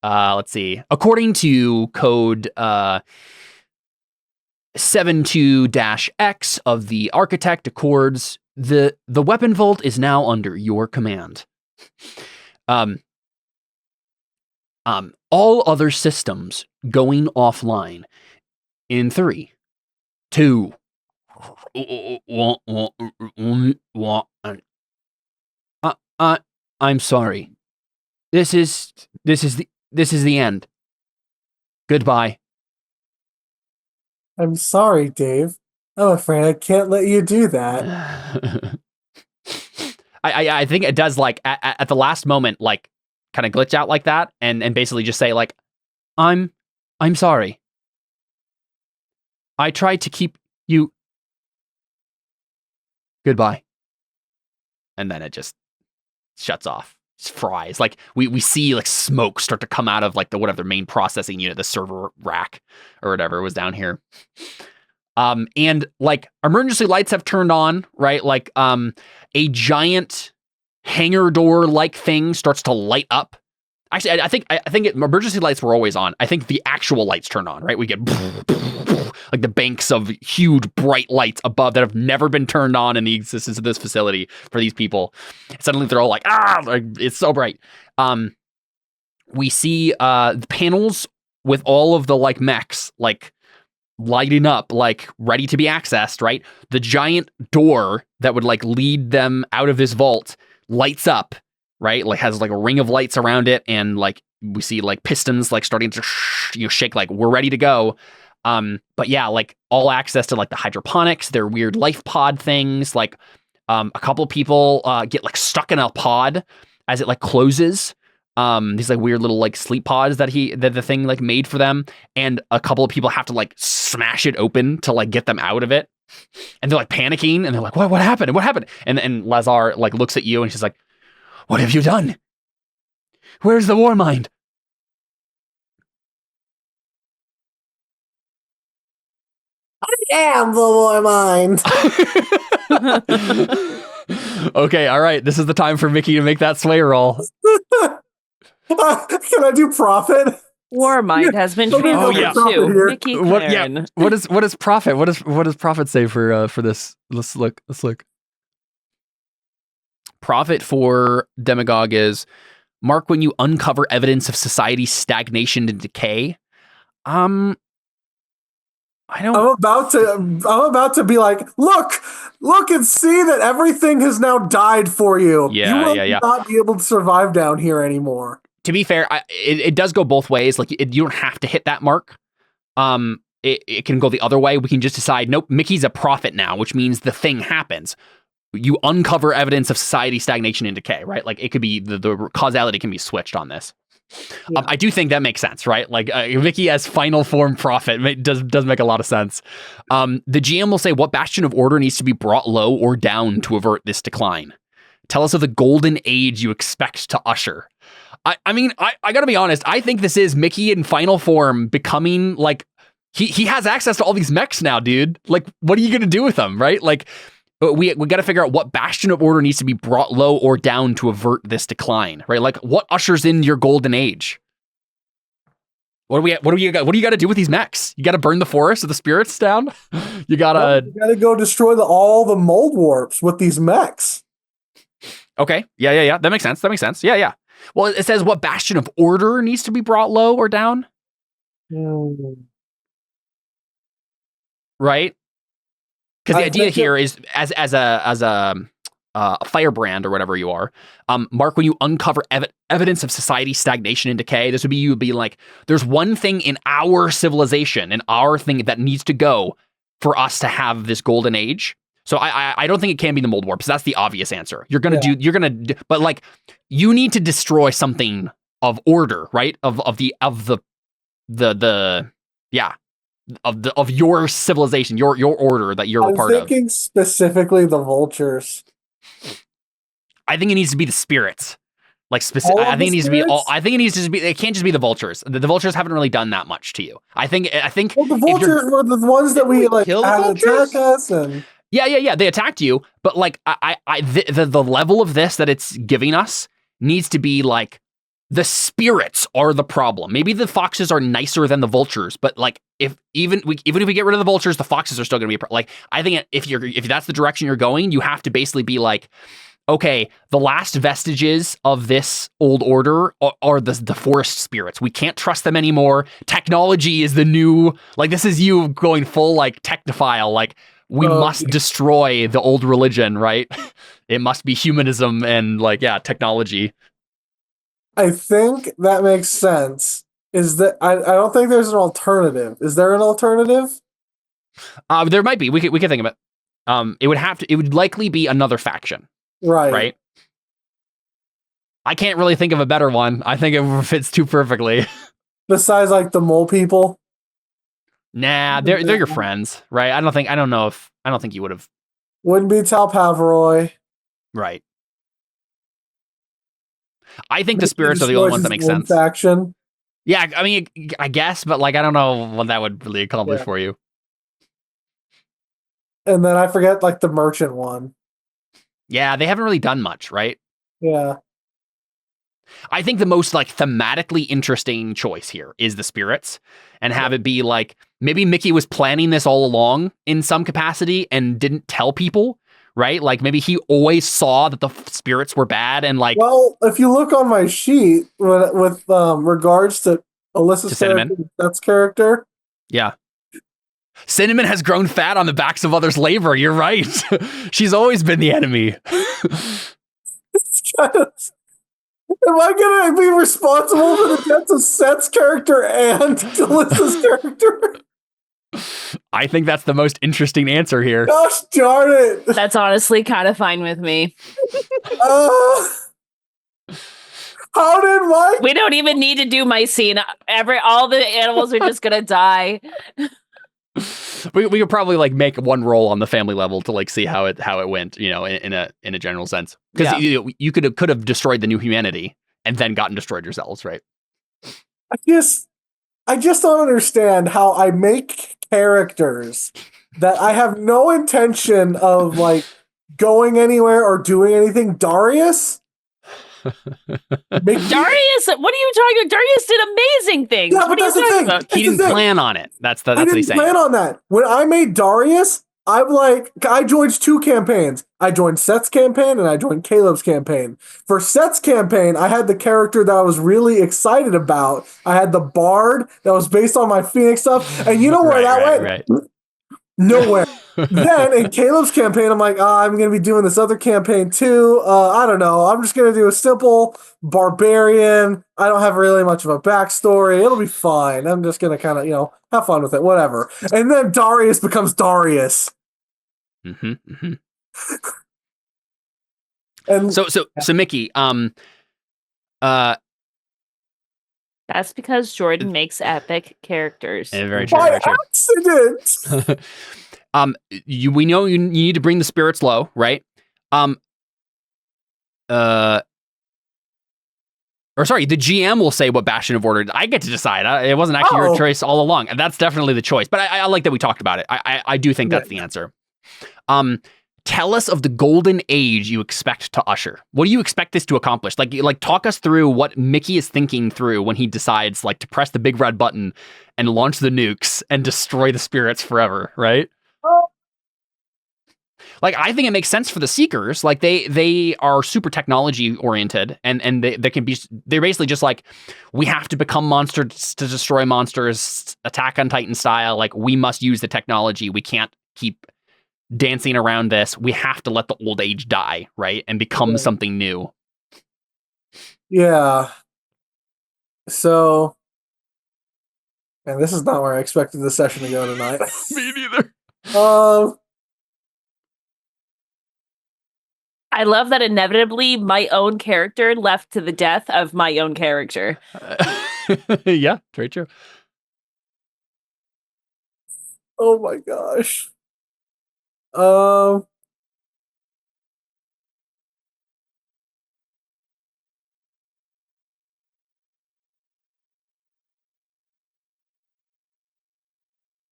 Let's see. According to code 72-X of the Architect Accords, the weapon vault is now under your command. All other systems going offline in 3, 2, 1. I'm sorry. This is the end. Goodbye. I'm sorry, Dave. I'm afraid I can't let you do that. I think it does like at the last moment, like kind of glitch out like that, and basically just say like, I'm sorry. I tried to keep you. Goodbye. And then it just shuts off. Just fries. Like we see like smoke start to come out of like the main processing unit, the server rack or whatever was down here. And like emergency lights have turned on, right? Like a giant hangar door like thing starts to light up. Actually, I think emergency lights were always on. I think the actual lights turn on, right? We get like the banks of huge bright lights above that have never been turned on in the existence of this facility for these people. Suddenly they're all like, like, it's so bright. We see the panels with all of the like mechs like lighting up, like ready to be accessed, right? The giant door that would like lead them out of this vault lights up, right? Like has like a ring of lights around it, and like we see like pistons like starting to shake, like we're ready to go. But yeah, like all access to like the hydroponics, their weird life pod things. Like a couple of people get like stuck in a pod as it like closes. These like weird little like sleep pods that the thing like made for them, and a couple of people have to like smash it open to like get them out of it. And they're like panicking, and they're like, what happened? What happened? And Lazar like looks at you and she's like, what have you done? Where's the Warmind? I am the Warmind. Okay, all right. This is the time for Mickey to make that sway roll. Can I do profit? Warmind has been transferred to Mickey Claren. What is profit? What does profit say for this? Let's look. Profit for Demagogue is mark when you uncover evidence of society's stagnation and decay. I'm about to be like, look and see that everything has now died for you. Yeah, you will not be able to survive down here anymore. To be fair, it does go both ways. Like you don't have to hit that mark. It can go the other way. We can just decide, nope, Mickey's a prophet now, which means the thing happens. You uncover evidence of society stagnation and decay, right? Like it could be the causality can be switched on this. Yeah. I do think that makes sense, right? Like Mickey as final form prophet does make a lot of sense. The GM will say what bastion of order needs to be brought low or down to avert this decline. Tell us of the golden age you expect to usher. I mean, I gotta be honest. I think this is Mickey in final form becoming like he has access to all these mechs now, dude. Like, what are you gonna do with them, right? Like, we got to figure out what bastion of order needs to be brought low or down to avert this decline, right? Like, what ushers in your golden age? What do you got to do with these mechs? You got to burn the forest of the spirits down. You gotta go destroy all the mouldwarps with these mechs. Okay, yeah. That makes sense. Yeah. Well, it says what bastion of order needs to be brought low or down, right? Because the idea here is as a firebrand or whatever you are, Mark, when you uncover evidence of society stagnation and decay, this would be you being like, there's one thing in our civilization and our thing that needs to go for us to have this golden age. So I don't think it can be the mouldwarps. That's the obvious answer. But like, you need to destroy something of order, right? Of your civilization, your order that you're a part of. I'm thinking specifically the vultures. I think it needs to be the spirits. Like I think it needs to be all. I think it needs to be. It can't just be the vultures. The vultures haven't really done that much to you. I think. Well, the vultures were the ones that we like kill the had vultures? attack us and. Yeah. They attacked you, but like the level of this that it's giving us needs to be like the spirits are the problem. Maybe the foxes are nicer than the vultures, but like even if we get rid of the vultures, the foxes are still going to be a problem. Like I think if that's the direction you're going, you have to basically be like, okay, the last vestiges of this old order are the forest spirits. We can't trust them anymore. Technology is the new, like this is you going full like technophile, like we must destroy the old religion, right? It must be humanism and like, technology. I think that makes sense. Is that I don't think there's an alternative. Is there an alternative? There might be. We could think of it. It would likely be another faction. Right. I can't really think of a better one. I think it fits too perfectly. Besides like the mole people? Nah, they're your friends, right? I don't think you would have. Wouldn't be Talpaviroj. Right. I think the spirits are the only ones that make sense. Faction. Yeah, I mean, I guess, but like I don't know what that would really accomplish for you. And then I forget like the merchant one. Yeah, they haven't really done much, right? Yeah. I think the most like thematically interesting choice here is the spirits, and have it be like maybe Mickey was planning this all along in some capacity and didn't tell people, right? Like maybe he always saw that the spirits were bad and like. Well, if you look on my sheet with regards to Alyssa's character, that's character. Yeah. Cinnamon has grown fat on the backs of others' labor. You're right. She's always been the enemy. Am I going to be responsible for the deaths of Seth's character and Alyssa's character? I think that's the most interesting answer here. Gosh darn it. That's honestly kind of fine with me. How did Mike? We don't even need to do my scene. All the animals are just going to die. We could probably like make one roll on the family level to like see how it went, in a general sense. Because you could have destroyed the new humanity and then gotten destroyed yourselves, right? I just don't understand how I make characters that I have no intention of like going anywhere or doing anything. Darius. Darius, what are you talking about? Darius did amazing things. Yeah, but that's the thing. He didn't plan on it. That's what he's saying. I didn't plan on that. When I made Darius, I joined two campaigns. I joined Seth's campaign and I joined Caleb's campaign. For Seth's campaign, I had the character that I was really excited about. I had the bard that was based on my Phoenix stuff. And you know where that went? Right. Nowhere. Then in Caleb's campaign, I'm like, I'm going to be doing this other campaign too. I don't know. I'm just going to do a simple barbarian. I don't have really much of a backstory. It'll be fine. I'm just going to kind of, have fun with it. Whatever. And then Darius becomes Darius. Mm-hmm. And so Mickey, that's because Jordan makes epic characters. Very true. By accident. We know you need to bring the spirits low, right? Or Or sorry, the GM will say what Bastion of Order. I get to decide. It wasn't actually your choice all along. And that's definitely the choice. But I like that we talked about it. I do think that's the answer. Tell us of the golden age you expect to usher. What do you expect this to accomplish? Like talk us through what Mickey is thinking through when he decides like to press the big red button and launch the nukes and destroy the spirits forever, right? Like, I think it makes sense for the Seekers. Like, they are super technology oriented, and they're basically just like, we have to become monsters to destroy monsters, Attack on Titan style. Like, we must use the technology. We can't keep dancing around this. We have to let the old age die, right? And become something new. Yeah. So, and this is not where I expected the session to go tonight. Me neither. I love that inevitably my own character left to the death of my own character. Yeah, very true. Oh my gosh.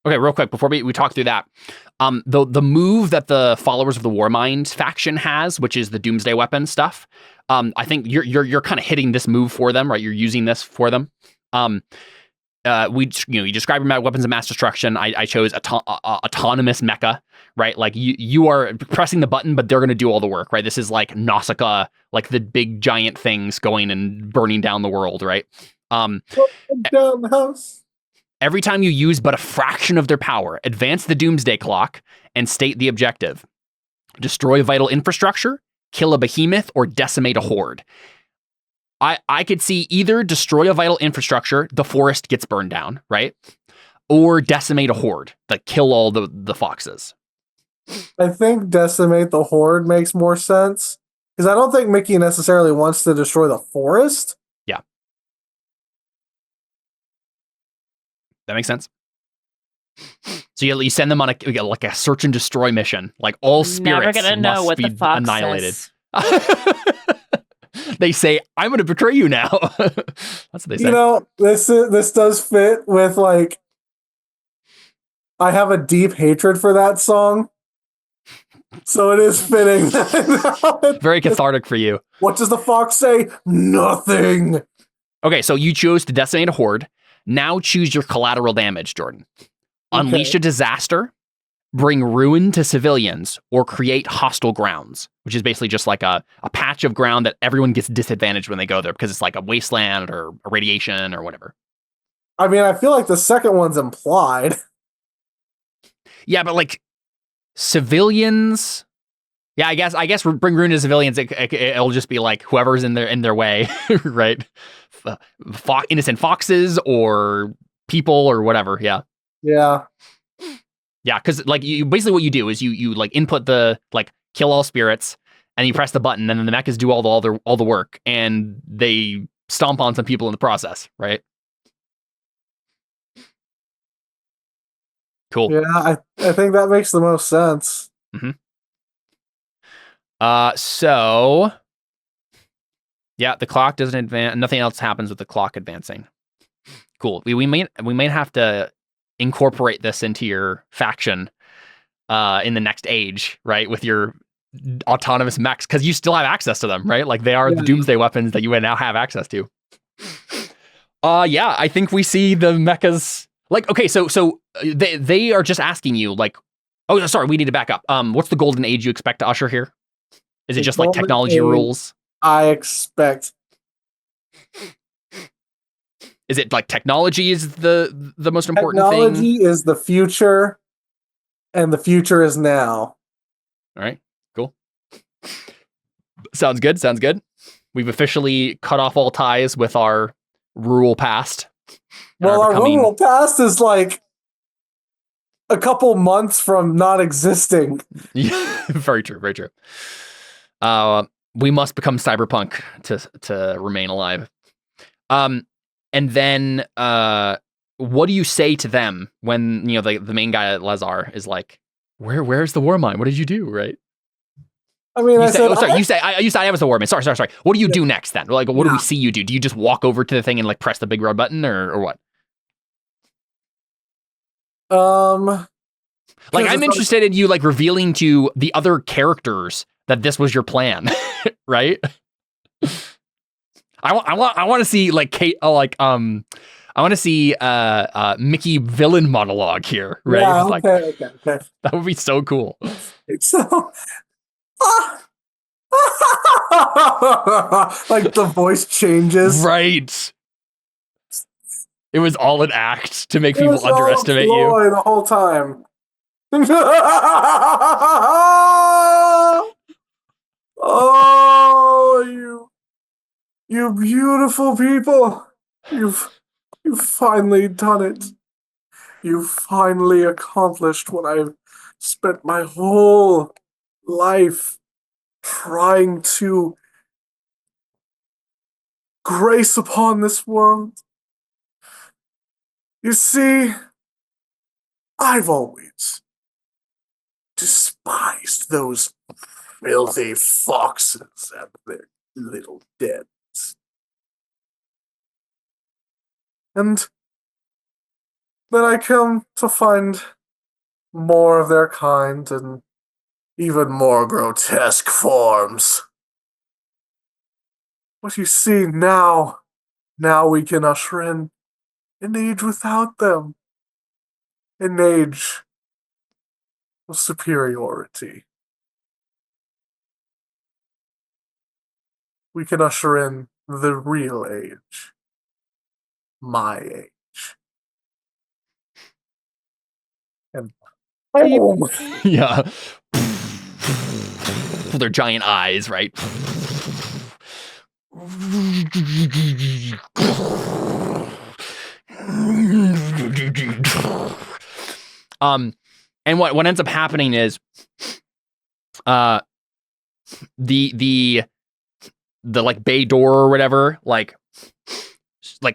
Okay, real quick, before we talk through that, the move that the followers of the Warmind faction has, which is the Doomsday Weapon stuff, I think you're kind of hitting this move for them, right? You're using this for them. You describe your weapons of mass destruction. I chose autonomous mecha, right? Like you are pressing the button, but they're going to do all the work, right? This is like Nausicaa, like the big giant things going and burning down the world, right? Down the house. Every time you use but a fraction of their power, advance the Doomsday Clock and state the objective. Destroy vital infrastructure, kill a behemoth, or decimate a horde. I could see either destroy a vital infrastructure, the forest gets burned down, right? Or decimate a horde, like kill all the foxes. I think decimate the horde makes more sense. Because I don't think Mickey necessarily wants to destroy the forest. Yeah. That makes sense. So you send them on a search and destroy mission. Like all spirits never gonna know what be the fox annihilated. Says. They say, "I'm going to betray you now." That's what they say. You know, this does fit with like. I have a deep hatred for that song, so it is fitting. Very cathartic for you. What does the fox say? Nothing. Okay, so you chose to decimate a horde. Now choose your collateral damage, Jordan. Unleash a disaster, bring ruin to civilians, or create hostile grounds, which is basically just like a patch of ground that everyone gets disadvantaged when they go there because it's like a wasteland or a radiation or whatever. I mean, I feel like the second one's implied. Yeah, but like civilians. Yeah, I guess bring ruin to civilians. It'll just be like whoever's in their way, right? Innocent foxes or people or whatever. Yeah. Yeah. Yeah, because like you basically what you do is you like input the like kill all spirits, and you press the button, and then the mechas do all the work, and they stomp on some people in the process, right? Cool. Yeah, I think that makes the most sense. Mm-hmm. So yeah, the clock doesn't advance. Nothing else happens with the clock advancing. Cool. We might have to incorporate this into your faction in the next age, right? With your autonomous mechs, because you still have access to them, right? Like they are the Doomsday weapons that you would now have access to. Yeah, I think we see the mechas. Like, okay, so they are just asking you, like, oh, sorry, we need to back up. What's the golden age you expect to usher here? Is it just like technology rules? I expect. Is it like technology is the most important thing? Technology is the future, and the future is now. All right, cool. Sounds good. We've officially cut off all ties with our rural past. Well, our rural past is like a couple months from not existing. Yeah, very true. Very true. We must become cyberpunk to remain alive. And then what do you say to them when the main guy Lazar is like, where's the Warmind? What did you do? Right? I mean, You said I was the warman. Sorry. What do you do next then? Like, what do we see you do? Do you just walk over to the thing and like press the big red button, or what? Like, I'm interested in you like revealing to the other characters that this was your plan, right? I want to see like Kate, I want to see Mickey villain monologue here, right? Yeah, Like, okay. that would be so cool. So, like the voice changes. Right. It was all an act to make It people was all underestimate you. ploy the whole time. Oh, you beautiful people. You've finally done it. You've finally accomplished what I've spent my whole life trying to grace upon this world. You see, I've always despised those filthy foxes and their little dens. And then I come to find more of their kind in even more grotesque forms. But you see, now we can usher in an age without them. An age of superiority. We can usher in the real age. My age. And boom! Yeah. Their giant eyes, right? And what ends up happening is the like bay door or whatever like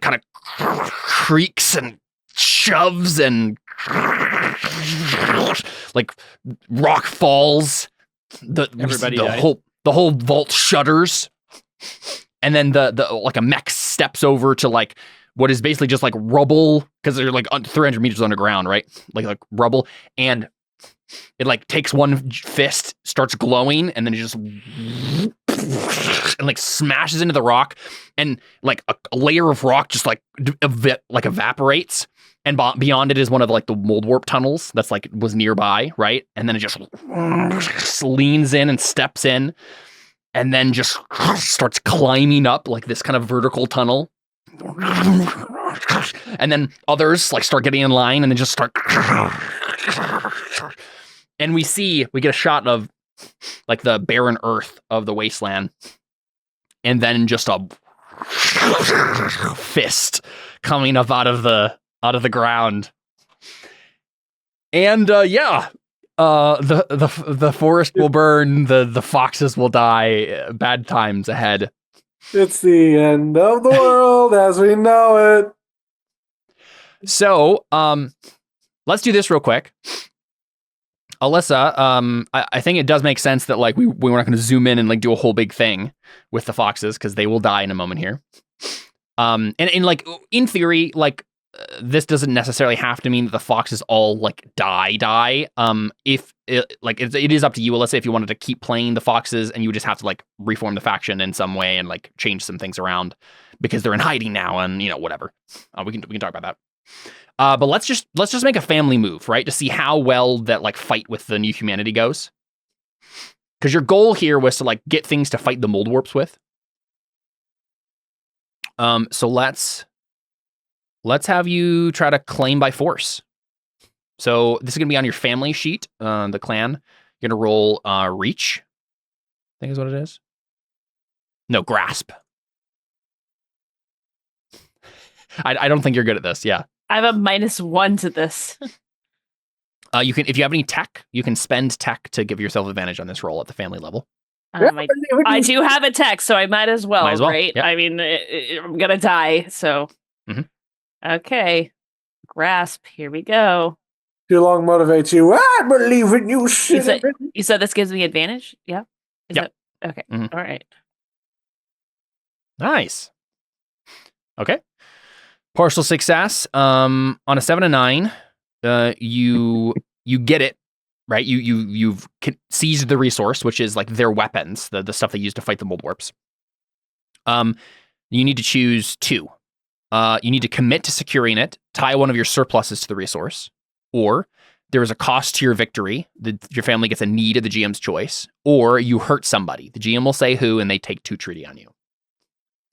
kind of creaks and shoves and like rock falls. The whole vault shudders, and then the like a mech steps over to like what is basically just like rubble because they're like 300 meters underground, right? Like rubble, and it like takes one fist, starts glowing, and then it just and like smashes into the rock, and like a layer of rock just like evaporates, and beyond it is one of like the mouldwarp tunnels that's like was nearby, right? And then it just leans in and steps in, and then just starts climbing up like this kind of vertical tunnel. And then others like start getting in line and then just start. And we get a shot of like the barren earth of the wasteland, and then just a fist coming up out of the ground. And the forest will burn, the foxes will die, bad times ahead. It's the end of the world as we know it. So, let's do this real quick. Alyssa, I think it does make sense that like we were not going to zoom in and like do a whole big thing with the foxes because they will die in a moment here. And like in theory, like this doesn't necessarily have to mean that the foxes all like die. If it is up to you, Alyssa, if you wanted to keep playing the foxes and you would just have to like reform the faction in some way and like change some things around because they're in hiding now and whatever. We can talk about that. But let's just make a family move, right? To see how well that like fight with the new humanity goes. Because your goal here was to like get things to fight the mouldwarps with. So let's have you try to claim by force. So this is gonna be on your family sheet, the clan. You're gonna roll reach, I think is what it is. No, grasp. I don't think you're good at this, yeah. I have a -1 to this. You can, if you have any tech, you can spend tech to give yourself advantage on this roll at the family level. I do have a tech, so I might as well, right? Yep. I mean, I'm gonna die, so. Okay. Grasp, here we go. Too long motivates you. I believe in you, You said this gives me advantage? Yeah. Yep. Okay. Mhm. All right. Nice. Okay. Partial success. On a 7 to 9, you get it. Right, you've seized the resource, which is like their weapons, the stuff they use to fight the mouldwarps. You need to choose 2. You need to commit to securing it, tie one of your surpluses to the resource, or there is a cost to your victory. Your family gets a need of the GM's choice, or you hurt somebody. The GM will say who, and they take 2 treaty on you.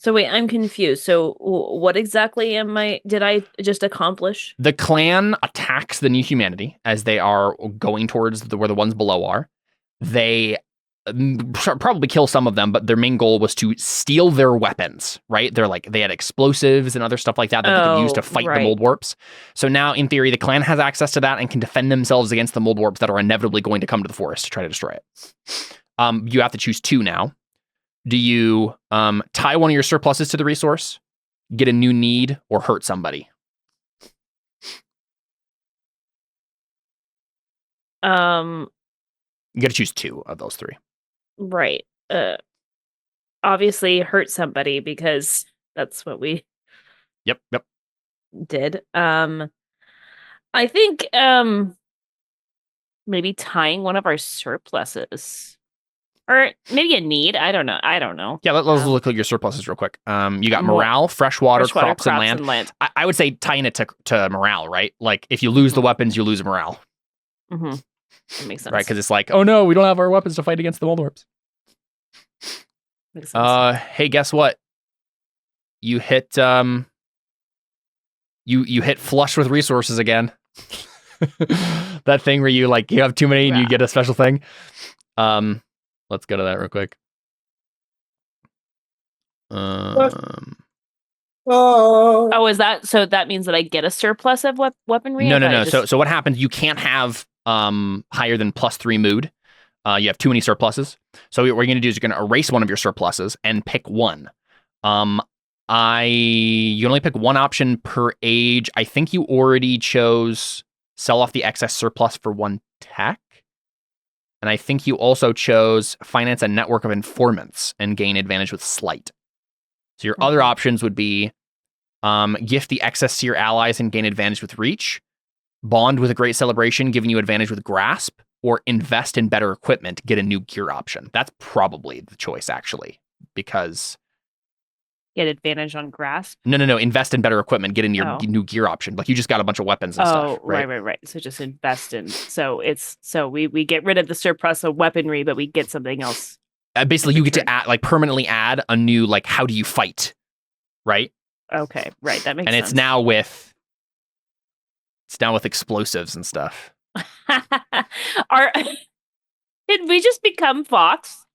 So wait, I'm confused. So what exactly did I just accomplish? The clan attacks the new humanity as they are going towards where the ones below are. They probably kill some of them, but their main goal was to steal their weapons, right? They had explosives and other stuff like that they could use to fight the mouldwarps. So now, in theory, the clan has access to that and can defend themselves against the mouldwarps that are inevitably going to come to the forest to try to destroy it. You have to choose 2 now. Do you tie one of your surpluses to the resource, get a new need, or hurt somebody? You got to choose 2 of those 3. Right. Obviously hurt somebody because that's what we Yep. did. I think maybe tying one of our surpluses. Or maybe a need. I don't know. Yeah, let's look at your surpluses real quick. You got morale, freshwater, crops, and land. I would say tying it to morale, right? Like, if you lose the weapons, you lose morale. Mm-hmm. That makes sense. Right, because it's like, oh no, we don't have our weapons to fight against the mouldwarps. Makes sense. Hey, guess what? You hit you hit flush with resources again. That thing where you have too many and you get a special thing. Let's go to that real quick. Oh, is that so? That means that I get a surplus of weaponry? No. So what happens? You can't have higher than +3 mood. You have too many surpluses. So what you're going to do is you're going to erase one of your surpluses and pick one. You only pick one option per age. I think you already chose sell off the excess surplus for 1 tech. And I think you also chose finance a network of informants and gain advantage with sleight. So your other options would be gift the excess to your allies and gain advantage with reach, bond with a great celebration, giving you advantage with grasp, or invest in better equipment, get a new gear option. That's probably the choice, actually, because... Get advantage on grasp? No. Invest in better equipment, get in your new gear option. Like, you just got a bunch of weapons and stuff, right? Right. So just invest in... So we get rid of the surplus of weaponry, but we get something else. Basically, you get to add, permanently add a new, how do you fight, right? Okay, right. That makes sense. And it's now with explosives and stuff. Did we just become Fox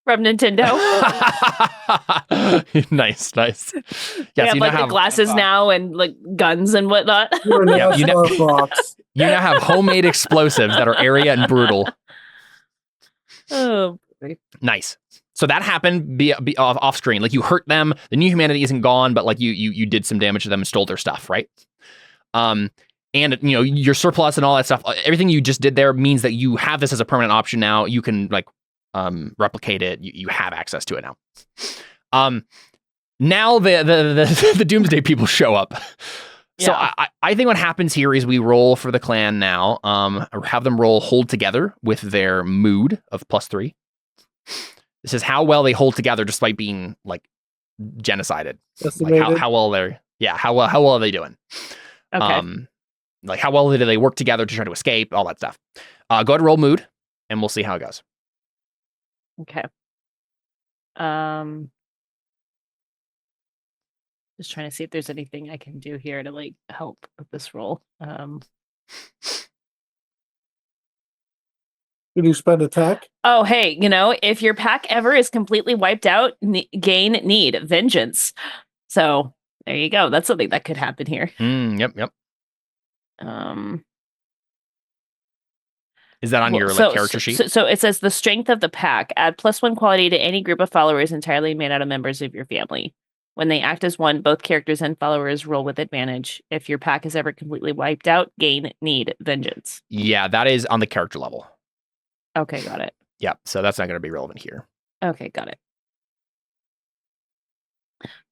from Nintendo? Nice. Yeah, we have the glasses now and guns and whatnot. You now have homemade explosives that are area and brutal. Oh, nice. So that happened be off screen. You hurt them. The new humanity isn't gone, but you did some damage to them and stole their stuff, right? And your surplus and all that stuff, everything you just did there means that you have this as a permanent option now. You can replicate it. You have access to it now. Now the Doomsday people show up. So I think what happens here is we roll for the clan now. Or have them roll hold together with their mood of +3. This is how well they hold together despite being genocided. How well are they doing? Okay. How well did they work together to try to escape? All that stuff. Go ahead and roll mood, and we'll see how it goes. Okay. Just trying to see if there's anything I can do here to help with this roll. Did you spend attack? Oh, hey, if your pack ever is completely wiped out, gain need vengeance. So there you go. That's something that could happen here. Yep. Is that on your character sheet? So it says the strength of the pack. Add +1 quality to any group of followers entirely made out of members of your family. When they act as one, both characters and followers roll with advantage. If your pack is ever completely wiped out, gain need vengeance. Yeah, that is on the character level. Okay, got it. Yep. So that's not going to be relevant here. Okay, got it.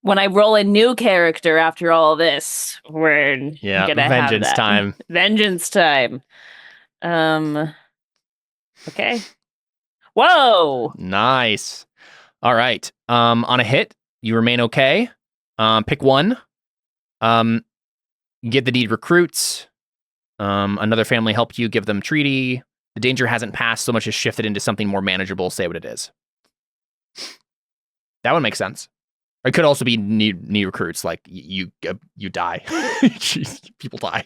When I roll a new character after all this, we're gonna vengeance have that. time. Vengeance time. Okay. Whoa. Nice. All right. On a hit, you remain okay. Pick one. Get the need recruits. Another family help you. Give them treaty. The danger hasn't passed so much as shifted into something more manageable. Say what it is. That would make sense. Or it could also be need recruits. Like you die. People die.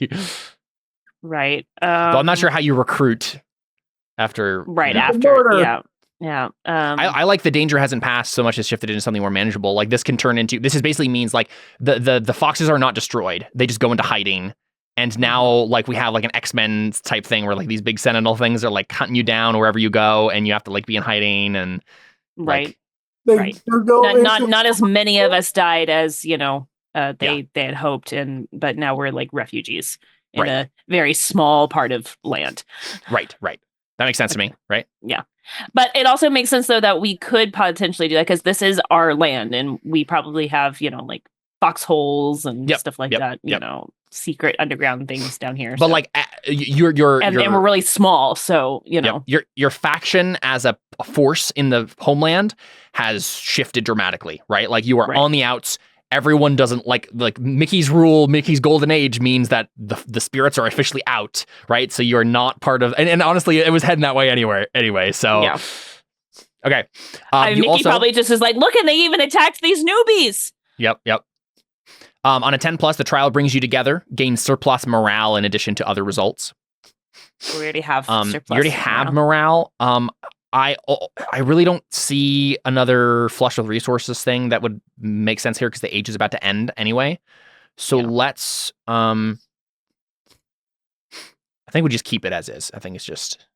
Right. Though I'm not sure how you recruit after. Right you know. after. Murder. Yeah. I like the danger hasn't passed so much as shifted into something more manageable. Like this can turn into, this is basically means like the foxes are not destroyed. They just go into hiding. And now like we have like an X-Men type thing where like these big sentinel things are like hunting you down wherever you go and you have to like be in hiding and right. like, Not as many of us died as, they had hoped, but now we're like refugees in a very small part of land. Right. That makes sense to me, right? Yeah. But it also makes sense, though, that we could potentially do that because this is our land and we probably have, like foxholes and stuff like that, secret underground things down here. But like you're and we're really small. So, your faction as a force in the homeland has shifted dramatically, right? Like you are on the outs. Everyone doesn't like Mickey's rule. Mickey's golden age means that the spirits are officially out, right? So you're not part of, and honestly, it was heading that way anyway. So, okay. Mickey probably just is like, look, and they even attacked these newbies. Yep. On a 10+, the trial brings you together, gain surplus morale in addition to other results. We already have surplus. You already have morale. I really don't see another flush with resources thing that would make sense here because the age is about to end anyway. So let's I think we just keep it as is. I think it's just,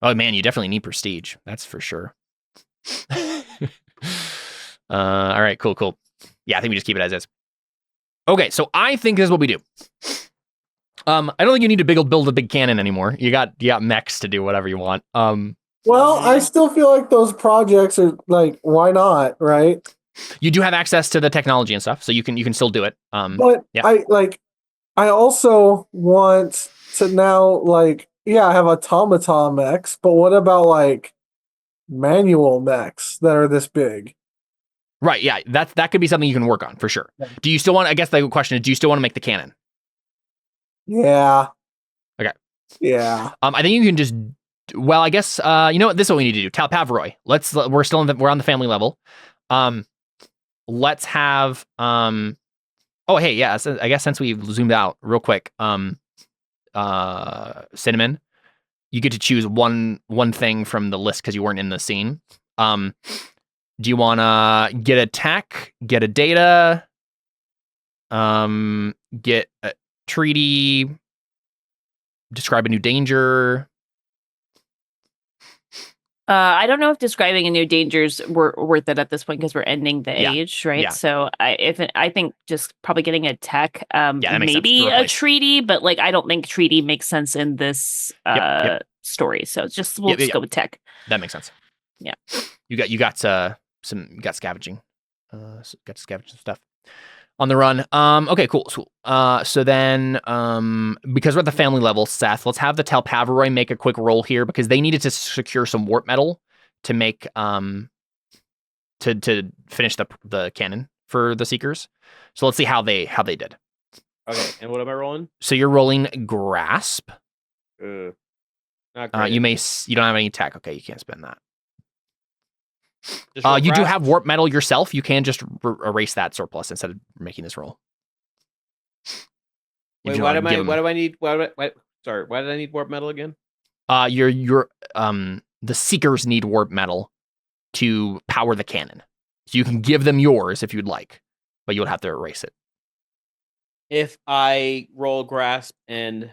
oh man, you definitely need prestige. That's for sure. All right, cool. Yeah, I think we just keep it as is. Okay, so I think this is what we do. I don't think you need to build a big cannon anymore. You got mechs to do whatever you want. Well, I still feel like those projects are like, why not, right? You do have access to the technology and stuff, so you can still do it. But I also want to now I have automaton mechs, but what about like manual mechs that are this big? Right, yeah, that could be something you can work on for sure. Yeah. Do you still want? I guess the question is, do you still want to make the cannon? Yeah. Okay. Yeah. I think you can just. Well, I guess you know what? This is what we need to do. Talpaviroj. We're on the family level. Let's have Oh, hey, yeah. So I guess since we've zoomed out real quick, Cinnamon, you get to choose one thing from the list because you weren't in the scene. Do you want to get a tech, get a data, get a treaty, describe a new danger? I don't know if describing a new danger's worth it at this point because we're ending the age, right? Yeah. So I think just probably getting a tech, maybe a treaty, but like I don't think treaty makes sense in this story. So it's just we'll just go with tech. That makes sense. Yeah. You got scavenging. Got scavenging stuff on the run. Okay, cool. So then, because we're at the family level, Seth, let's have the Talpaviroj make a quick roll here because they needed to secure some warp metal to make to finish the cannon for the Seekers. So let's see how they did. Okay, and what am I rolling? So you're rolling grasp. Not great. You don't have any tech. Okay, you can't spend that. Just roll You do grasp? have warp metal yourself. You can just erase that surplus instead of making this roll. Wait, why do I need? Sorry, why did I need warp metal again? The Seekers need warp metal to power the cannon. So you can give them yours if you'd like, but you'll have to erase it. If I roll grasp, can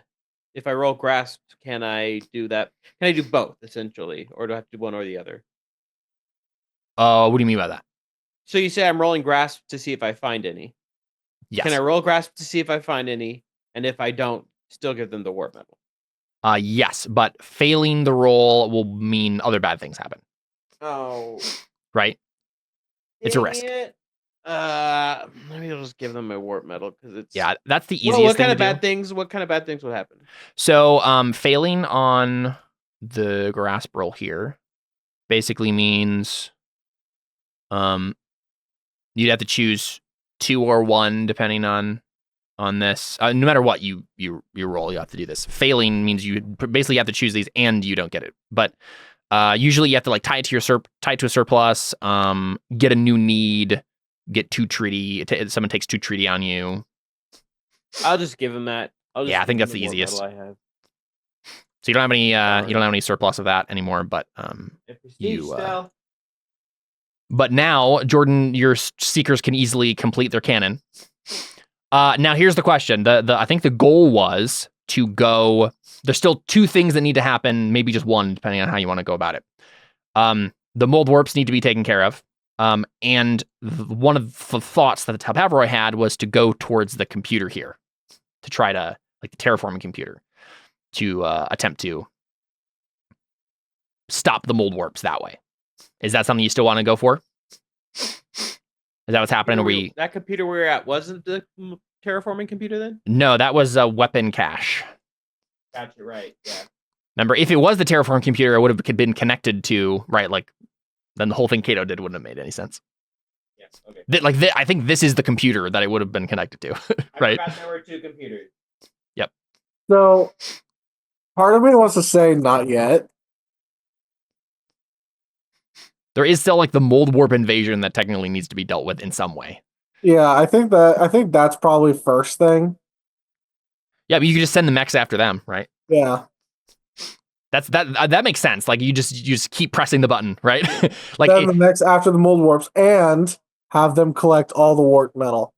I do that? Can I do both essentially, or do I have to do one or the other? What do you mean by that? So you say I'm rolling grasp to see if I find any. Yes. Can I roll grasp to see if I find any? And if I don't, still give them the warp metal. Yes, but failing the roll will mean other bad things happen. Oh, Right? It's a dang risk. it. Maybe I'll just give them my warp metal because it's That's the easiest Well, what thing kind to of do. bad things? What kind of bad things would happen? So, failing on the grasp roll here basically means, you'd have to choose 2 or 1 depending on this. No matter what you roll, you have to do this. Failing means you basically have to choose these and you don't get it. But usually you have to like tie it to a surplus, get a new need, get 2 treaty. Someone takes 2 treaty on you. I'll just give him that. I think that's the easiest. I have. So you don't have any surplus of that anymore. But but now, Jordan, your seekers can easily complete their cannon. Now here's the question. I think the goal was to go. There's still 2 things that need to happen, maybe just 1, depending on how you want to go about it. The mold warps need to be taken care of. And one of the thoughts that the Talpaviroj had was to go towards the computer here, to try to, like the terraforming computer, to attempt to stop the mold warps that way. Is that something you still want to go for? Is that what's happening? That computer we were at wasn't the terraforming computer then? No, that was a weapon cache. Gotcha, right, yeah. Remember, if it was the terraforming computer, it would have been connected to, right, like, then the whole thing Kato did wouldn't have made any sense. Yes, okay. I think this is the computer that it would have been connected to, right? I forgot there were 2 computers. Yep. So, part of me wants to say not yet. There is still like the mold warp invasion that technically needs to be dealt with in some way. Yeah, I think that's probably first thing. Yeah, but you can just send the mechs after them, right? Yeah. That makes sense. Like you just keep pressing the button, right? Like Send the mechs after the mold warps and have them collect all the warp metal.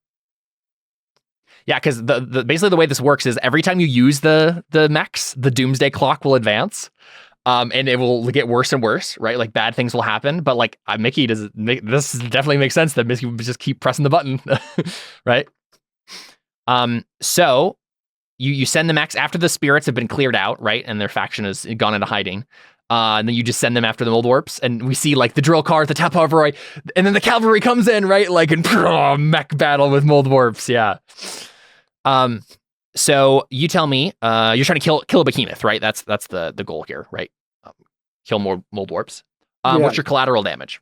Yeah, because the basically the way this works is every time you use the mechs, the doomsday clock will advance. And it will get worse and worse, right? Like bad things will happen, but like Mickey this definitely makes sense that Mickey would just keep pressing the button, right? So you send the mechs after the spirits have been cleared out, right? And their faction has gone into hiding. And then you just send them after the mold warps, and we see like the drill car at the Talpaviroj, and then the cavalry comes in, right? Like and mech battle with mold warps, yeah. So you tell me, you're trying to kill a behemoth, right? That's the goal here, right? Kill more mold warps. Yeah. What's your collateral damage?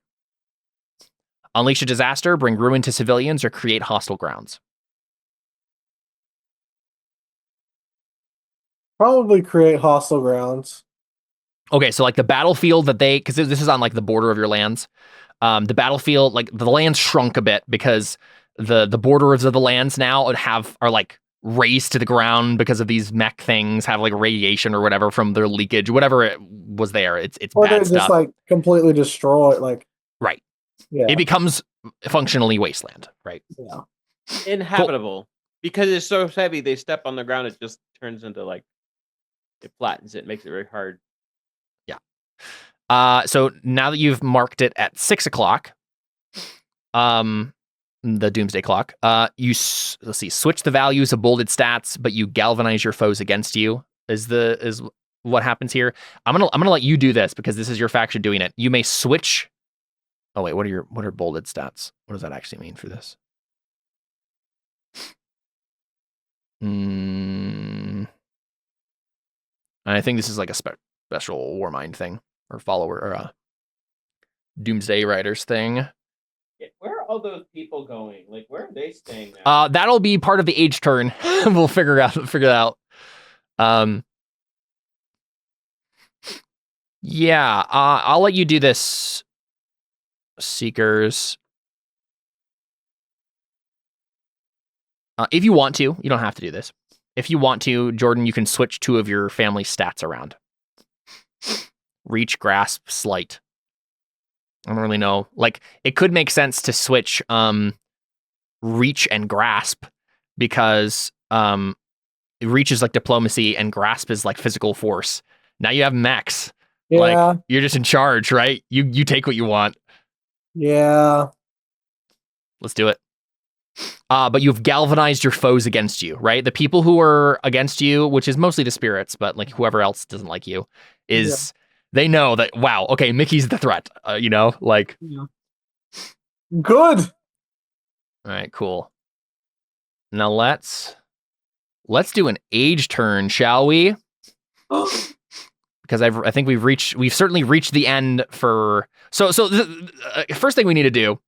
Unleash a disaster, bring ruin to civilians, or create hostile grounds. Probably create hostile grounds. Okay, so like the battlefield that because this is on like the border of your lands. The battlefield, like the lands shrunk a bit because the borders of the lands now are like raised to the ground because of these mech things, have like radiation or whatever from their leakage, whatever it was there. It's or bad they stuff. just like completely destroy it, like right. Yeah. It becomes functionally wasteland, right? Yeah. Inhabitable. Cool. Because it's so heavy, they step on the ground, it just turns into like it flattens it, makes it very hard. Yeah. So now that you've marked it at 6 o'clock, the doomsday clock, let's see, switch the values of bolded stats, but you galvanize your foes against you is what happens here. I'm gonna let you do this because this is your faction doing it. You may switch. Oh wait, what are bolded stats? What does that actually mean for this? I think this is like a special Warmind thing or follower or a Doomsday Riders thing. Where are all those people going? Like, where are they staying now? That'll be part of the age turn. We'll figure it out. Yeah, I'll let you do this, Seekers. If you want to, you don't have to do this. If you want to, Jordan, you can switch 2 of your family stats around. Reach, grasp, sleight. I don't really know. Like, it could make sense to switch reach and grasp because reach is like diplomacy and grasp is like physical force. Now you have mechs. Yeah. Like, you're just in charge, right? You take what you want. Yeah. Let's do it. but you've galvanized your foes against you, right? The people who are against you, which is mostly the spirits, but like whoever else doesn't like you, they know that, wow, okay, Mickey's the threat, like. Yeah. Good. All right, cool. Now let's do an age turn, shall we? Because I think we've certainly reached the end for. So the first thing we need to do.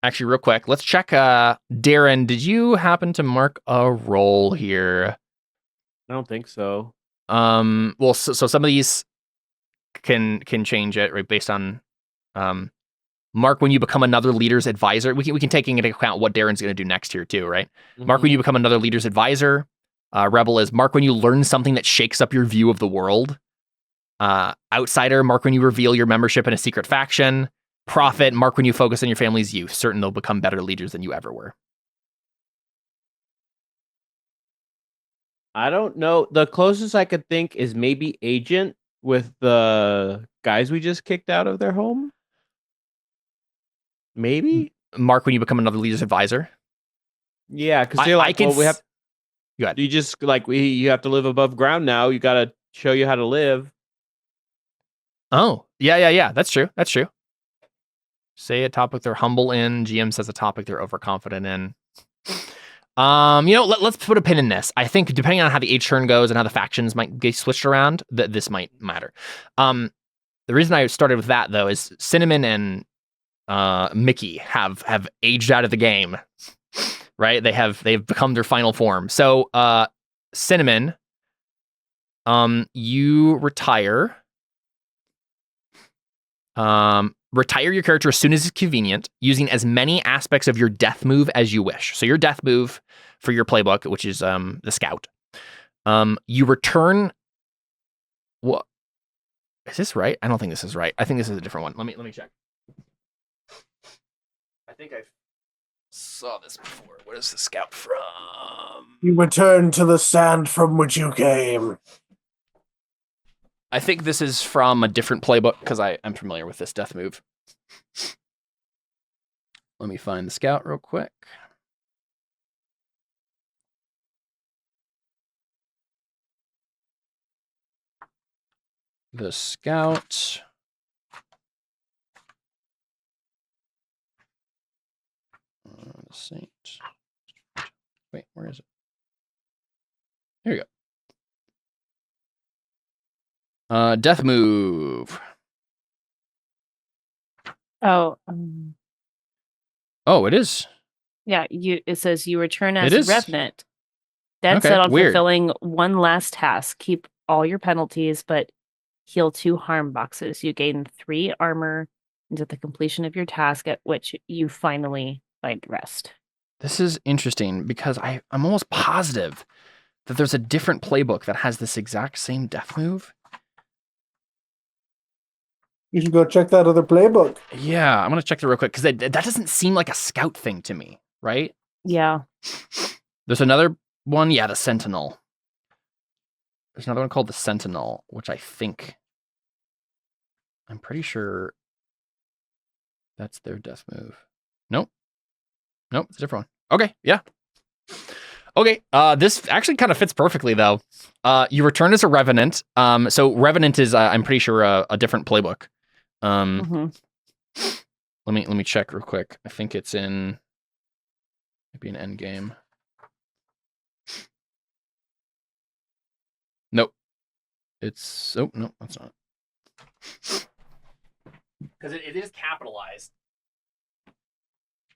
Actually, real quick, let's check. Darren, did you happen to mark a roll here? I don't think so. Well, so some of these can change it, right, based on mark when you become another leader's advisor. We can take into account what Darren's going to do next here too, right? Mm-hmm. Mark when you become another leader's advisor. Rebel is mark when you learn something that shakes up your view of the world. Outsider, mark when you reveal your membership in a secret faction. Prophet, mark when you focus on your family's youth. Certain they'll become better leaders than you ever were. I don't know. The closest I could think is maybe agent with the guys we just kicked out of their home. Maybe mark when you become another leader's advisor. Yeah, because they're like, we have. Go ahead. You just you have to live above ground now. You got to show you how to live. Oh, yeah. That's true. Say a topic they're humble in. GM says a topic they're overconfident in. Let's put a pin in this. I think depending on how the age turn goes and how the factions might get switched around, this might matter. The reason I started with that though is Cinnamon and Mickey have aged out of the game, right? They've become their final form. So Cinnamon, you retire. Retire your character as soon as it's convenient, using as many aspects of your death move as you wish. So your death move for your playbook, which is the scout, you return. What is this right? I don't think this is right. I think this is a different one. Let me check. I think I saw this before. What is the scout from? You return to the sand from which you came. I think this is from a different playbook because I'm familiar with this death move. Let me find the scout real quick. The scout. The saint. Wait, where is it? Here you go. Death move. Oh. Oh, it is. Yeah, it says you return as It is? Revenant. Dead Okay, set on weird. fulfilling one last task. Keep all your penalties, but heal 2 harm boxes. You gain 3 armor until the completion of your task, at which you finally find rest. This is interesting because I'm almost positive that there's a different playbook that has this exact same death move. You should go check that other playbook. Yeah, I'm going to check it real quick because that doesn't seem like a scout thing to me, right? Yeah. There's another one. Yeah, the Sentinel. There's another one called the Sentinel, which I'm pretty sure that's their death move. Nope, it's a different one. Okay, yeah. Okay, this actually kind of fits perfectly though. You return as a Revenant. So Revenant is, I'm pretty sure, a different playbook. Let me check real quick. I think it's in maybe an end game. Nope. No, that's not. Because it is capitalized.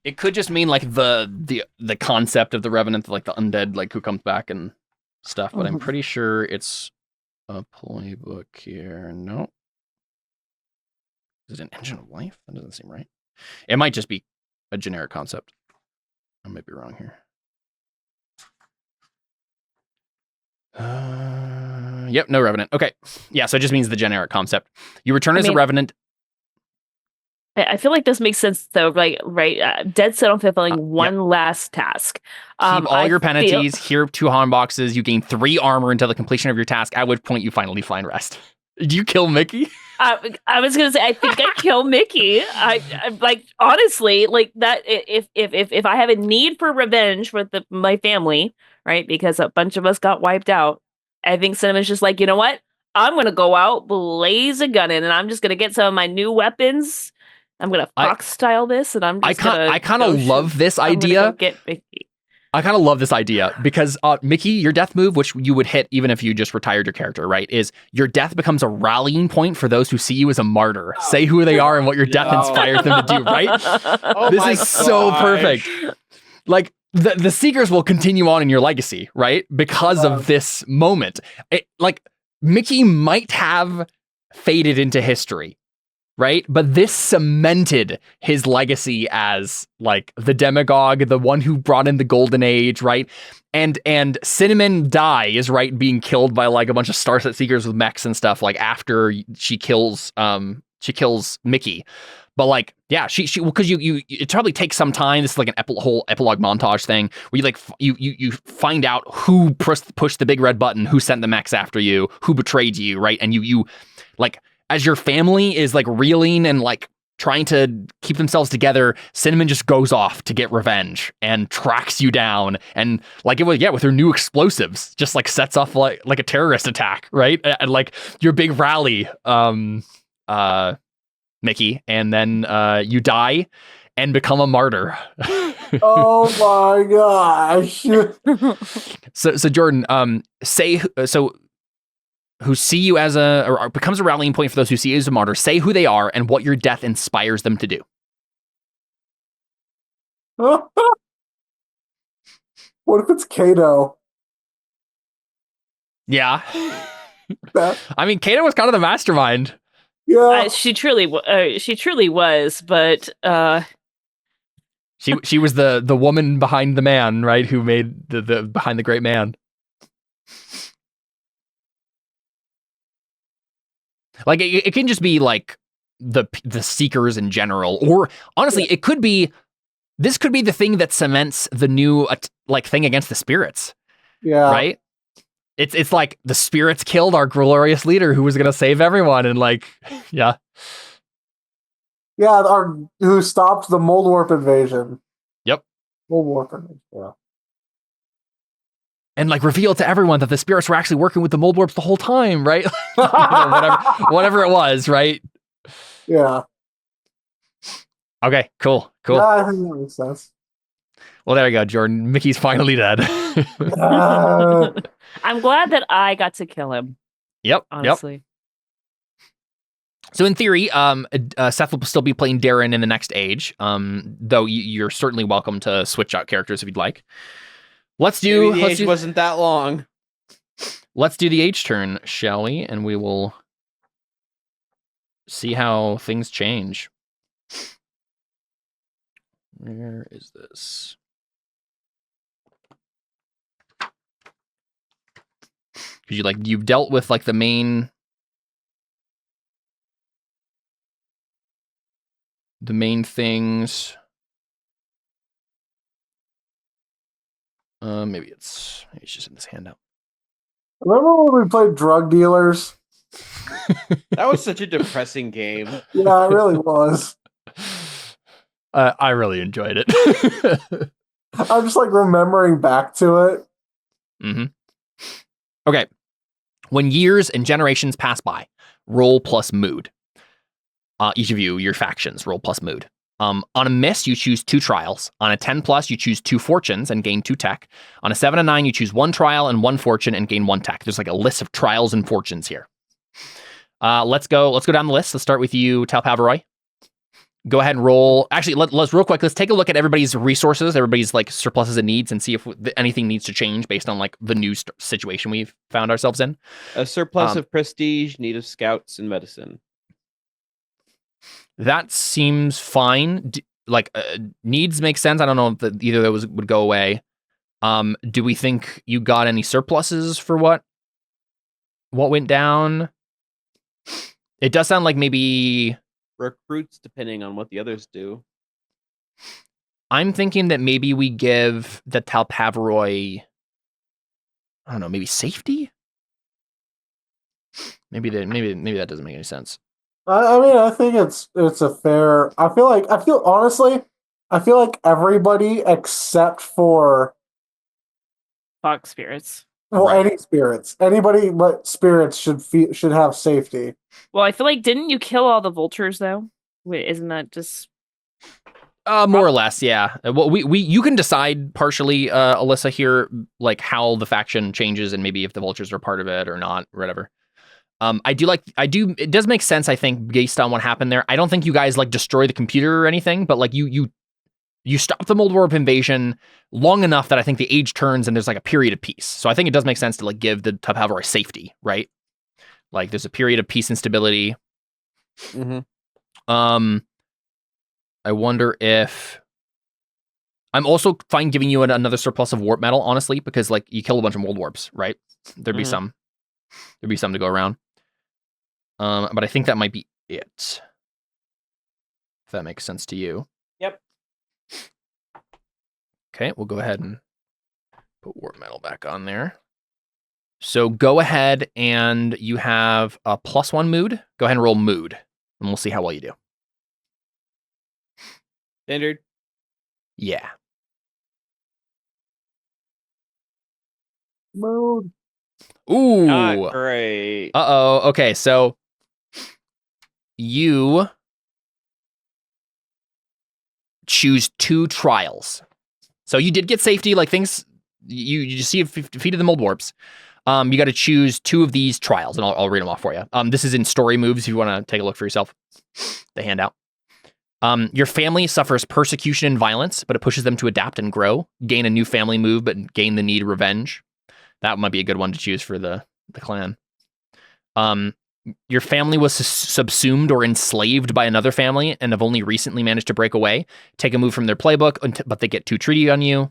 It could just mean like the concept of the Revenant, like the undead, like who comes back and stuff. But I'm pretty sure it's a playbook here. No. Is it an Engine of Life? That doesn't seem right. It might just be a generic concept. I might be wrong here. Yep, no Revenant. Okay. Yeah, so it just means the generic concept. You return as a Revenant. I feel like this makes sense though, right? Dead set on fulfilling one last task. Keep all your penalties, here 2 harm boxes, you gain 3 armor until the completion of your task, at which point you finally find rest. Do you kill Mickey? I was gonna say I think I kill Mickey. I like honestly like that. If I have a need for revenge for my family, right? Because a bunch of us got wiped out. I think Cinnamon's just like, you know what? I'm gonna go out blaze a gun in, and I'm just gonna get some of my new weapons. I'm gonna fox style this, and I'm just I kind of love this idea. Get Mickey. I kind of love this idea because Mickey, your death move, which you would hit even if you just retired your character, right, is your death becomes a rallying point for those who see you as a martyr. Say who they are and what your death inspires them to do, right? This is so perfect. Like, the Seekers will continue on in your legacy, right? Because of this moment. Like, Mickey might have faded into history, right? But this cemented his legacy as like the demagogue, the one who brought in the golden age, right? And Cinnamon dies, right, being killed by like a bunch of Starset Seekers with mechs and stuff, like after she kills Mickey. But like, yeah, she because you it probably takes some time. This is like an whole epilogue montage thing where you like you find out who pushed the big red button, who sent the mechs after you, who betrayed you, right? And you like, as your family is like reeling and like trying to keep themselves together, Cinnamon just goes off to get revenge and tracks you down, and like with her new explosives, just like sets off like a terrorist attack, right? And like your big rally, Mickey, and then you die and become a martyr. Oh my gosh! So Jordan, who see you as or becomes a rallying point for those who see you as a martyr, say who they are and what your death inspires them to do. What if it's Kato? Yeah. I mean, Kato was kind of the mastermind. Yeah. She truly was, but she was the woman behind the man, right? Who made the behind the great man. Like it can just be like the Seekers in general, or honestly, it could be. This could be the thing that cements the new like thing against the spirits. Yeah. Right. It's like the spirits killed our glorious leader who was going to save everyone, and like, yeah. Yeah, who stopped the mouldwarp invasion. Yep. Mouldwarp invasion. Yeah. And like reveal to everyone that the spirits were actually working with the mouldwarps the whole time, right? whatever it was, right? Yeah. Okay, cool. Yeah, I think that makes sense. Well, there you go, Jordan. Mickey's finally dead. I'm glad that I got to kill him. Yep. Honestly. Yep. So in theory, Seth will still be playing Darren in the next age. Though you're certainly welcome to switch out characters if you'd like. The age wasn't that long. Let's do the age turn, shall we? And we will see how things change. Where is this? Because you've dealt with like the main things. Maybe it's just in this handout. Remember when we played drug dealers? That was such a depressing game. Yeah, it really was. I really enjoyed it. I'm just like remembering back to it. Mm-hmm. Okay. When years and generations pass by, roll plus mood. Each of you, your factions, roll plus mood. On a miss, you choose 2 trials. On a 10+, you choose 2 fortunes and gain 2 tech. On a 7 and 9, you choose 1 trial and 1 fortune and gain 1 tech. There's like a list of trials and fortunes here. Let's go down the list. Let's start with you, Talpaviroj. Go ahead and roll. Actually, let's real quick. Let's take a look at everybody's resources, everybody's like surpluses and needs, and see if anything needs to change based on like the new situation we've found ourselves in. A surplus of prestige, need of scouts, and medicine. That seems fine. Needs make sense. I don't know if either of those would go away. Do we think you got any surpluses for what went down? It does sound like maybe recruits, depending on what the others do. I'm thinking that maybe we give the Talpaviroj, I don't know, maybe safety? Maybe that doesn't make any sense. I mean, I think it's a fair. I feel like everybody except for Fox spirits. Right. any spirits, anybody but spirits should have safety. Well, I feel like didn't you kill all the vultures though? Wait, isn't that just More or less, yeah. Well, you can decide partially, Alyssa here, like how the faction changes and maybe if the vultures are part of it or not, or whatever. It does make sense, I think, based on what happened there. I don't think you guys like destroy the computer or anything, but like you stop the mouldwarp invasion long enough that I think the age turns and there's like a period of peace. So I think it does make sense to like give the Talpaviroj safety, right? Like there's a period of peace and stability. Mm-hmm. I wonder if I'm also fine giving you another surplus of warp metal, honestly, because like you kill a bunch of mouldwarps, right? There'd be some to go around. But I think that might be it. If that makes sense to you. Yep. Okay, we'll go ahead and put warp metal back on there. So go ahead and you have a +1 mood. Go ahead and roll mood, and we'll see how well you do. Standard. Yeah. Mood. Ooh. Not great. Uh-oh. Okay, so you choose 2 trials. So you did get safety, like things you just see defeated the mouldwarps. You got to choose 2 of these trials, and I'll read them off for you. This is in story moves if you want to take a look for yourself. The handout. Your family suffers persecution and violence, but it pushes them to adapt and grow. Gain a new family move, but gain the need revenge. That might be a good one to choose for the clan. Your family was subsumed or enslaved by another family and have only recently managed to break away. Take a move from their playbook, but they get 2 treaty on you.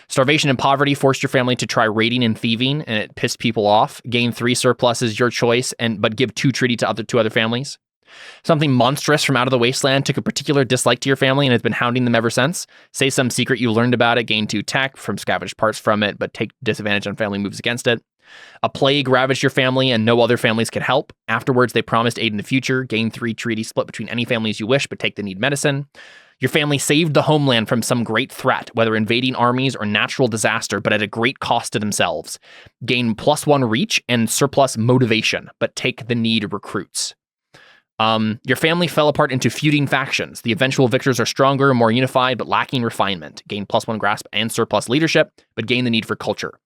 Starvation and poverty forced your family to try raiding and thieving, and it pissed people off. Gain 3 surpluses, your choice, but give 2 treaty to 2 other families. Something monstrous from out of the wasteland took a particular dislike to your family and has been hounding them ever since. Say some secret you learned about it, gain 2 tech from scavenged parts from it, but take disadvantage on family moves against it. A plague ravaged your family and no other families could help. Afterwards, they promised aid in the future. Gain 3 treaty split between any families you wish, but take the need medicine. Your family saved the homeland from some great threat, whether invading armies or natural disaster, but at a great cost to themselves. Gain +1 reach and surplus motivation, but take the need recruits. Your family fell apart into feuding factions. The eventual victors are stronger, more unified, but lacking refinement. Gain +1 grasp and surplus leadership, but gain the need for culture.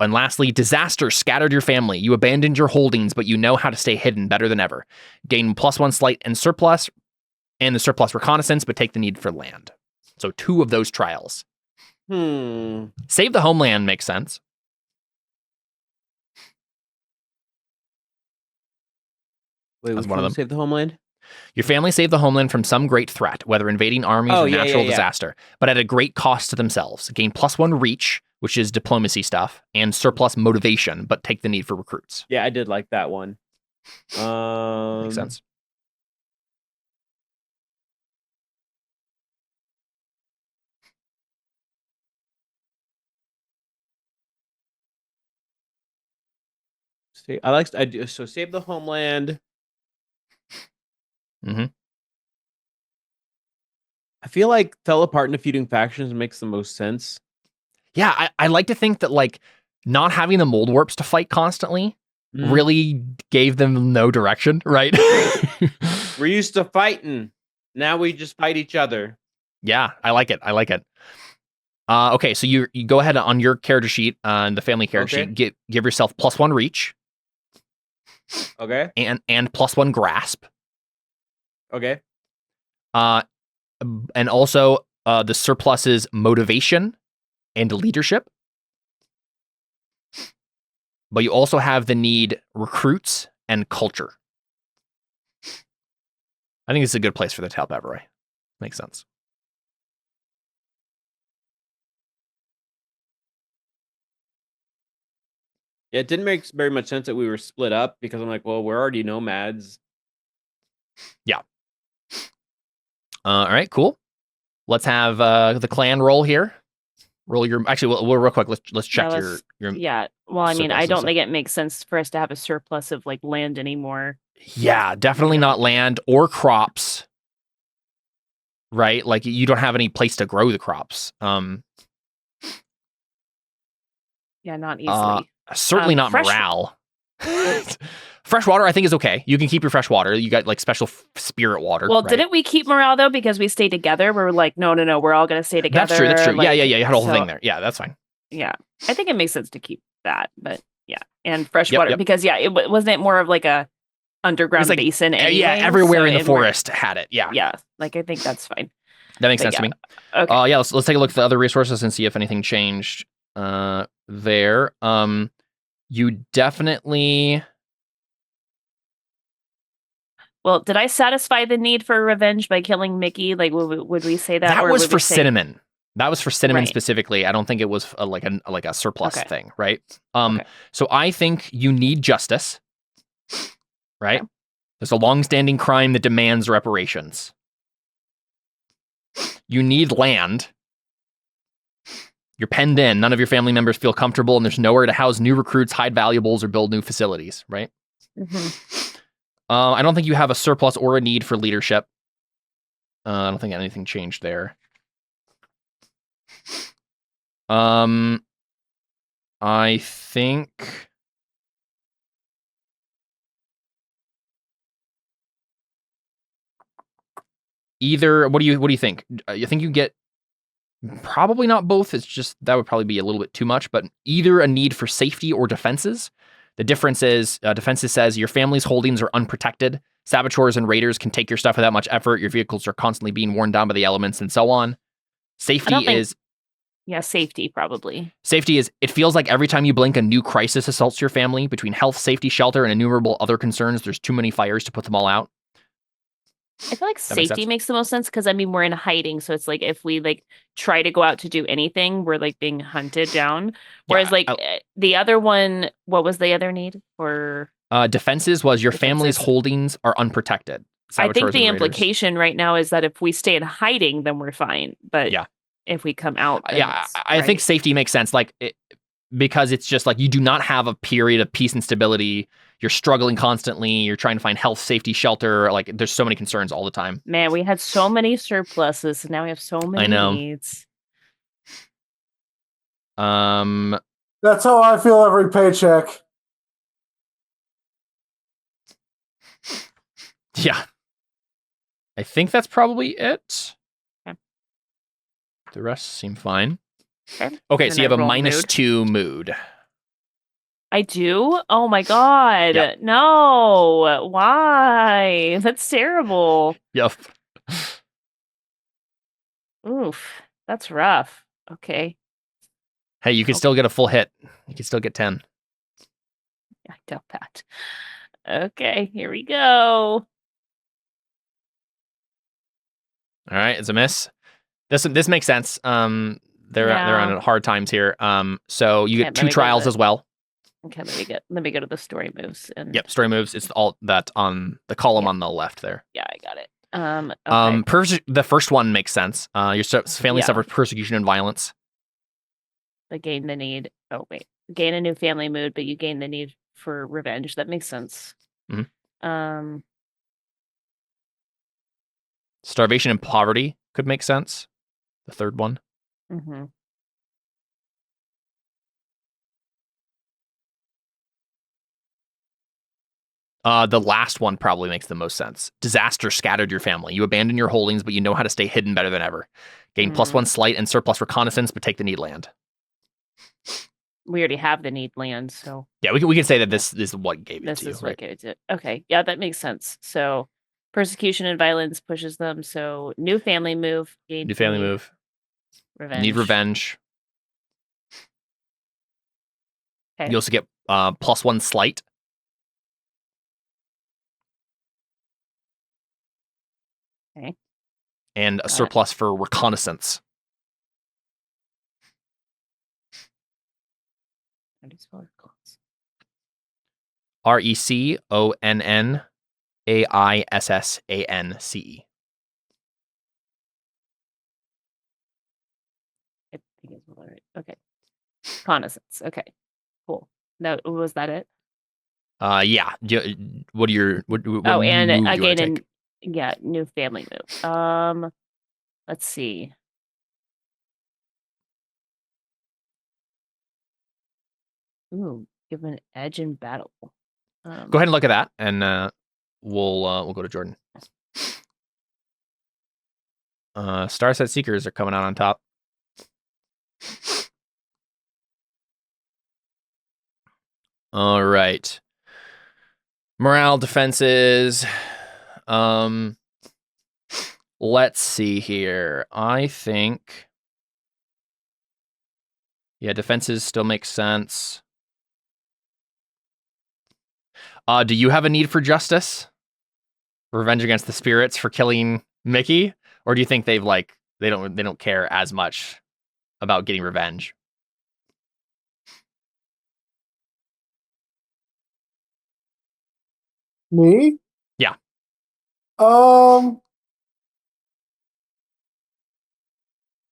And lastly, disaster scattered your family. You abandoned your holdings, but you know how to stay hidden better than ever. Gain +1 sleight and surplus, and the surplus reconnaissance, but take the need for land. So 2 of those trials. Save the homeland makes sense. Wait, That's one of them. Save the homeland? Your family saved the homeland from some great threat, whether invading armies or natural disaster, but at a great cost to themselves. Gain +1 reach, which is diplomacy stuff, and surplus motivation, but take the need for recruits. Yeah, I did like that one. Makes sense. So save the homeland. Mm-hmm. I feel like fell apart into feuding factions makes the most sense. Yeah, I like to think that like not having the mouldwarps to fight constantly really gave them no direction, right? We're used to fighting. Now we just fight each other. Yeah, I like it. Okay, so you go ahead on your character sheet, on the family character sheet, give yourself +1 reach. Okay. And +1 grasp. Okay. And also the surpluses motivation and leadership. But you also have the need recruits and culture. I think it's a good place for the Talpaviroj. Makes sense. Yeah, it didn't make very much sense that we were split up because I'm like, well, we're already nomads. Yeah. All right, cool. Let's have the clan roll here. roll your. Actually, we'll real quick. Let's check Yeah, your. Yeah. Well, I mean, I surpluses. don't think it makes sense for us to have a surplus of like land anymore. Yeah, definitely not land or crops. Right, like you don't have any place to grow the crops. Yeah, not easily. Certainly not morale. Fresh water, I think, is okay. You can keep your fresh water. You got like special spirit water. Well, right? didn't we keep morale though because we stayed together? We were like, no, we're all gonna stay together. That's true. Like, yeah. You had a whole thing there. Yeah, that's fine. Yeah, I think it makes sense to keep that, but yeah, and fresh Yep, water yep. because wasn't it more of like a underground like, basin? Anyway, yeah, everywhere so in the forest had it. Yeah, yeah, like I think that's fine. that makes But sense to me. Okay. Yeah, let's take a look at the other resources and see if anything changed. There. You definitely. Well, did I satisfy the need for revenge by killing Mickey? Like, would we say that? That or was would for we say- cinnamon. That was for cinnamon Right. specifically. I don't think it was like a surplus Okay. thing, right? Okay. So I think you need justice, right? Okay. There's a long-standing crime that demands reparations. You need land. You're penned in. None of your family members feel comfortable, and there's nowhere to house new recruits, hide valuables, or build new facilities, right? Mhm. I don't think you have a surplus or a need for leadership. I don't think anything changed there. I think either. What do you think? You think you get probably not both. It's just that would probably be a little bit too much. But either a need for safety or defenses. The difference is defenses says your family's holdings are unprotected. Saboteurs and raiders can take your stuff without much effort. Your vehicles are constantly being worn down by the elements and so on. Safety is. Yeah, safety probably. Safety is, it feels like every time you blink, a new crisis assaults your family. Between health, safety, shelter, and innumerable other concerns, there's too many fires to put them all out. I feel like That makes safety sense. makes the most sense because I mean we're in hiding, so it's like if we like try to go out to do anything, we're like being hunted down. Whereas the other one, what was the other need for? Defenses was your family's Defenses. holdings are unprotected. I think Saboteurs the and raiders. implication right now is that if we stay in hiding, then we're fine. But Yeah. if we come out, then Yeah, it's- I think right? safety makes sense. Because it's just like you do not have a period of peace and stability. You're struggling constantly. You're trying to find health, safety, shelter. Like there's so many concerns all the time. Man, we had so many surpluses, and now we have so many know. needs. That's how I feel every paycheck. Yeah. I think that's probably it. Okay. The rest seem fine. Okay. Okay, And so you I have a roll -2 mood. I do? Oh my god. Yep. No. Why? That's terrible. Yep. Oof. That's rough. Okay. Hey, you can still get a full hit. You can still get 10. I doubt that. Okay, here we go. All right, it's a miss. This makes sense. They're on hard times here. So you Okay, get let 2 me go trials to- as well. Okay, let me go to the story moves and Yep, story moves. It's all that on the column on the left there. yeah, I got it. Okay. The first one makes sense. Your family Yeah. suffers persecution and violence. But gain the need. Oh wait, gain a new family mood, but you gain the need for revenge. That makes sense. Mhm. Um, Starvation and poverty could make sense. The third one. hmm The last one probably makes the most sense. Disaster scattered your family. You abandon your holdings, but you know how to stay hidden better than ever. Gain +1 sleight and surplus reconnaissance, but take the need land. We already have the need land, so Yeah, we can say that this is what gave it this to you, is right? what gives it. Okay, yeah, that makes sense. So persecution and violence pushes them. So new family move. Gain New family need move. Revenge. Need revenge. Okay. You also get +1 sleight. Okay. And a Got it. surplus for reconnaissance. How do you spell reconnaissance? RECONNAISSANCE. I think it's what it- Reconnaissance. Okay, cool. That was that it. Yeah. What are your what Oh, new and move do you again, want to take? new family move. Let's see. Ooh, give an edge in battle. Go ahead and look at that, and we'll go to Jordan. Starset Seekers are coming out on top. All right. Morale defenses. Let's see here. I think. Yeah, defenses still make sense. Do you have a need for justice? Revenge against the spirits for killing Mickey? Or do you think they've they don't care as much about getting revenge? Me? Yeah. I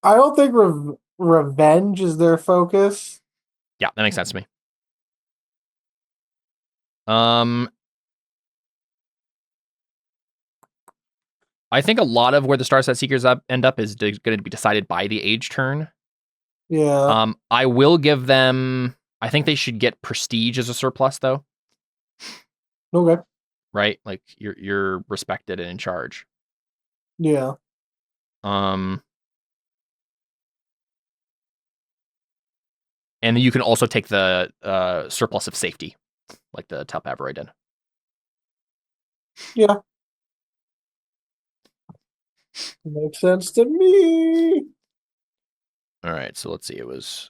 don't think revenge is their focus. Yeah, that makes sense to me. I think a lot of where the Starset Seekers end up is going to be decided by the age turn. Yeah. I will give them. I think they should get prestige as a surplus, though. Okay. Right, like you're respected and in charge. Yeah. And then you can also take the surplus of safety, like the Talpaviroj did. Yeah. Makes sense to me. All right, so let's see. It was.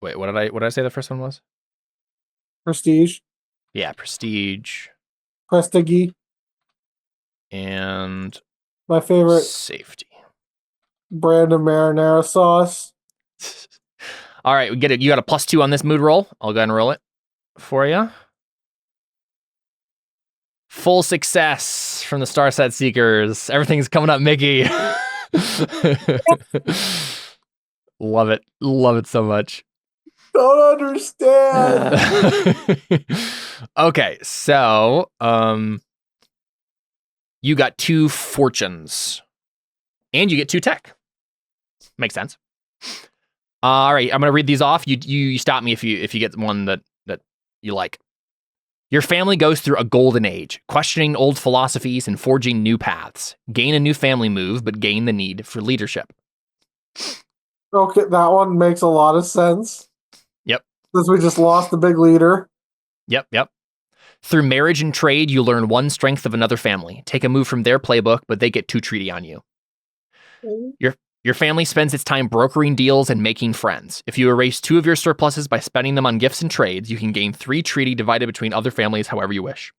Wait, what did I say the first one was? Prestige. Yeah, prestige Prestige. and My favorite safety. brand of marinara sauce. All right, we get it. You got a +2 on this mood roll. I'll go ahead and roll it for you. Full success from the Starset Seekers. Everything's coming up, Mickey. Love it. Love it so much. Don't understand. Okay, so you got 2 fortunes. And you get 2 tech. Makes sense. All right, I'm gonna read these off. You stop me if you get one that you like. Your family goes through a golden age, questioning old philosophies and forging new paths. Gain a new family move, but gain the need for leadership. Okay, that one makes a lot of sense. Yep. Since we just lost the big leader. Yep. Through marriage and trade, you learn 1 strength of another family. Take a move from their playbook, but they get 2 treaty on you. Your family spends its time brokering deals and making friends. If you erase 2 of your surpluses by spending them on gifts and trades, you can gain 3 treaty divided between other families however you wish.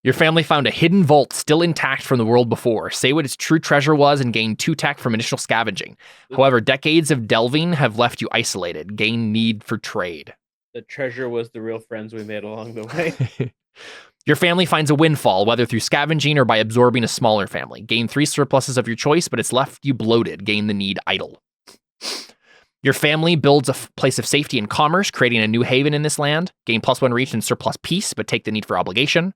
Your family found a hidden vault still intact from the world before. Say what its true treasure was and gain 2 tech from initial scavenging. However, decades of delving have left you isolated. Gain need for trade. The treasure was the real friends we made along the way. Your family finds a windfall, whether through scavenging or by absorbing a smaller family. Gain 3 surpluses of your choice, but it's left you bloated. Gain the need idle. Your family builds a place of safety and commerce, creating a new haven in this land. Gain +1 reach and surplus peace, but take the need for obligation.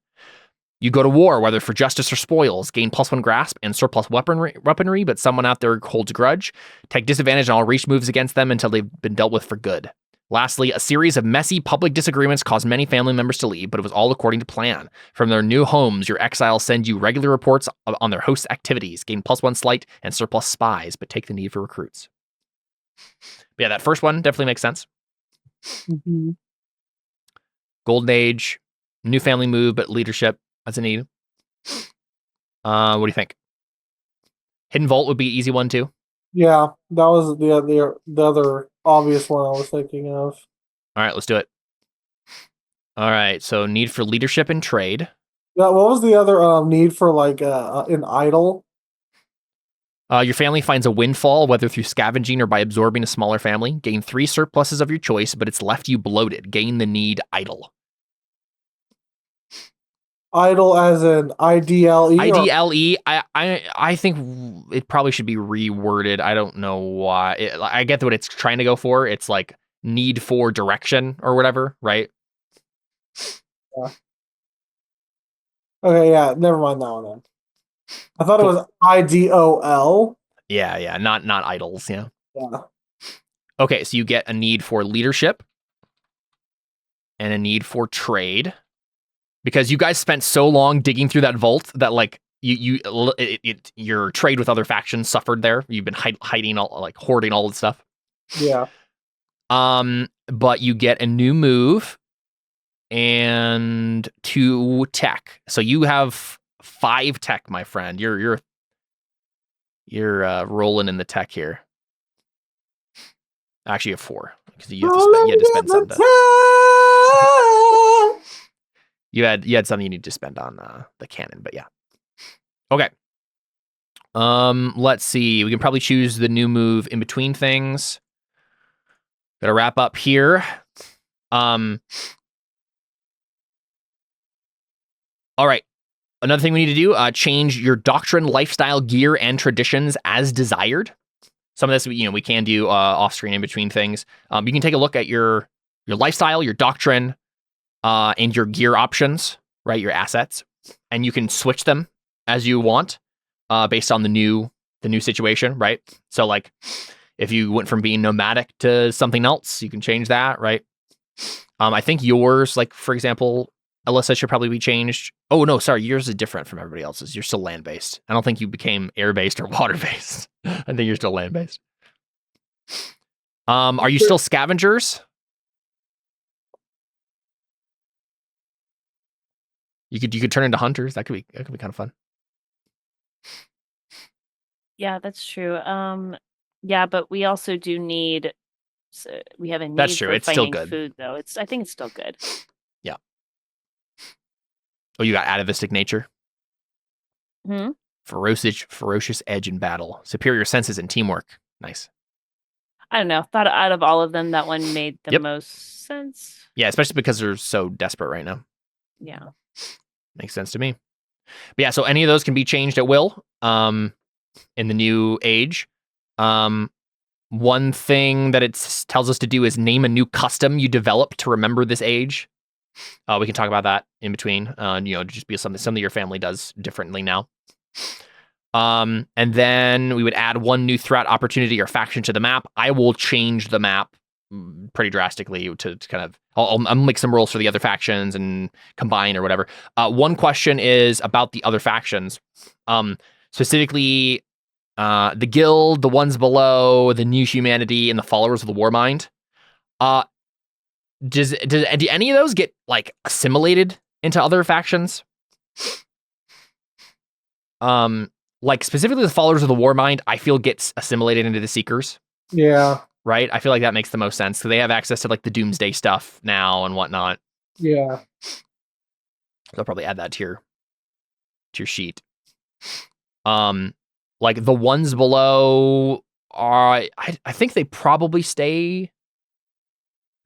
You go to war, whether for justice or spoils. Gain +1 grasp and surplus weaponry, but someone out there holds a grudge. Take disadvantage on all reach moves against them until they've been dealt with for good. Lastly, a series of messy public disagreements caused many family members to leave, but it was all according to plan. From their new homes, your exiles send you regular reports on their hosts' activities. Gain +1 sleight and surplus spies, but take the need for recruits. But yeah, that first one definitely makes sense. Mm-hmm. Golden Age, new family move, but leadership as a need. What do you think? Hidden Vault would be an easy one too. Yeah, that was the other obvious one I was thinking of. All right, let's do it. All right, so need for leadership and trade. What was the other need for an idol? Your family finds a windfall, whether through scavenging or by absorbing a smaller family. Gain 3 surpluses of your choice, but it's left you bloated. Gain the need idle. Idle as in IDLE? IDLE. I think it probably should be reworded. I don't know why. I get what it's trying to go for. It's like need for direction or whatever, right? Yeah. Okay, yeah, never mind that one then. I thought Cool. it was IDOL. Yeah, not idols, yeah. Yeah. Okay, so you get a need for leadership and a need for trade because you guys spent so long digging through that vault that like your trade with other factions suffered there. You've been hiding all, like hoarding all the stuff. Yeah. But you get a new move and 2 tech. So you have 5 tech, my friend. You're rolling in the tech here. Actually, you have 4 because you had to spend something. You had something you need to spend on the cannon, but yeah. Okay. Let's see. We can probably choose the new move in between things. Gotta wrap up here. All right. Another thing we need to do, change your doctrine, lifestyle, gear, and traditions as desired. Some of this, we can do off screen in between things. You can take a look at your lifestyle, your doctrine, and your gear options, right? Your assets, and you can switch them as you want, based on the new situation, right? So like, if you went from being nomadic to something else, you can change that, right? I think yours, like for example, Alyssa, should probably be changed. Oh no, sorry, yours is different from everybody else's. You're still land based. I don't think you became air based or water based. I think you're still land based. Are you still scavengers? You could turn into hunters. That could be kind of fun. Yeah, that's true. Yeah, but we also do need. So we have a need That's true. for It's still finding good. food, though. I think it's still good. Yeah. Oh, you got atavistic nature. Hmm. Ferocious edge in battle. Superior senses and teamwork. Nice. I don't know. Thought out of all of them, that one made the most sense. Yeah, especially because they're so desperate right now. Yeah. Makes sense to me. But yeah, so any of those can be changed at will in the new age. One thing that it tells us to do is name a new custom you develop to remember this age. We can talk about that in between. Just be something your family does differently now. And then we would add 1 new threat, opportunity, or faction to the map. I will change the map pretty drastically to kind of. I'll make some rolls for the other factions and combine or whatever. One question is about the other factions, specifically the guild, the ones below, the new humanity, and the followers of the Warmind. Do any of those get like assimilated into other factions? Like specifically the followers of the Warmind, I feel gets assimilated into the Seekers. Yeah. Right? I feel like that makes the most sense because they have access to like the Doomsday stuff now and whatnot. Yeah. I'll probably add that to your sheet. Like the ones below are, I think they probably stay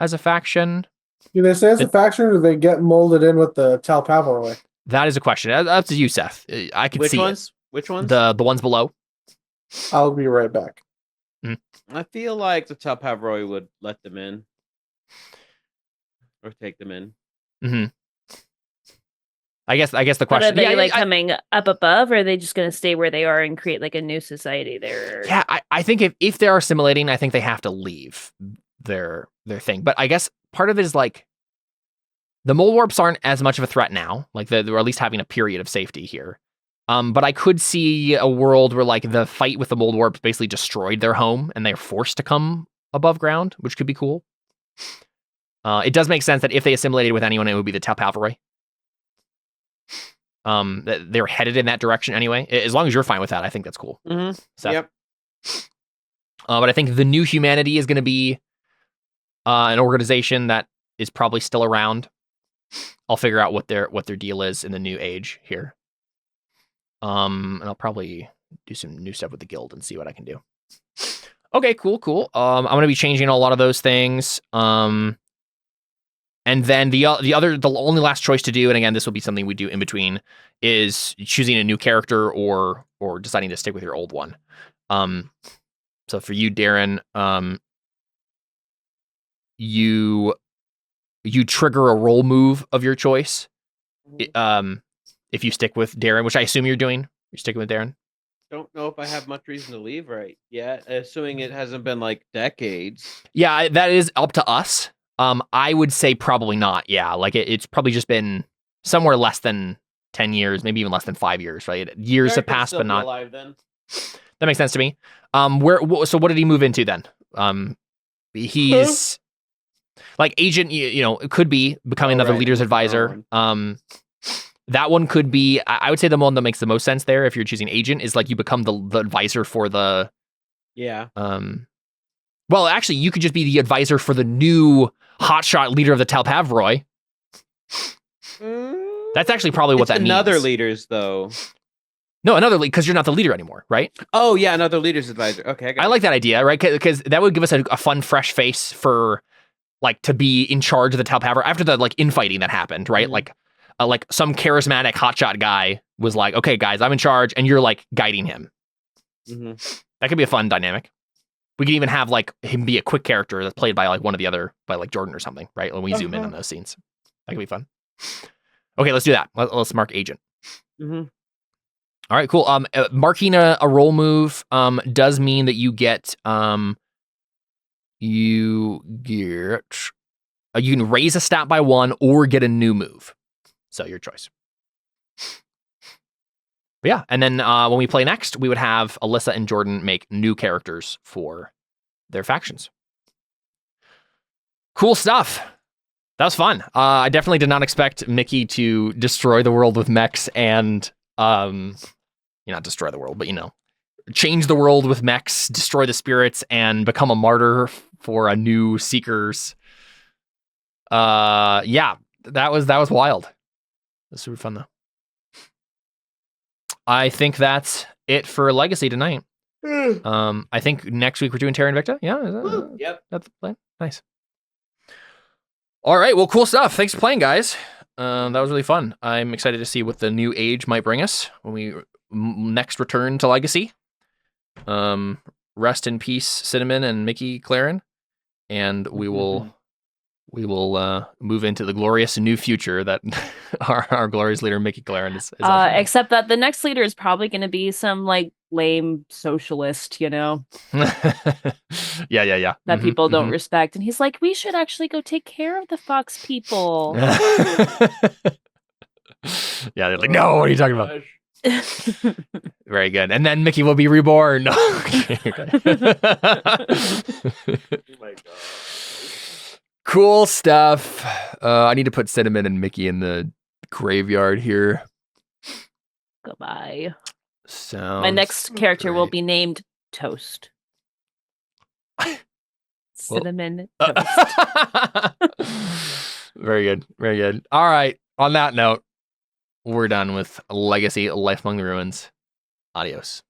as a faction. Do they stay as a faction, or do they get molded in with the Talpaviroj? That is a question. That's to you, Seth. I could see it. Which ones? The ones below. I'll be right back. I feel like the Talpaviroj would let them in. Or take them in. Mm-hmm. I guess the But question. are they coming up above, or are they just going to stay where they are and create like a new society there? Yeah, I think if they're assimilating, I think they have to leave their thing. But I guess part of it is like the mouldwarps aren't as much of a threat now. Like they're at least having a period of safety here. But I could see a world where like the fight with the mouldwarps basically destroyed their home and they're forced to come above ground, which could be cool. It does make sense that if they assimilated with anyone, it would be the Talpaviroj. They're headed in that direction anyway. As long as you're fine with that, I think that's cool. Mm-hmm. Seth? Yep. But I think the new humanity is going to be an organization that is probably still around. I'll figure out what their deal is in the new age here. And I'll probably do some new stuff with the guild and see what I can do. Okay, cool. I'm going to be changing a lot of those things. And then the only last choice to do, and again, this will be something we do in between, is choosing a new character or deciding to stick with your old one. So for you, Darren, you trigger a roll move of your choice. If you stick with Darren, which I assume you're doing, you're sticking with Darren. Don't know if I have much reason to leave right yet, assuming it hasn't been like decades. Yeah, that is up to us. I would say probably not. Yeah, like it's probably just been somewhere less than 10 years, maybe even less than 5 years, right? Years have passed, but not. Alive then. That makes sense to me. So what did he move into then? He's like agent. It could be becoming another leader's advisor. That one could be. I would say the one that makes the most sense there, if you're choosing agent, is like you become the advisor for the. Yeah. Well, actually, you could just be the advisor for the new hotshot leader of the Talpaviroj. That's actually probably what that means. Another leaders, though. No, another lead, because you're not the leader anymore, right? Oh, yeah, another leader's advisor. Okay, I like that idea, right? Because that would give us a fun, fresh face for, like, to be in charge of the Talpaviroj after the, like, infighting that happened, right? Mm-hmm. Like some charismatic hotshot guy was like, okay, guys, I'm in charge, and you're, like, guiding him. Mm-hmm. That could be a fun dynamic. We could even have, like, him be a quick character that's played by, like, one of the other, by, like, Jordan or something, right? When we zoom in on those scenes. That could be fun. Okay, let's do that. Let's mark agent. Mm-hmm. All right, cool. Marking a roll move does mean that you get you can raise a stat by 1 or get a new move. So your choice. But yeah, and then when we play next, we would have Alyssa and Jordan make new characters for their factions. Cool stuff. That was fun. I definitely did not expect Mickey to destroy the world with mechs and not destroy the world, but change the world with mechs, destroy the spirits, and become a martyr for a new Seekers. Yeah, that was wild. It was super fun though. I think that's it for Legacy tonight. I think next week we're doing Terra Invicta. Yeah, Yep, that's the plan. Nice. All right, well, cool stuff. Thanks for playing, guys. That was really fun. I'm excited to see what the new age might bring us when we next return to Legacy. Rest in peace, Cinnamon and Mickey Claren, and we will move into the glorious new future that our glorious leader Mickey Claren is except that the next leader is probably going to be some like lame socialist, yeah. that people don't respect, and he's like, we should actually go take care of the fox people. Yeah, they're like, no, what are you talking about? Very good. And then Mickey will be reborn. Okay. Oh my god. Cool stuff. I need to put Cinnamon and Mickey in the graveyard here. Goodbye. Sounds My next character great. will be named Toast. Cinnamon Toast. Very good. Very good. All right. On that note, we're done with Legacy Life Among the Ruins. Adios.